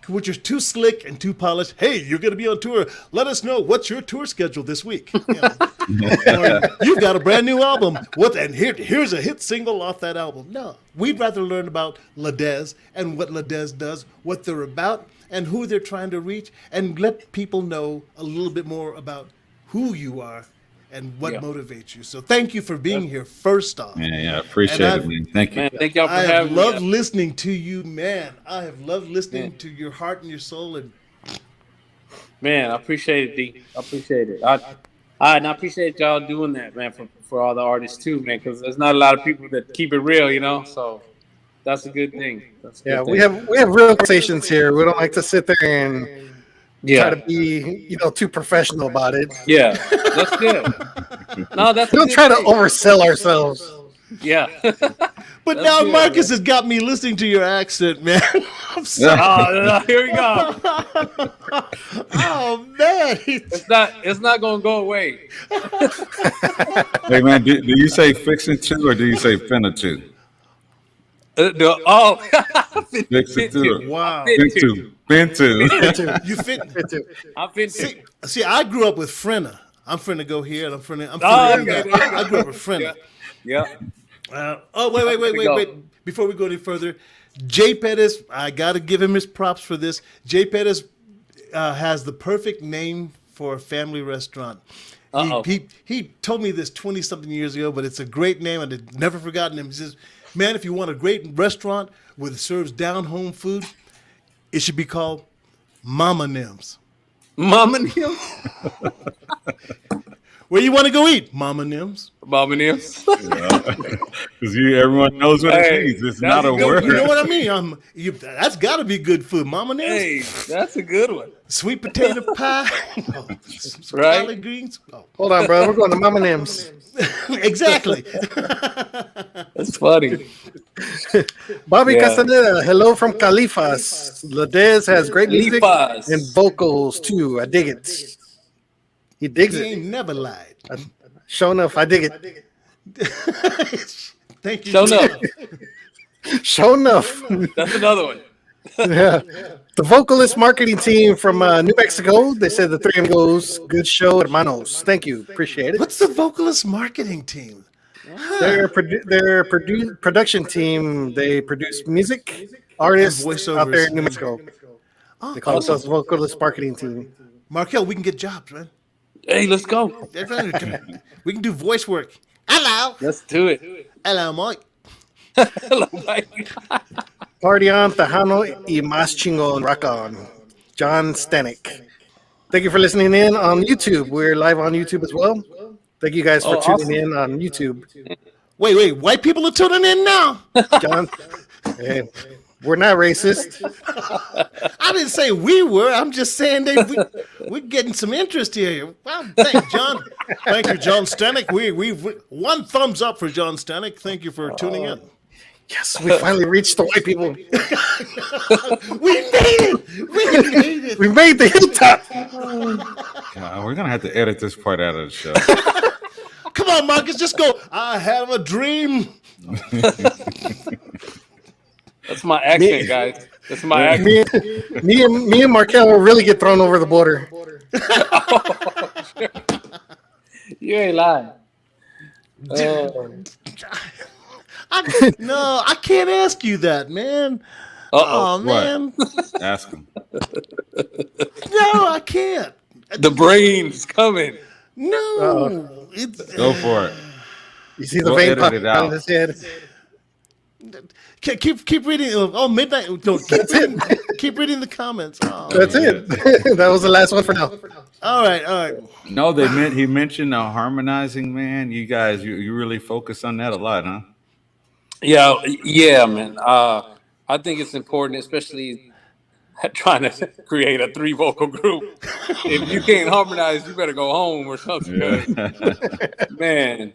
Speaker 4: which are too slick and too polished. Hey, you're going to be on tour. Let us know what's your tour schedule this week. Or, you've got a brand new album. And here's a hit single off that album. No, we'd rather learn about LaDezz and what LaDezz does, what they're about, and who they're trying to reach, and let people know a little bit more about who you are and what motivates you. So thank you for being here, first off.
Speaker 6: Yeah, appreciate it, man. Thank you.
Speaker 7: Man, thank y'all for having me.
Speaker 4: I have loved listening to you, man. I have loved listening to your heart and your soul. And
Speaker 7: man, I appreciate it, D. I appreciate it. I appreciate y'all doing that, man, for all the artists too, man, because there's not a lot of people that keep it real, you know. So that's a good thing.
Speaker 3: We have real conversations here. We don't like to sit there and try to be, too professional about it.
Speaker 7: Yeah, that's good. No, that's.
Speaker 3: We don't try to oversell ourselves.
Speaker 7: Yeah.
Speaker 4: But now good, Marcus has got me listening to your accent, man. I'm sorry.
Speaker 7: Here we go.
Speaker 4: Oh man,
Speaker 7: it's not gonna go away.
Speaker 6: Hey man, do you say fixing to or do you say finna to? Fix it to.
Speaker 4: Wow.
Speaker 6: Fin to.
Speaker 4: You fit.
Speaker 7: I'm fin.
Speaker 4: See, I grew up with Frenna. I'm finna go here, and I'm finna. I grew up with Frenna.
Speaker 7: Yeah.
Speaker 4: Wait. Before we go any further, Jay Pettis, I got to give him his props for this. Jay Pettis has the perfect name for a family restaurant. He told me this 20-something years ago, but it's a great name, and I've never forgotten him. He says, man, if you want a great restaurant that serves down-home food, it should be called Mama Nims.
Speaker 7: Mama Nims?
Speaker 4: Where you want to go eat? Mama Nims.
Speaker 7: Mama Nims.
Speaker 6: Because everyone knows what it means. It's not a word.
Speaker 4: You know what I mean? That's got to be good food. Mama Nims.
Speaker 7: Hey, that's a good one.
Speaker 4: Sweet potato pie.
Speaker 7: Right?
Speaker 4: Collard greens. Oh.
Speaker 3: Hold on, bro. We're going to Mama Nims.
Speaker 4: Exactly.
Speaker 7: That's funny.
Speaker 3: Bobby Castaneda, hello from Califas. LaDezz has great music and vocals too. I dig it. He digs it.
Speaker 4: He ain't never lied.
Speaker 3: Sure enough, I dig it.
Speaker 4: Thank you.
Speaker 7: Show enough.
Speaker 3: Sure enough.
Speaker 7: That's another one.
Speaker 3: Yeah. The vocalist marketing team from New Mexico. They said the Three Amigos, good show, hermanos. Thank you. Appreciate it.
Speaker 4: What's the vocalist marketing team?
Speaker 3: Their production team. They produce music, artists out there in New Mexico. They call themselves the vocalist marketing team.
Speaker 4: Markel, we can get jobs, man.
Speaker 7: Hey, let's go.
Speaker 4: We can do voice work. Hello.
Speaker 7: Let's do it.
Speaker 4: Hello, Mike.
Speaker 7: Hello, Mike.
Speaker 3: Party on, Tejano y más chingón. Rock on. John Stanek. Thank you for listening in on YouTube. We're live on YouTube as well. Thank you guys for tuning in on YouTube.
Speaker 4: Wait. White people are tuning in now.
Speaker 3: John, hey, we're not racist.
Speaker 4: I didn't say we were. I'm just saying that we're getting some interest here. Well, thank John. Thank you, John Stanek. We one thumbs up for John Stanek. Thank you for tuning in.
Speaker 3: Yes, we finally reached the white people.
Speaker 4: We made it. We made it.
Speaker 3: We made the hilltop.
Speaker 6: God, we're gonna have to edit this part out of the show.
Speaker 4: Come on, Marcus, just go. I have a dream.
Speaker 7: That's my accent, guys. That's my accent.
Speaker 3: Me and Markel will really get thrown over the border.
Speaker 7: You ain't lying.
Speaker 4: No, I can't ask you that, man.
Speaker 7: Uh-oh.
Speaker 4: Oh, man.
Speaker 6: What? Ask him.
Speaker 4: No, I can't.
Speaker 7: The brain's coming.
Speaker 4: No.
Speaker 6: Go for it.
Speaker 3: You see the
Speaker 6: We'll
Speaker 3: vein
Speaker 6: edit
Speaker 3: pop
Speaker 6: it
Speaker 3: out
Speaker 6: out.
Speaker 3: of his head.
Speaker 4: Keep reading. Oh, midnight. No, keep reading the comments. Oh.
Speaker 3: That's it. That was the last one for now.
Speaker 4: All right.
Speaker 6: No, he mentioned harmonizing, man. You guys, you really focus on that a lot, huh?
Speaker 7: Yeah, man. I think it's important, especially trying to create a 3 vocal group. If you can't harmonize, you better go home or something.
Speaker 6: Yeah.
Speaker 7: Man.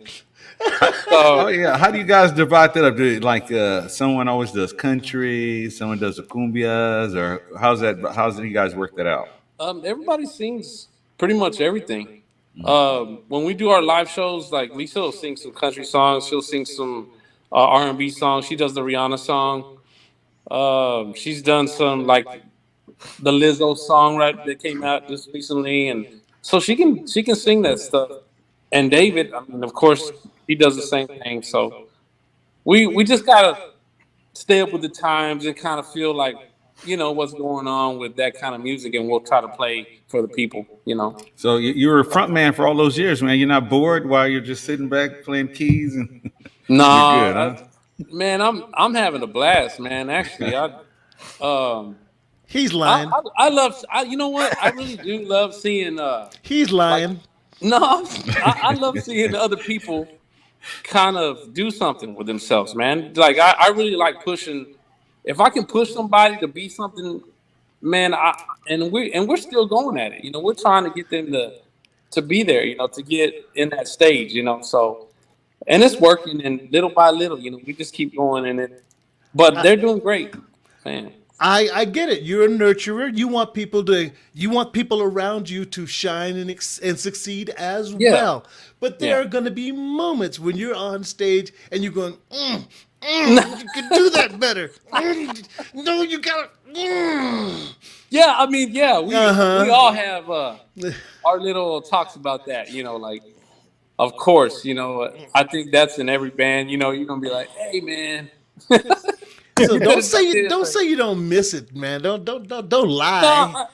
Speaker 6: Oh yeah, how do you guys divide that up? Do you, like someone always does country, someone does the cumbias, or how's do you guys work that out?
Speaker 7: Everybody sings pretty much everything. When we do our live shows, like Lisa will sing some country songs, she'll sing some R&B songs. She does the Rihanna song. She's done some like the Lizzo song that came out just recently, and so she can sing that stuff. And David, I mean, of course, he does the same thing. So we just gotta stay up with the times and kind of feel like, you know, what's going on with that kind of music, and we'll try to play for the people, you know.
Speaker 6: So you were a front man for all those years, man. You're not bored while you're just sitting back playing keys and
Speaker 7: No,
Speaker 6: you're good, huh?
Speaker 7: Man, I'm having a blast, man. Actually,
Speaker 4: He's lying.
Speaker 7: You know what? I really do love seeing.
Speaker 4: He's lying.
Speaker 7: I love seeing other people kind of do something with themselves, man. Like I really like pushing. If I can push somebody to be something, man, we're still going at it. You know, we're trying to get them to be there. You know, to get in that stage. You know, so and it's working. And little by little, you know, we just keep going in it. But they're doing great, man.
Speaker 4: I get it. You're a nurturer. You want people around you to shine and succeed as well. But there are going to be moments when you're on stage and you're going, you can do that better. No, you gotta.
Speaker 7: Yeah, I mean, we all have our little talks about that. You know, like, of course, you know, I think that's in every band. You know, you're gonna be like, hey, man.
Speaker 4: So don't say you don't miss it, man. Don't lie.
Speaker 7: No,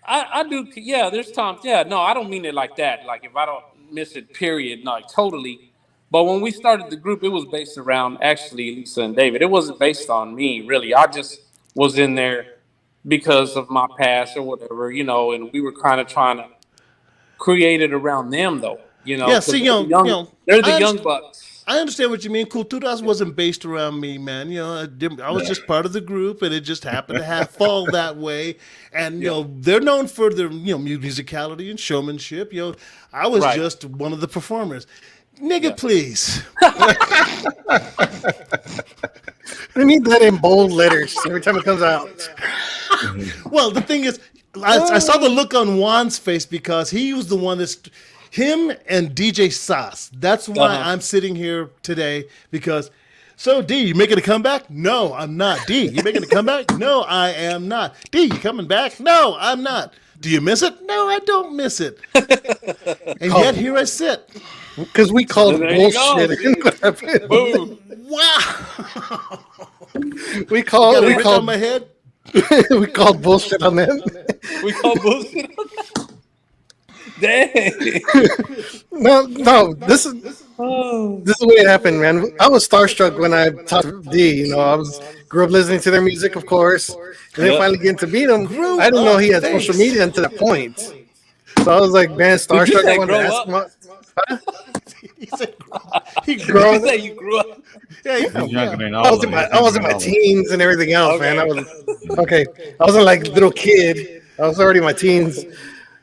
Speaker 7: I do. Yeah, there's times. Yeah, no, I don't mean it like that. Like if I don't miss it, period. No, like, totally. But when we started the group, it was based around actually Lisa and David. It wasn't based on me, really. I just was in there because of my past or whatever, you know. And we were kind of trying to create it around them, though. You know.
Speaker 4: Yeah, see,
Speaker 7: they're the young bucks.
Speaker 4: I understand what you mean. Culturas wasn't based around me, man. You know, I was just part of the group, and it just happened to fall that way. And you know, they're known for their musicality and showmanship. You know, I was just one of the performers. Nigga, please.
Speaker 3: I need that in bold letters every time it comes out.
Speaker 4: Well, the thing is, I saw the look on Juan's face because he was the one that's. Him and DJ Sas. That's why I'm sitting here today because. So D, you making a comeback? No, I'm not. D, you making a comeback? No, I am not. D, you coming back? No, I'm not. Do you miss it? No, I don't miss it. And yet here I sit.
Speaker 3: Because we called bullshit.
Speaker 7: Boom.
Speaker 4: Wow.
Speaker 3: We called
Speaker 4: on my head.
Speaker 3: We called bullshit on them.
Speaker 7: We call bullshit on that. Dang.
Speaker 3: No. This is the way it happened, man. I was starstruck when I talked to D. You know, I grew up listening to their music, of course, and then finally getting to meet him. I didn't know he had social media until that point. So I was like, man, starstruck. I wanted to ask him.
Speaker 4: He said,
Speaker 7: you grew up.
Speaker 4: Yeah,
Speaker 3: I was in my teens and everything else, man. I wasn't like a little kid. I was already in my teens.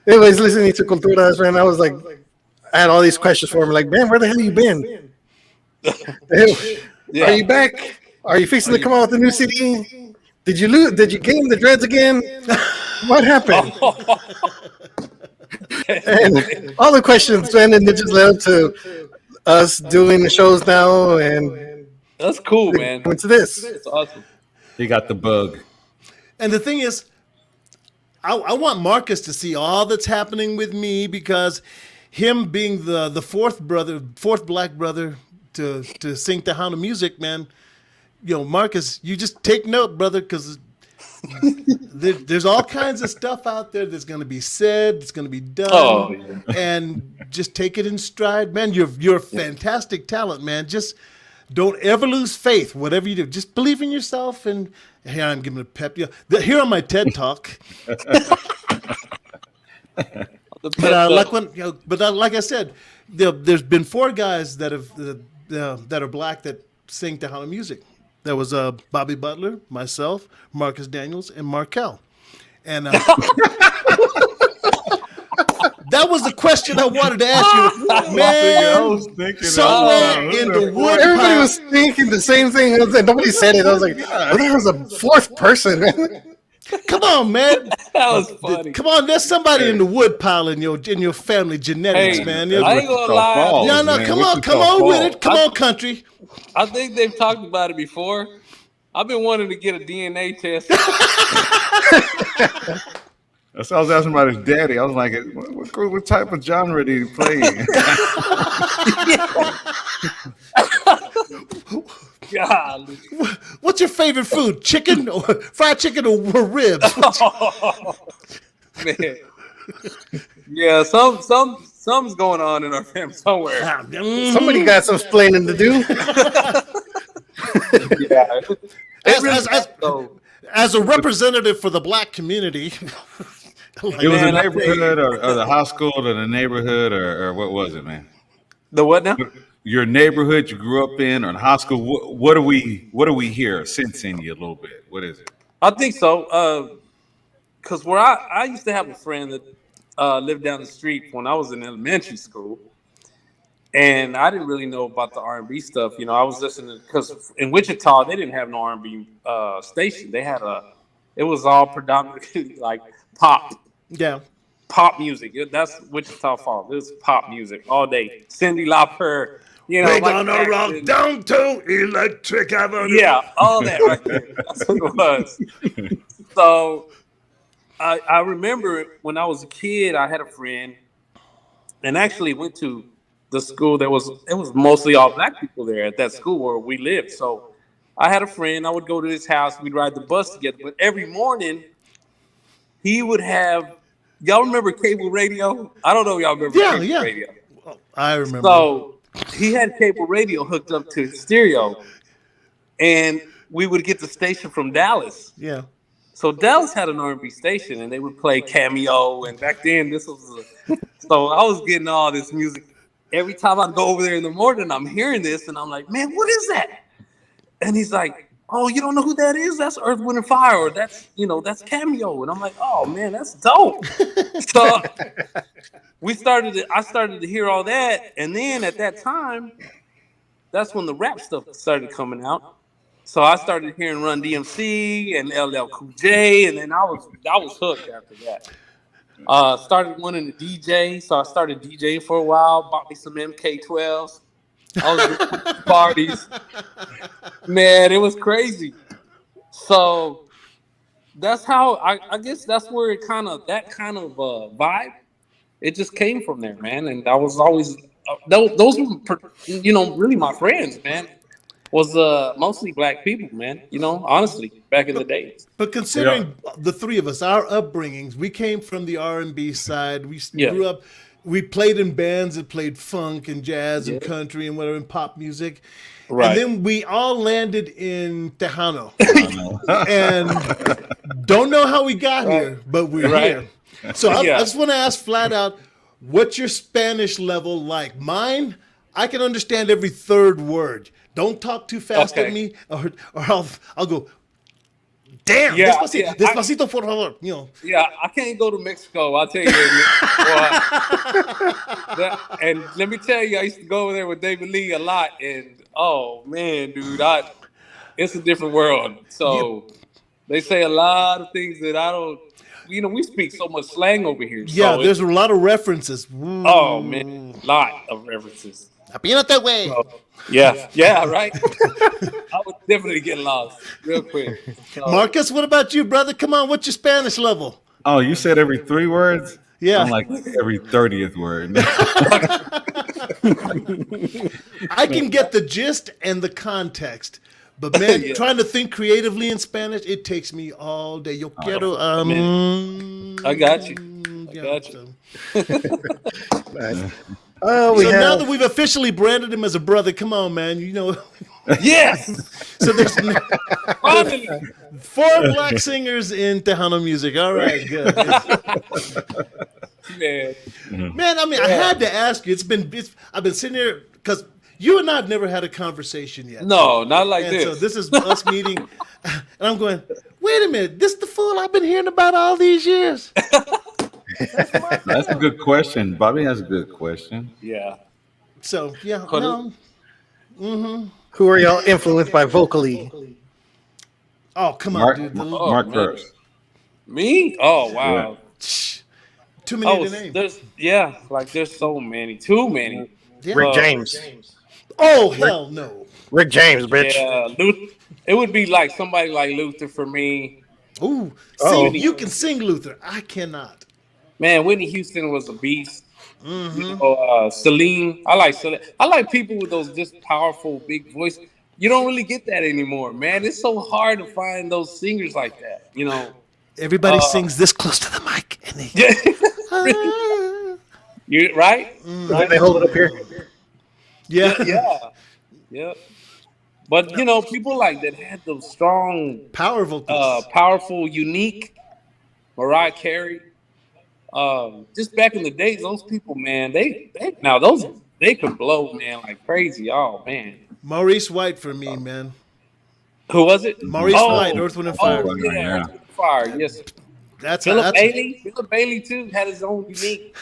Speaker 3: Anyways, listening to Culturas, man, I was like, I had all these questions for him. Like, man, where the hell you been? Are you back? Are you fixing to come out with a new CD? Did you lose? Did you gain the dreads again? What happened? And all the questions, man, and it just led up to us doing the shows now, and
Speaker 7: That's cool, man.
Speaker 3: went to this.
Speaker 7: It's awesome.
Speaker 6: He got the bug.
Speaker 4: And the thing is, I want Marcus to see all that's happening with me, because him being the fourth black brother to sing Tejano music, man. You know, Marcus, you just take note, brother, because there's all kinds of stuff out there that's going to be said, that's going to be done, and just take it in stride, man. You're a fantastic talent, man. Just don't ever lose faith. Whatever you do, just believe in yourself. And here I'm giving a pep. Here on my TED Talk. Like I said, there's been 4 guys that are black that sing Tejano music. There was Bobby Butler, myself, Marcus Daniels, and Markel. And that was the question I wanted to ask you, man. Somewhere in the wood,
Speaker 3: everybody was thinking the same thing. Nobody said it. I was like, oh, there was a 4th person, man.
Speaker 4: Come on, man.
Speaker 7: That was funny.
Speaker 4: Come on, there's somebody in the wood pile in your family genetics, man.
Speaker 7: I ain't gonna lie.
Speaker 4: No, come on with it. Come on, country.
Speaker 7: I think they've talked about it before. I've been wanting to get a DNA test.
Speaker 6: So I was asking about his daddy. I was like, what type of genre did he play in?
Speaker 7: God.
Speaker 4: What's your favorite food? Chicken or fried chicken or ribs?
Speaker 7: Man. Yeah, something's going on in our family somewhere.
Speaker 3: Somebody got some explaining to do.
Speaker 7: Yeah.
Speaker 4: As a representative for the black community.
Speaker 6: It was a neighborhood or the high school or the neighborhood or what was it, man?
Speaker 7: The what now?
Speaker 6: Your neighborhood you grew up in or in high school. What do we hear sensing you a little bit? What is it?
Speaker 7: I think so. Because where I used to have a friend that lived down the street when I was in elementary school. And I didn't really know about the R&B stuff. You know, I was listening because in Wichita, they didn't have no R&B station. They had it was all predominantly like pop.
Speaker 4: Yeah.
Speaker 7: Pop music. That's Wichita Falls. It was pop music all day. Cyndi Lauper, you know.
Speaker 4: We're gonna rock down to Electric Avenue.
Speaker 7: Yeah, all that right there. That's what it was. So I remember when I was a kid, I had a friend and actually went to the school it was mostly all black people there at that school where we lived. So I had a friend, I would go to his house, we'd ride the bus together, but every morning he would have, y'all remember cable radio? I don't know if y'all remember cable radio.
Speaker 4: I remember.
Speaker 7: So he had cable radio hooked up to stereo and we would get the station from Dallas.
Speaker 4: Yeah.
Speaker 7: So Dallas had an R&B station and they would play Cameo, and back then so I was getting all this music. Every time I go over there in the morning, I'm hearing this, and I'm like, man, what is that? And he's like, oh, you don't know who that is? That's Earth, Wind, and Fire, or that's Cameo. And I'm like, oh, man, that's dope. So I started to hear all that, and then at that time, that's when the rap stuff started coming out. So I started hearing Run DMC and LL Cool J, and then I was hooked after that. Started wanting to DJ, so I started DJing for a while. Bought me some MK12s. I was doing parties. Man, it was crazy. So that's how I guess that's where that kind of vibe. It just came from there, man. And I was always those were really my friends, man. Was mostly black people, man. You know, honestly, back in the days.
Speaker 4: But considering the 3 of us, our upbringings, we came from the R&B side. We grew up. We played in bands that played funk and jazz and country and whatever, and pop music. Right. And then we all landed in Tejano. And don't know how we got here, but we're here. So I just want to ask flat out, what's your Spanish level like? Mine, I can understand every 3rd word. Don't talk too fast at me, or I'll go, damn, despacito, por favor. You know.
Speaker 7: Yeah, I can't go to Mexico, I'll tell you. And let me tell you, I used to go over there with David Lee a lot, and oh man, dude, It's a different world. So they say a lot of things that I don't. You know, we speak so much slang over here.
Speaker 4: Yeah,
Speaker 7: so
Speaker 4: there's a lot of references.
Speaker 7: Oh man, lot of references.
Speaker 4: Not that way.
Speaker 7: So, yeah, right. I would definitely get lost real quick. So,
Speaker 4: Marcus, what about you, brother? Come on, what's your Spanish level?
Speaker 6: Oh, you said every 3 words?
Speaker 4: Yeah.
Speaker 6: I'm like every 30th word.
Speaker 4: I can get the gist and the context. But man, trying to think creatively in Spanish, it takes me all day. Yo quiero.
Speaker 7: I got you. I got you.
Speaker 3: Nice.
Speaker 4: So now that we've officially branded him as a brother, come on, man. You know.
Speaker 7: Yes.
Speaker 4: So there's 4 black singers in Tejano music. All right, good. Man, I mean, I had to ask you. I've been sitting here because you and I have never had a conversation yet.
Speaker 7: No, not like this.
Speaker 4: So this is us meeting, and I'm going, wait a minute, this is the fool I've been hearing about all these years.
Speaker 6: That's a good question. Bobby has a good question.
Speaker 7: Yeah.
Speaker 4: So, yeah. No.
Speaker 3: Who are y'all influenced by vocally?
Speaker 4: Oh, come on,
Speaker 6: Mark,
Speaker 4: dude.
Speaker 6: Mark first.
Speaker 7: Me? Oh, wow.
Speaker 4: Too many to name.
Speaker 7: There's so many. Too many.
Speaker 4: Yeah.
Speaker 3: Rick James.
Speaker 4: Oh, hell no.
Speaker 3: Rick James, bitch.
Speaker 7: Yeah, it would be like somebody like Luther for me.
Speaker 4: Ooh, you can sing Luther. I cannot.
Speaker 7: Man, Whitney Houston was a beast. You know, Celine. I like Celine. I like people with those just powerful, big voice. You don't really get that anymore, man. It's so hard to find those singers like that. You know,
Speaker 4: everybody sings this close to the mic, and
Speaker 7: you right?
Speaker 3: Right? They hold it up here.
Speaker 7: Yeah. But you know, people like that had those strong, powerful, unique. Mariah Carey. Just back in the days, those people, man, they could blow, man, like crazy. Oh man,
Speaker 4: Maurice White for me, man.
Speaker 7: Who was it?
Speaker 4: Maurice White, Earth, Wind and Fire.
Speaker 7: Oh, yeah, Earth, Wind and Fire. Yes. Bailey. Philip Bailey too had his own unique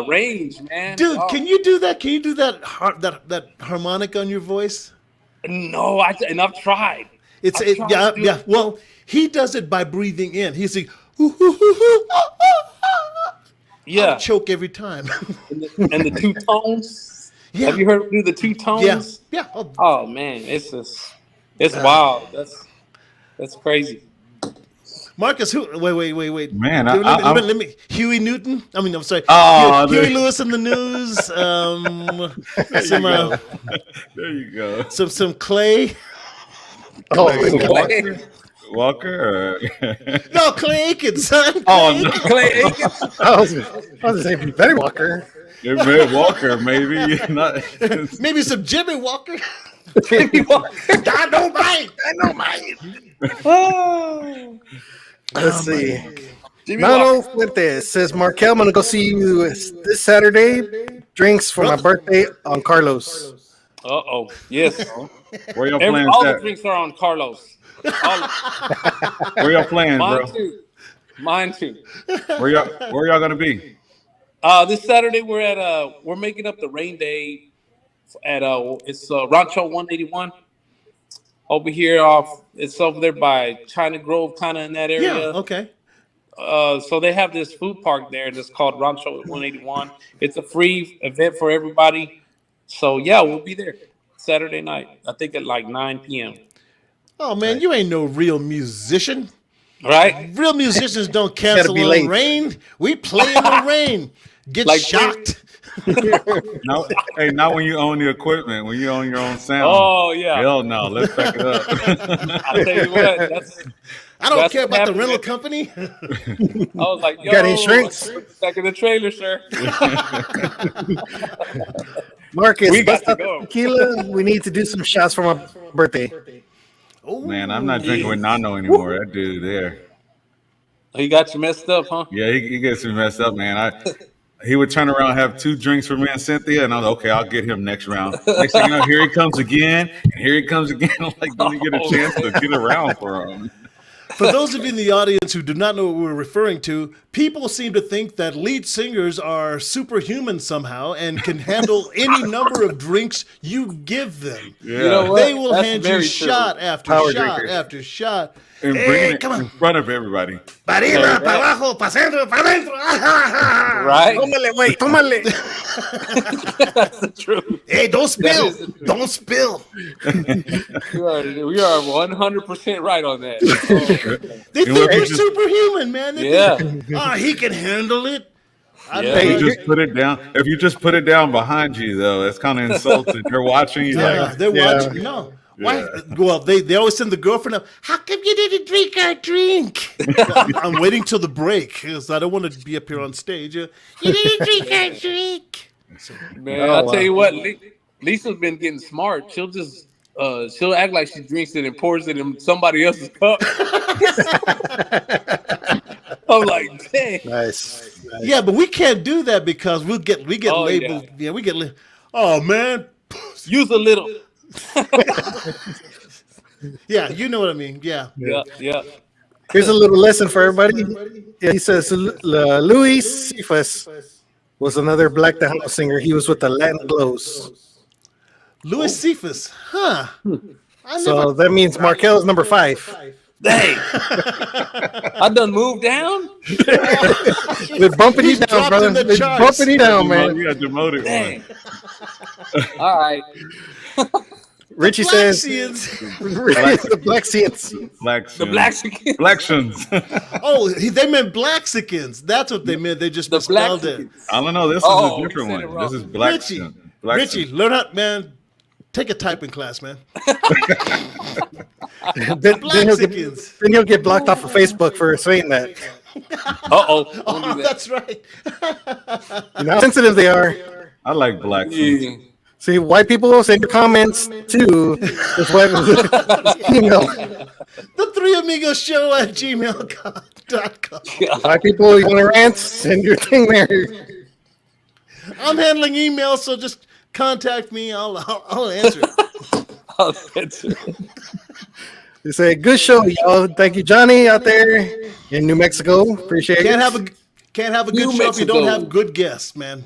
Speaker 7: range, man.
Speaker 4: Dude, can you do that? Can you do that harmonic on your voice?
Speaker 7: No, I've tried.
Speaker 4: Yeah. Well, he does it by breathing in. He's like,
Speaker 7: yeah,
Speaker 4: I'll choke every time.
Speaker 7: and the 2 tones. Yeah. Have you heard him do the 2 tones?
Speaker 4: Yeah.
Speaker 7: Oh man, it's wild. That's crazy.
Speaker 4: Marcus, wait.
Speaker 6: Man,
Speaker 4: let me. Huey Newton. I'm sorry. Huey Lewis in the News.
Speaker 6: There you go.
Speaker 4: Some Clay.
Speaker 6: Walker?
Speaker 4: No, Clay Aikens, son.
Speaker 6: Oh, no.
Speaker 7: Clay Aikens.
Speaker 3: I was going to say Betty Walker.
Speaker 6: Walker, maybe.
Speaker 4: Maybe some Jimmy Walker.
Speaker 7: Jimmy Walker.
Speaker 4: I don't mind.
Speaker 3: Let's see. Nano Fuentes says, Markel, I'm going to go see you this Saturday. Drinks for my birthday on Carlos.
Speaker 7: Uh-oh. Yes.
Speaker 6: Where y'all playing?
Speaker 7: All the drinks are on Carlos.
Speaker 6: Where y'all playing, bro?
Speaker 7: Mine too.
Speaker 6: Where y'all gonna be?
Speaker 7: This Saturday we're making up the rain day at it's Rancho 181 over here it's over there by China Grove, kind of in that area.
Speaker 4: Yeah, okay.
Speaker 7: So they have this food park there that's called Rancho 181. It's a free event for everybody. So yeah, we'll be there Saturday night. I think at like 9 p.m.
Speaker 4: Oh man, you ain't no real musician,
Speaker 7: right?
Speaker 4: Real musicians don't cancel on rain. We play in the rain. Get like shocked.
Speaker 6: Not when you own the equipment. When you own your own sound.
Speaker 7: Oh yeah.
Speaker 6: Hell no. Let's back it up.
Speaker 7: I'll tell you what.
Speaker 4: I don't care about the rental company.
Speaker 7: I was like, yo,
Speaker 3: you got insurance?
Speaker 7: Back in the trailer, sir.
Speaker 3: Marcus, we got to go. Tequila. We need to do some shots for my birthday.
Speaker 6: Oh, man, I'm not drinking with Nano anymore. That dude there.
Speaker 7: He got you messed up, huh?
Speaker 6: Yeah, he gets me messed up, man. He would turn around and have 2 drinks for me and Cynthia, and I was like, okay, I'll get him next round. Next thing you know, here he comes again, and here he comes again. Like, don't you get a chance to get around for him?
Speaker 4: For those of you in the audience who do not know what we're referring to, people seem to think that lead singers are superhuman somehow and can handle any number of drinks you give them.
Speaker 6: Yeah.
Speaker 7: You know what?
Speaker 4: They will
Speaker 7: That's
Speaker 4: hand you
Speaker 7: very true.
Speaker 4: shot after
Speaker 3: Power
Speaker 4: shot
Speaker 3: drinkers.
Speaker 4: after shot.
Speaker 6: And
Speaker 4: Hey,
Speaker 6: bringing it
Speaker 4: come on.
Speaker 6: in front of everybody.
Speaker 4: Pa arriba, pa abajo, pa centro, pa adentro.
Speaker 7: Right?
Speaker 3: Tómale, güey, tómale.
Speaker 7: That's the truth.
Speaker 4: Hey, don't spill.
Speaker 7: is the truth.
Speaker 4: Don't spill.
Speaker 7: We are 100% right on that.
Speaker 4: They
Speaker 6: And
Speaker 4: think
Speaker 6: what
Speaker 4: you're
Speaker 6: you just-
Speaker 4: superhuman, man. They
Speaker 7: Yeah.
Speaker 4: think, he can handle it. I
Speaker 7: Yeah.
Speaker 4: know
Speaker 6: If
Speaker 4: you-
Speaker 6: you just put it down, if you just put it down behind you, though, that's kind of insulting. They're watching you. Like,
Speaker 4: they're
Speaker 3: Yeah.
Speaker 4: watching. No. Why?
Speaker 6: Yeah.
Speaker 4: Well, they always send the girlfriend up. How come you didn't drink our drink? Well, I'm waiting till the break because I don't want to be up here on stage. You didn't drink our drink.
Speaker 7: Man, I'll tell you what, Lisa's been getting smart. She'll just she'll act like she drinks it and pours it in somebody else's cup. I'm like, dang.
Speaker 3: Nice.
Speaker 4: Yeah, but we can't do that because we get
Speaker 7: Oh,
Speaker 4: labeled. Yeah, we get. Oh man.
Speaker 7: Use a little.
Speaker 4: Yeah, you know what I mean. Yeah.
Speaker 7: Yeah.
Speaker 3: Here's a little lesson for everybody. Yeah, he says Luis Cephas was another Black Tejano singer. He was with the Latin Glows.
Speaker 4: Louis Cephas. Huh.
Speaker 3: So that means Markel is number 5.
Speaker 7: Dang. I done moved down?
Speaker 3: They're bumping you
Speaker 4: He's
Speaker 3: down,
Speaker 4: dropped
Speaker 3: brother.
Speaker 4: in the
Speaker 3: They're
Speaker 4: charts.
Speaker 3: bumping you down, man.
Speaker 6: You got demoted
Speaker 7: Dang.
Speaker 6: one.
Speaker 7: All right.
Speaker 3: Richie says
Speaker 4: Blaxians.
Speaker 3: the Blaxians.
Speaker 7: The Blaxicans.
Speaker 6: Blackshins.
Speaker 4: Oh, they meant Blaxicans. That's what they meant. They just
Speaker 7: The
Speaker 4: misspelled it.
Speaker 7: Blaxicans.
Speaker 6: I don't know. This is
Speaker 7: Oh,
Speaker 6: a different
Speaker 7: you said it
Speaker 6: one.
Speaker 7: wrong.
Speaker 6: This is
Speaker 4: Richie,
Speaker 6: Blackshin.
Speaker 4: Richie, learn how, man. Take a typing class, man.
Speaker 3: Then
Speaker 4: Blaxicans.
Speaker 3: he'll get blocked off of Facebook for saying that.
Speaker 7: Uh-oh. Don't
Speaker 4: Oh,
Speaker 7: do that.
Speaker 4: that's right.
Speaker 3: You know how sensitive they are.
Speaker 6: I like Blackshins.
Speaker 7: Yeah.
Speaker 3: See, white people send your comments to this web email.
Speaker 4: The Three Amigos Show at gmail.com.
Speaker 3: White people, you want to rant? Send your thing there.
Speaker 4: I'm handling emails, so just contact me. I'll answer it.
Speaker 7: Oh, that's it.
Speaker 3: They say, good show, y'all. Thank you, Johnny, out there in New Mexico. Appreciate
Speaker 4: Can't
Speaker 3: it.
Speaker 4: have a
Speaker 7: New
Speaker 4: good show if you don't
Speaker 7: Mexico.
Speaker 4: have good guests, man.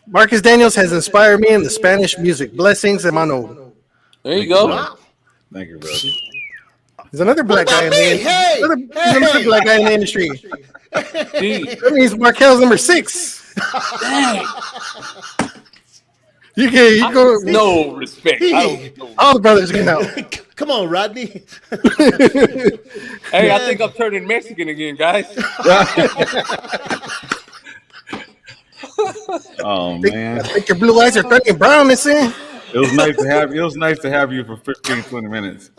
Speaker 3: Marcus Daniels has inspired me in the Spanish music. Blessings, hermano.
Speaker 7: There you go.
Speaker 4: Wow.
Speaker 6: Thank you, bro.
Speaker 3: There's another black guy in the industry.
Speaker 4: Hey,
Speaker 3: There's another black guy in the industry.
Speaker 7: Gee,
Speaker 3: That means Markel's number 6.
Speaker 7: dang.
Speaker 3: You go.
Speaker 7: No respect. I don't know.
Speaker 3: All the brothers get out.
Speaker 4: Come on, Rodney.
Speaker 7: Hey, I think I'm turning Mexican again, guys.
Speaker 6: Oh man,
Speaker 3: I think your blue eyes are turning brown, this in.
Speaker 6: it was nice to have. It was nice to have you for 15, 20 minutes.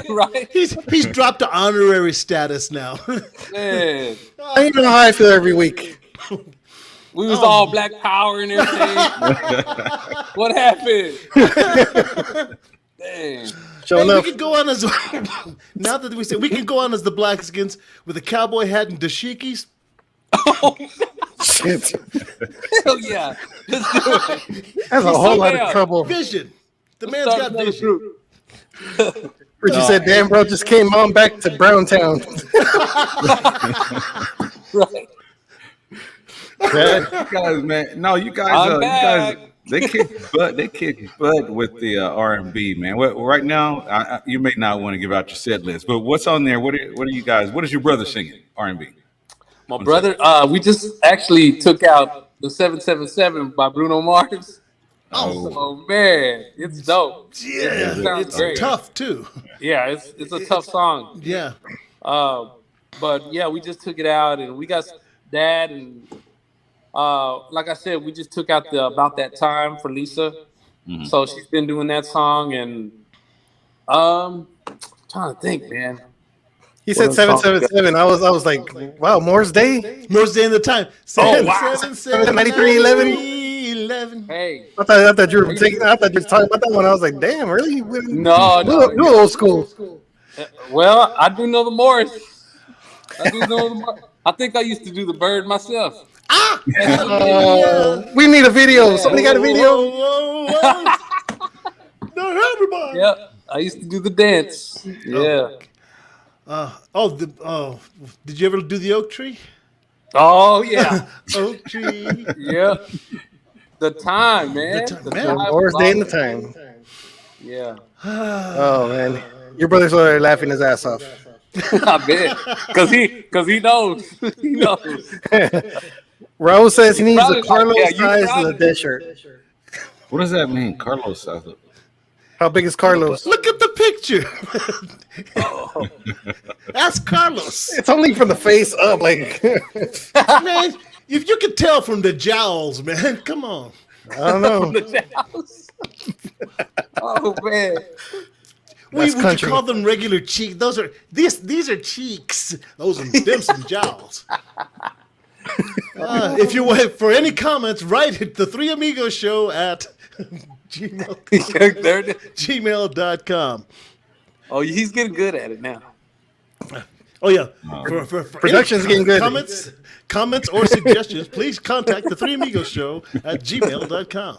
Speaker 7: Right?
Speaker 4: He's dropped to honorary status now.
Speaker 7: Man.
Speaker 3: You know how I feel every week.
Speaker 7: We was all Black Power and everything. What happened? Dang.
Speaker 3: Showing
Speaker 4: Hey,
Speaker 3: up.
Speaker 4: we could go on as now that we say we can go on as the Blackskins with a cowboy hat and dashikis.
Speaker 3: Shit.
Speaker 7: Hell yeah. Let's do it.
Speaker 3: That's a whole lot
Speaker 7: down.
Speaker 3: of trouble.
Speaker 4: Vision. The man's
Speaker 7: Start
Speaker 4: got
Speaker 7: another
Speaker 4: vision.
Speaker 7: group.
Speaker 3: Richie said, damn, bro, just came on back to Browntown.
Speaker 7: Right.
Speaker 6: You guys, man. No, you guys.
Speaker 7: I'm
Speaker 6: You
Speaker 7: back.
Speaker 6: guys. They kick butt. They kick butt with the R&B, man. Right now, you may not want to give out your set list, but what's on there? What are you guys? What is your brother singing? R&B.
Speaker 7: My brother, we just actually took out the 777 by Bruno Mars. Oh man, it's dope.
Speaker 4: Yeah,
Speaker 7: It sounds
Speaker 4: it's
Speaker 7: great.
Speaker 4: tough too.
Speaker 7: Yeah, it's a tough song.
Speaker 4: Yeah.
Speaker 7: But yeah, we just took it out, and we got Dad, and like I said, we just took out the About That Time for Lisa.
Speaker 6: Mm-hmm.
Speaker 7: So she's been doing that song, and trying to think, man.
Speaker 3: He said 777. I was like, wow, Moore's Day?
Speaker 4: Moore's Day in the time.
Speaker 7: Oh, wow.
Speaker 3: 9311.
Speaker 7: Hey,
Speaker 3: I thought you were talking about that one. I was like, damn, really?
Speaker 7: no.
Speaker 3: You old school.
Speaker 7: Well, I do know the Morris. I think I used to do the Bird myself.
Speaker 3: We need a video. Somebody got a video?
Speaker 4: Not everybody.
Speaker 7: Yep, I used to do the dance. Yeah.
Speaker 4: Did you ever do the oak tree?
Speaker 7: Oh yeah,
Speaker 4: Oak tree.
Speaker 7: yeah. The time, man.
Speaker 4: The time.
Speaker 3: Worst day in the time.
Speaker 7: Yeah.
Speaker 3: Oh man, your brother's already laughing his ass off.
Speaker 7: I bet. Cause he knows. He knows.
Speaker 3: Raul says he needs
Speaker 7: probably
Speaker 3: a Carlos
Speaker 7: like, yeah, you
Speaker 3: size
Speaker 7: probably-
Speaker 3: LaDezz shirt.
Speaker 6: What does that mean, Carlos?
Speaker 3: How big is Carlos?
Speaker 4: Look at the picture. That's Carlos.
Speaker 3: It's only from the face up, like
Speaker 4: Man, if you could tell from the jowls, man, come on.
Speaker 3: I don't know.
Speaker 7: Oh man.
Speaker 4: Would
Speaker 3: country.
Speaker 4: you call them regular cheeks? These are cheeks. Those are them some jowls. If you want for any comments, write it the Three Amigos Show at gmail.com.
Speaker 7: Oh, he's getting good at it now.
Speaker 4: Oh yeah, for
Speaker 3: Production's
Speaker 4: any
Speaker 3: getting good.
Speaker 4: Comments or suggestions, please contact the Three Amigos Show at gmail.com.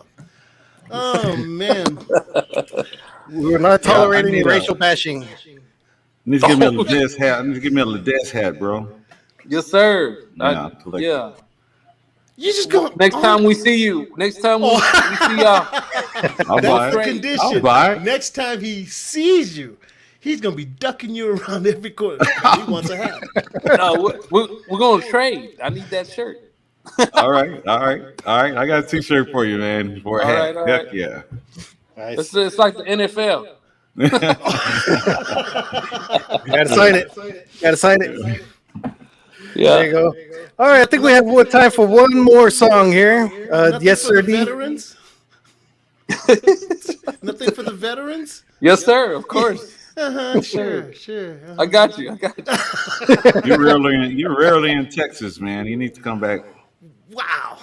Speaker 4: Oh man,
Speaker 3: We're not tolerating
Speaker 6: need
Speaker 3: racial bashing.
Speaker 6: Need to give me a LaDezz hat. I need to give me a LaDezz hat, bro.
Speaker 7: Yes, sir.
Speaker 6: Yeah,
Speaker 7: Yeah.
Speaker 4: you just go
Speaker 7: Next time we see you. Next time we see y'all.
Speaker 6: I'll buy
Speaker 4: That's the
Speaker 6: it.
Speaker 4: condition.
Speaker 6: I'll buy it.
Speaker 4: Next time he sees you, he's gonna be ducking you around every corner. He wants a hat.
Speaker 7: No, we're gonna trade. I need that shirt.
Speaker 6: All right. I got a T-shirt for you, man. For a hat.
Speaker 7: All right.
Speaker 6: Heck yeah.
Speaker 3: Nice.
Speaker 7: It's like the NFL.
Speaker 3: You gotta sign it.
Speaker 7: Yeah.
Speaker 3: There you go. All right, I think we have time for one more song here.
Speaker 4: Nothing
Speaker 3: Yes,
Speaker 4: for
Speaker 3: sir.
Speaker 4: the
Speaker 3: D.
Speaker 4: veterans. Nothing for the veterans.
Speaker 7: Yes, sir. Of course.
Speaker 4: Sure.
Speaker 7: I got you.
Speaker 6: You're rarely in Texas, man. You need to come back.
Speaker 4: Wow.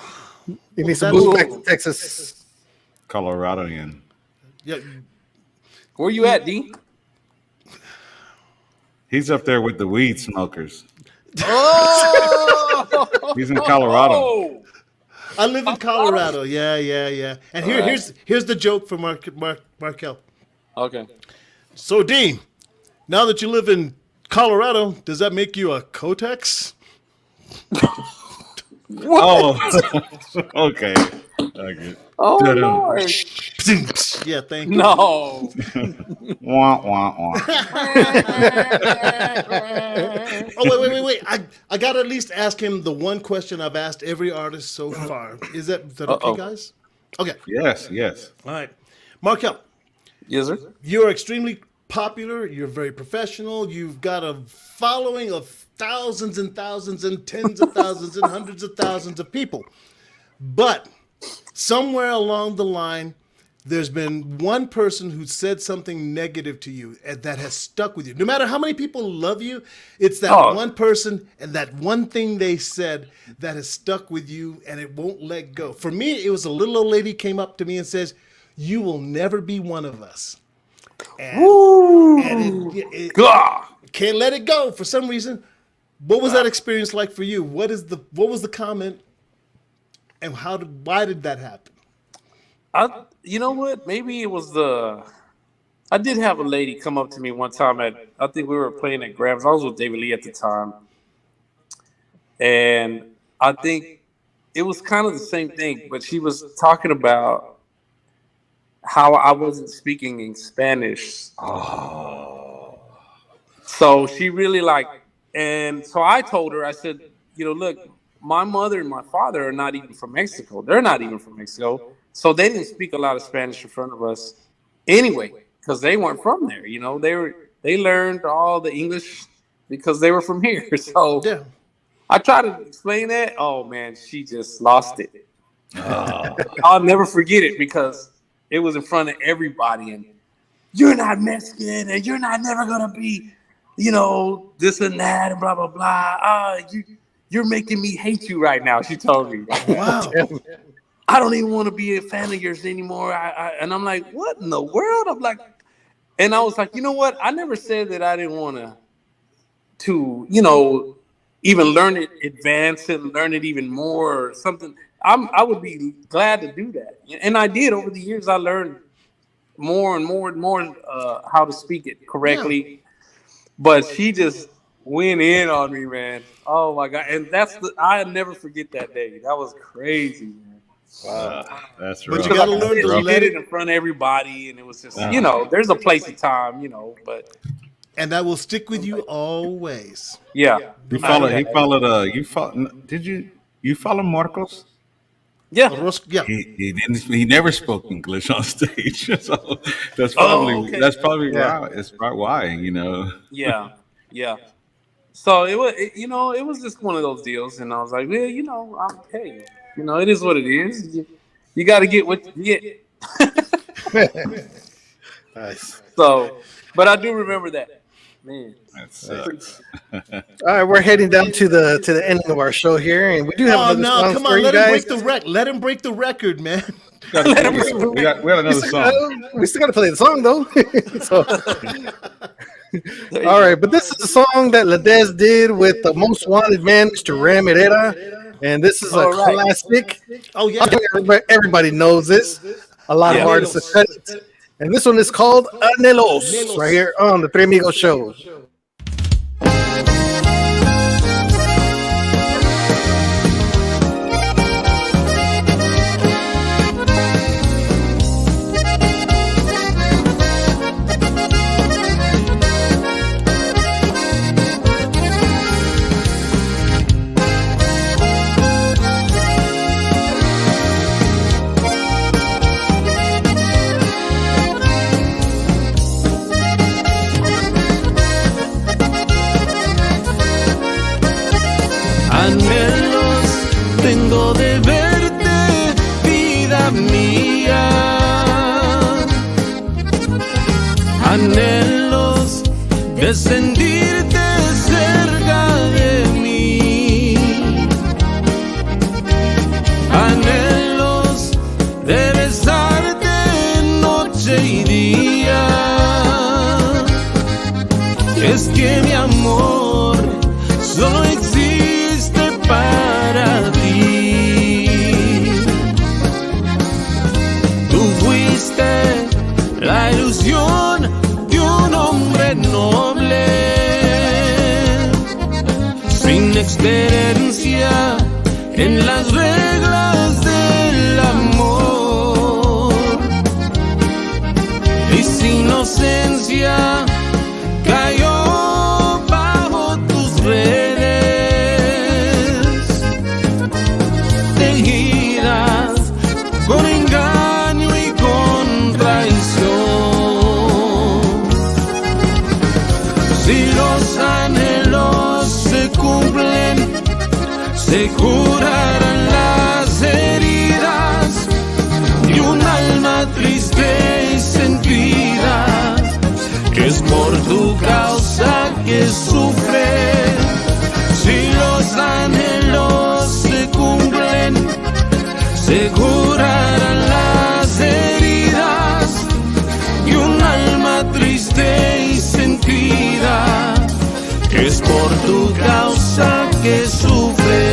Speaker 3: You need to move back to Texas.
Speaker 6: Colorado again.
Speaker 4: Yeah.
Speaker 7: Where you at, D?
Speaker 6: He's up there with the weed smokers.
Speaker 7: Oh!
Speaker 6: He's in Colorado.
Speaker 7: Oh!
Speaker 4: I live in Colorado. Yeah. And here's the joke for Markel.
Speaker 7: Okay.
Speaker 4: So Dean, now that you live in Colorado, does that make you a Kotex?
Speaker 6: Oh, okay.
Speaker 7: Oh, Lord.
Speaker 4: Yeah, thank you.
Speaker 7: No.
Speaker 6: Wah, wah, wah.
Speaker 4: Oh, wait. I gotta at least ask him the one question I've asked every artist so far. Is that okay, guys? Okay.
Speaker 6: Yes.
Speaker 4: All right. Markel,
Speaker 7: Yes, sir.
Speaker 4: you're extremely popular. You're very professional. You've got a following of thousands and thousands and tens of thousands and hundreds of thousands of people. But somewhere along the line, there's been one person who said something negative to you and that has stuck with you. No matter how many people love you, it's that one person and that one thing they said that has stuck with you and it won't let go. For me, it was a little old lady came up to me and says, "You will never be one of us." And it can't let it go for some reason. What was that experience like for you? What was the comment, and why did that happen?
Speaker 7: You know what? Maybe it was I did have a lady come up to me one time I think we were playing at Grabs. I was with David Lee at the time. And I think it was kind of the same thing, but she was talking about how I wasn't speaking in Spanish. Oh. So she really and so I told her, I said, look, my mother and my father are not even from Mexico. They're not even from Mexico. So they didn't speak a lot of Spanish in front of us anyway, because they weren't from there. They learned all the English because they were from here. So
Speaker 4: Yeah.
Speaker 7: I tried to explain that. Oh man, she just lost it. I'll never forget it because it was in front of everybody, and you're not Mexican, and you're not never gonna be, this and that, and blah blah blah. You're making me hate you right now. She told me.
Speaker 4: Wow.
Speaker 7: I don't even want to be a fan of yours anymore. And I'm like, what in the world? I'm like, and I was like, you know what? I never said that I didn't want to, even learn it, advance it, learn it even more or something. I would be glad to do that. And I did over the years. I learned more and more and more how to speak it correctly. But she just went in on me, man. Oh my God. And I'll never forget that day. That was crazy, man.
Speaker 6: Wow. That's
Speaker 4: But
Speaker 6: rough.
Speaker 4: you gotta learn to
Speaker 7: She
Speaker 4: let
Speaker 7: did it
Speaker 4: it,
Speaker 7: in front of everybody, and it was just, you know, there's a place and time, you know, but
Speaker 4: and that will stick with you always.
Speaker 7: yeah.
Speaker 6: He followed. You follow Marcos?
Speaker 7: Yeah.
Speaker 4: Yeah.
Speaker 6: He didn't. He never spoke English on stage. So that's probably
Speaker 7: okay.
Speaker 6: why. It's probably why. You know.
Speaker 7: Yeah. Yeah. So it was just one of those deals, and I was like, well, you know, hey, you know, it is what it is. You got to get what you get.
Speaker 3: Nice.
Speaker 7: So, but I do remember that, man.
Speaker 6: That sucks.
Speaker 3: All right, we're heading down to the ending of our show here, and we do have
Speaker 4: Oh
Speaker 3: another
Speaker 4: no!
Speaker 3: song
Speaker 4: Come
Speaker 3: for
Speaker 4: on,
Speaker 3: you
Speaker 4: let him
Speaker 3: guys.
Speaker 4: break the record. Let him break the record, man.
Speaker 6: We got another song.
Speaker 3: We still got to play the song though. All right, but this is a song that LaDezz did with the Most Wanted Man, Mr. Ram Herrera, and this is a classic.
Speaker 4: Oh yeah.
Speaker 3: I think everybody knows this. A lot of artists have said it. And this one is called Anhelos, right here on the Three Amigos Show.
Speaker 1: Anhelos tengo de verte, vida mía. Anhelos de sentirte cerca de mí. Anhelos de besarte noche y día. Es que mi amor solo existe para ti. Tú fuiste la ilusión de un hombre noble, sin experiencia en las reglas del amor, y sin inocencia cayó bajo tus redes, tejidas con engaño y con traición. Si los anhelos se cumplen, se curarán las heridas de un alma triste y sentida, que es por tu causa que sufre. Si los anhelos se cumplen, se curarán las heridas de un alma triste y sentida, que es por tu causa que sufre.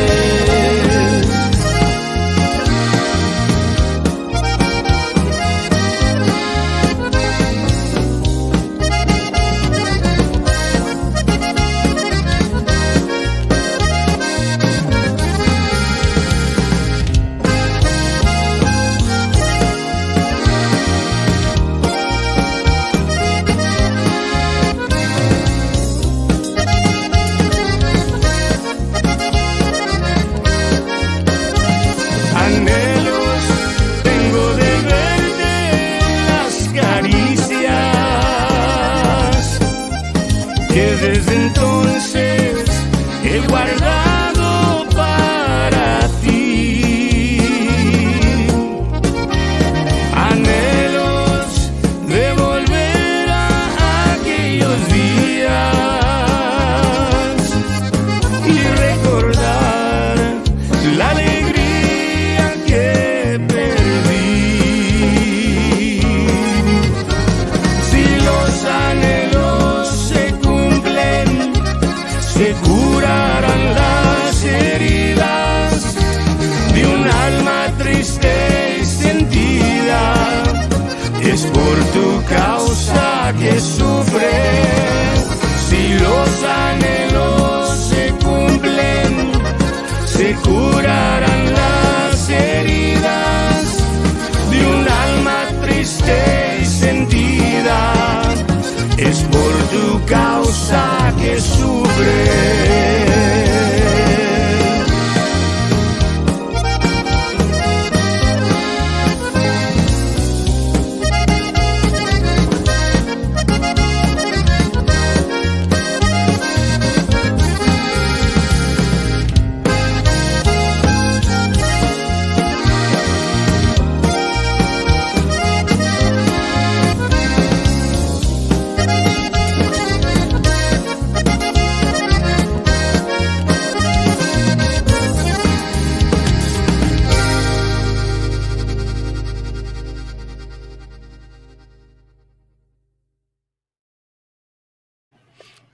Speaker 1: Anhelos tengo de verte las caricias que desde entonces he guardado para ti. Anhelos de volver a aquellos días y recordar la alegría que perdí. Si los anhelos se cumplen, se curarán las heridas de un alma triste y sentida. Es por tu causa que sufre. Si los anhelos se cumplen, se curarán las heridas de un alma triste y sentida. Es por tu causa que sufre.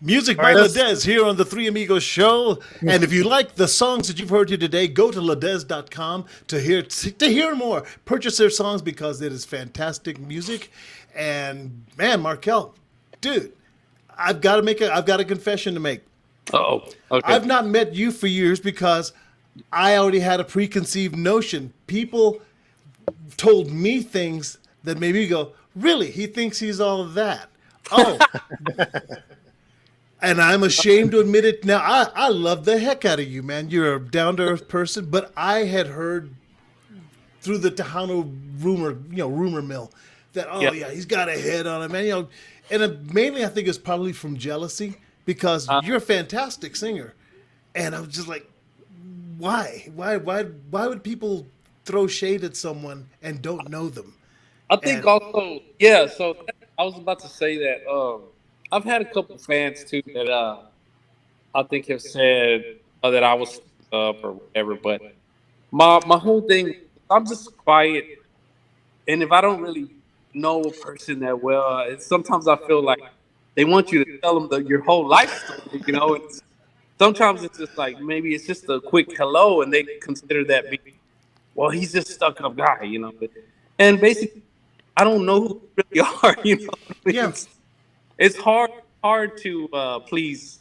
Speaker 4: Music by LaDezz here on the Three Amigos Show. And if you like the songs that you've heard here today, go to LaDezz.com to hear more. Purchase their songs because it is fantastic music. And man, Markel, dude, I've got a confession to make.
Speaker 7: Oh, okay.
Speaker 4: I've not met you for years because I already had a preconceived notion. People told me things that made me go, really? He thinks he's all of that. Oh. And I'm ashamed to admit it now. I love the heck out of you, man. You're a down-to-earth person, but I had heard through the Tejano rumor mill that, yeah, he's got a head on him, man. And mainly I think it's probably from jealousy because you're a fantastic singer. And I was just like, why? Why would people throw shade at someone and don't know them?
Speaker 7: I think also, yeah, so I was about to say that I've had a couple fans too that I think have said that I was up or whatever, but my whole thing, I'm just quiet, and if I don't really know a person that well, sometimes I feel like they want you to tell them your whole life story, you know. Sometimes it's just like maybe it's just a quick hello, and they consider that being, well, he's just a stuck-up guy, you know. And basically, I don't know who you really are, you know.
Speaker 4: Yeah.
Speaker 7: It's hard to please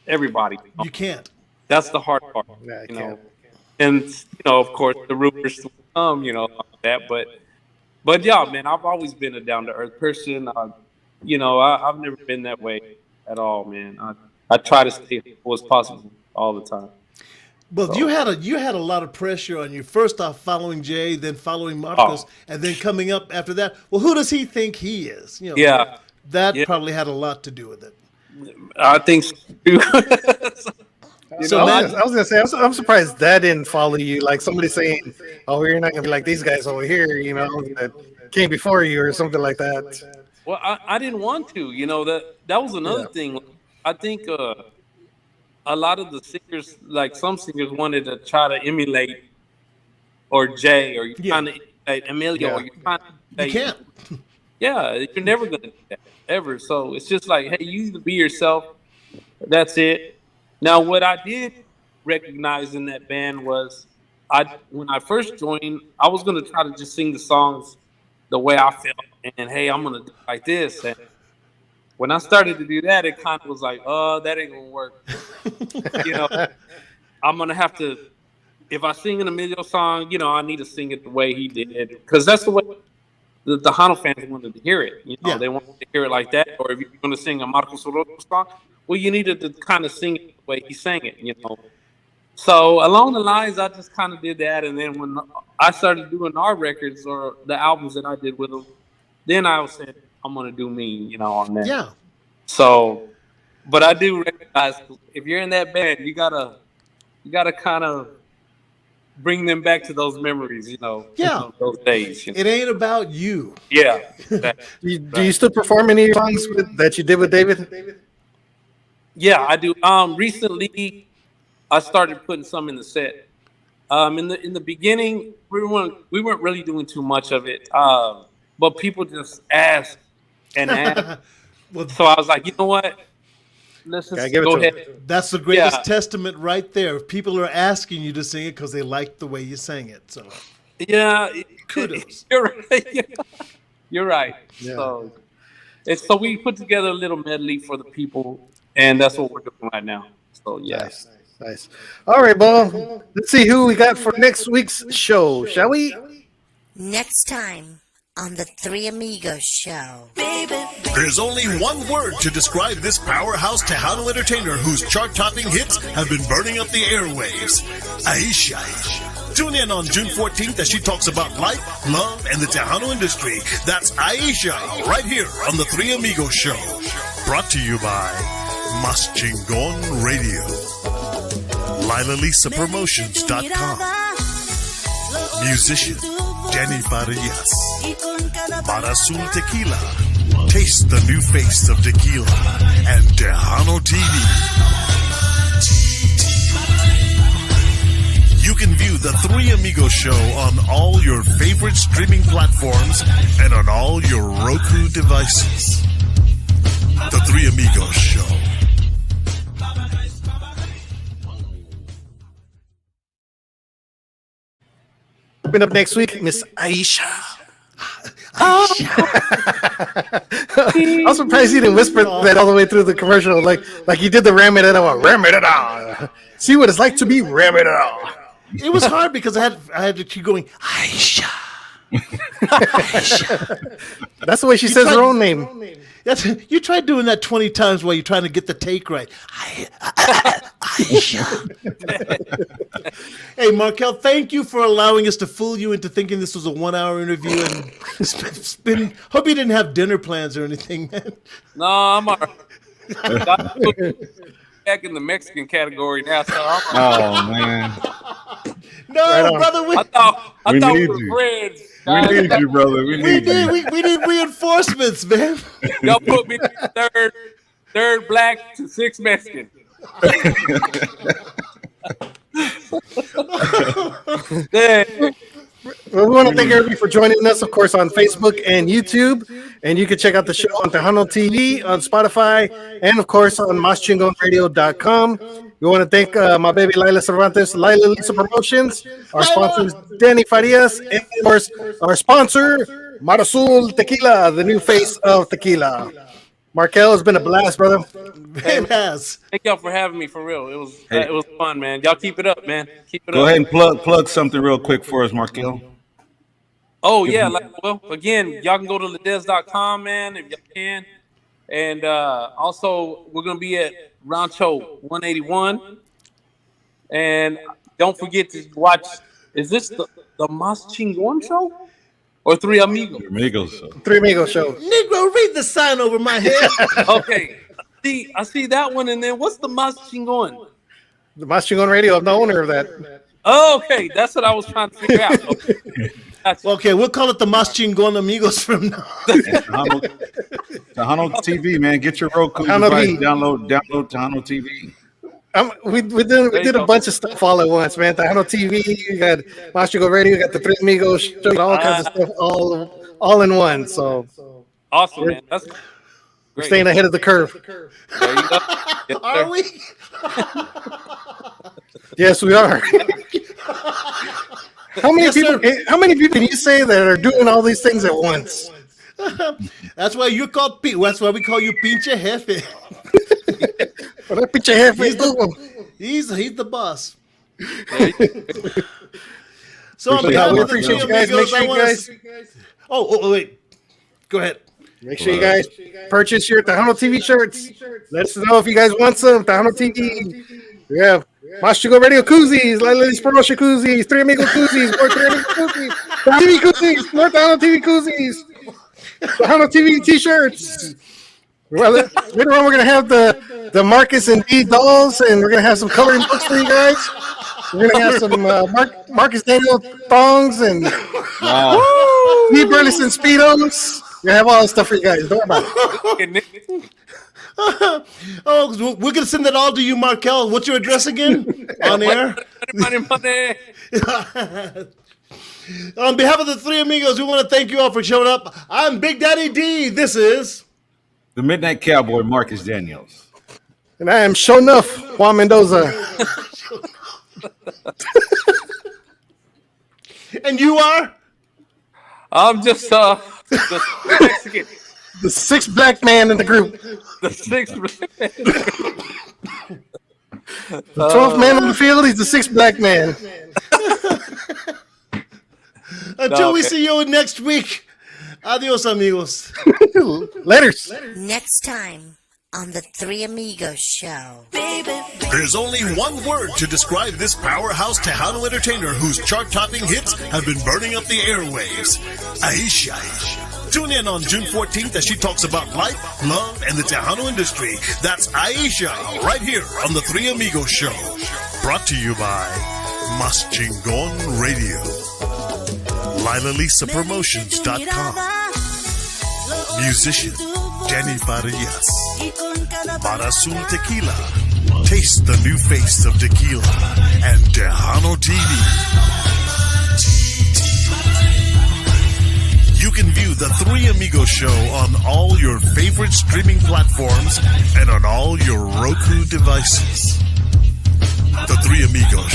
Speaker 7: everybody.
Speaker 4: You can't.
Speaker 7: That's the hard part, you know. And of course, the rumors will come, that. But yeah, man, I've always been a down to earth person. I've never been that way at all, man. I try to stay as cool as possible all the time.
Speaker 4: Well, so. you had a lot of pressure on you. First off, following Jay, then following Marcos, and then coming up after that. Well, who does he think he is? That probably had a lot to do with it.
Speaker 7: I think so.
Speaker 3: I was gonna say I'm surprised that didn't follow you. Like somebody saying, "Oh, you're not gonna be like these guys over here," that came before you or something like that.
Speaker 7: Well, I didn't want to. That was another thing. I think a lot of the singers, like some singers, wanted to try to emulate or Jay, or you're trying to emulate Emilio, or you're trying to.
Speaker 4: You can't.
Speaker 7: Yeah, you're never gonna do that ever. So it's just like, hey, you need to be yourself. That's it. Now, what I did recognize in that band was, when I first joined, I was gonna try to just sing the songs the way I felt, and hey, I'm gonna do it like this. And when I started to do that, it kind of was like, oh, that ain't gonna work. I'm gonna have to. If I sing an Emilio song, I need to sing it the way he did, because that's the way. The Tejano fans wanted to hear it. They wanted to hear it like that. Or if you're going to sing a Marcos Orozco song, well, you needed to kind of sing it the way he sang it, So along the lines, I just kind of did that. And then when I started doing our records or the albums that I did with them, then I said, I'm going to do me, on that.
Speaker 4: Yeah.
Speaker 7: So, but I do recognize if you're in that band, you gotta kind of bring them back to those memories, those days.
Speaker 4: It ain't about you.
Speaker 7: Yeah.
Speaker 3: Do you still perform any songs that you did with David?
Speaker 7: Yeah, I do. Recently, I started putting some in the set. In the beginning, we weren't really doing too much of it, but people just asked and asked. So I was like, you know what? Let's just go ahead.
Speaker 4: That's the greatest testament right there. People are asking you to sing it because they like the way you sang it. So
Speaker 7: yeah,
Speaker 4: kudos.
Speaker 7: You're right. You're right.
Speaker 3: Yeah.
Speaker 7: So we put together a little medley for the people, and that's what we're doing right now. So yeah.
Speaker 3: Nice. All right, Bo. Let's see who we got for next week's show, shall we?
Speaker 11: Next time on the Three Amigos Show.
Speaker 10: There's only one word to describe this powerhouse Tejano entertainer whose chart-topping hits have been burning up the airwaves. Aisha. Tune in on June 14th as she talks about life, love, and the Tejano industry. That's Aisha, right here on the Three Amigos Show. Brought to you by Mas Chingon Radio. LilaLisaPromotions.com. Musician Danny Farias. Marasul Tequila. Taste the new face of tequila. And Tejano TV. You can view the Three Amigos Show on all your favorite streaming platforms and on all your Roku devices. The Three Amigos Show.
Speaker 3: Coming up next week, Miss Aisha. I'm surprised you didn't whisper that all the way through the commercial, like you did the ram it on. Ram it on. See what it's like to be ram it on.
Speaker 4: It was hard because I had to keep going, Aisha. Aisha.
Speaker 3: That's the way she says her own name.
Speaker 4: You tried doing that 20 times while you're trying to get the take right. Aisha. Hey, Markel, thank you for allowing us to fool you into thinking this was a 1-hour interview. And hope you didn't have dinner plans or anything, man.
Speaker 7: No, I'm all right. Back in the Mexican category now, so
Speaker 6: Oh man,
Speaker 4: no,
Speaker 3: Right
Speaker 4: brother.
Speaker 7: I thought we
Speaker 6: need
Speaker 7: were
Speaker 6: you.
Speaker 7: friends.
Speaker 6: we need you, brother. We need you.
Speaker 4: We need reinforcements, man.
Speaker 7: Y'all put me third black to 6 Mexican.
Speaker 3: Well, we want to thank everybody for joining us, of course, on Facebook and YouTube. And you can check out the show on Tejano TV, on Spotify, and, of course, on MasChingonRadio.com. We want to thank my baby Lila Cervantes, Lila Lisa Promotions, our sponsors, Danny Farias, and, of course, our sponsor, Marasul Tequila, the new face of tequila. Markel, it's been a blast, brother.
Speaker 4: It has.
Speaker 7: Thank y'all for having me, for real. It was fun, man. Y'all keep it up, man. Keep it up.
Speaker 6: Go ahead and plug something real quick for us, Markel.
Speaker 7: Oh, yeah. Well, again, y'all can go to LaDezz.com, man, if y'all can. And also, we're going to be at Rancho 181. And don't forget to watch, is this the Mas Chingon show? Or Three Amigos?
Speaker 3: Three Amigos Show.
Speaker 4: Negro, read the sign over my head.
Speaker 7: Okay. I see that one, and then what's the Mas Chingon?
Speaker 3: The Mas Chingon Radio, I'm the owner of that.
Speaker 7: Oh, okay. That's what I was trying to figure out. Okay.
Speaker 4: Okay, we'll call it the Mas Chingon Amigos from now.
Speaker 6: Tejano TV, man. Get your Roku
Speaker 3: Tejano
Speaker 6: device.
Speaker 3: TV.
Speaker 6: Download Tejano TV.
Speaker 3: We did a bunch of stuff all at once, man. Tejano TV, you got Mas Chingon Radio, you got the Three Amigos Show, all kinds of stuff all in one. So
Speaker 7: Awesome, man. That's
Speaker 3: we're
Speaker 7: great.
Speaker 3: staying ahead of the curve.
Speaker 7: There you go. Yes,
Speaker 4: Are
Speaker 7: sir.
Speaker 4: we?
Speaker 3: Yes, we are. How many people can you say that are doing all these things at once?
Speaker 4: That's why you call that's why we call you Pinche Jefe.
Speaker 3: Well, that picture half is doing.
Speaker 4: He's the boss. So
Speaker 3: We appreciate you guys. Make sure you guys
Speaker 4: Oh, wait. Go ahead.
Speaker 3: make sure you guys purchase your Tejano TV shirts. Let us know if you guys want some Tejano TV. We have Mas Chingon Radio koozies, LaDezz Promotion koozies, Three Amigo koozies, more Three Amigo koozies, TV koozies, more Tejano TV koozies, Tejano TV t-shirts. Well, later on we're gonna have the Marcus and D dolls, and we're gonna have some coloring books for you guys. We're gonna have some Marcus Daniel thongs and Steve Burleson speedos. We're gonna have all this stuff for you guys. Don't worry about it.
Speaker 4: Oh, we're gonna send that all to you, Markel. What's your address again? On air.
Speaker 7: Money.
Speaker 4: On behalf of the Three Amigos, we want to thank you all for showing up. I'm Big Daddy D. This is
Speaker 6: The Midnight Cowboy, Marcus Daniels.
Speaker 3: And I am sure enough Juan Mendoza.
Speaker 4: and you are.
Speaker 7: I'm just Mexican.
Speaker 3: The sixth black man in the group.
Speaker 7: The sixth black man.
Speaker 3: The 12th man on the field, he's the sixth black man.
Speaker 4: Until we see you next week. Adios, amigos.
Speaker 3: Laters.
Speaker 11: Next time on the Three Amigos Show.
Speaker 10: There's only one word to describe this powerhouse Tejano entertainer whose chart-topping hits have been burning up the airwaves. Aisha. Tune in on June 14th as she talks about life, love, and the Tejano industry. That's Aisha, right here on the Three Amigos Show. Brought to you by Mas Chingon Radio. LilaLisaPromotions.com. Musician Danny Farias. Marasun Tequila. Taste the new face of tequila. And Tejano TV. You can view the Three Amigos Show on all your favorite streaming platforms and on all your Roku devices. The Three Amigos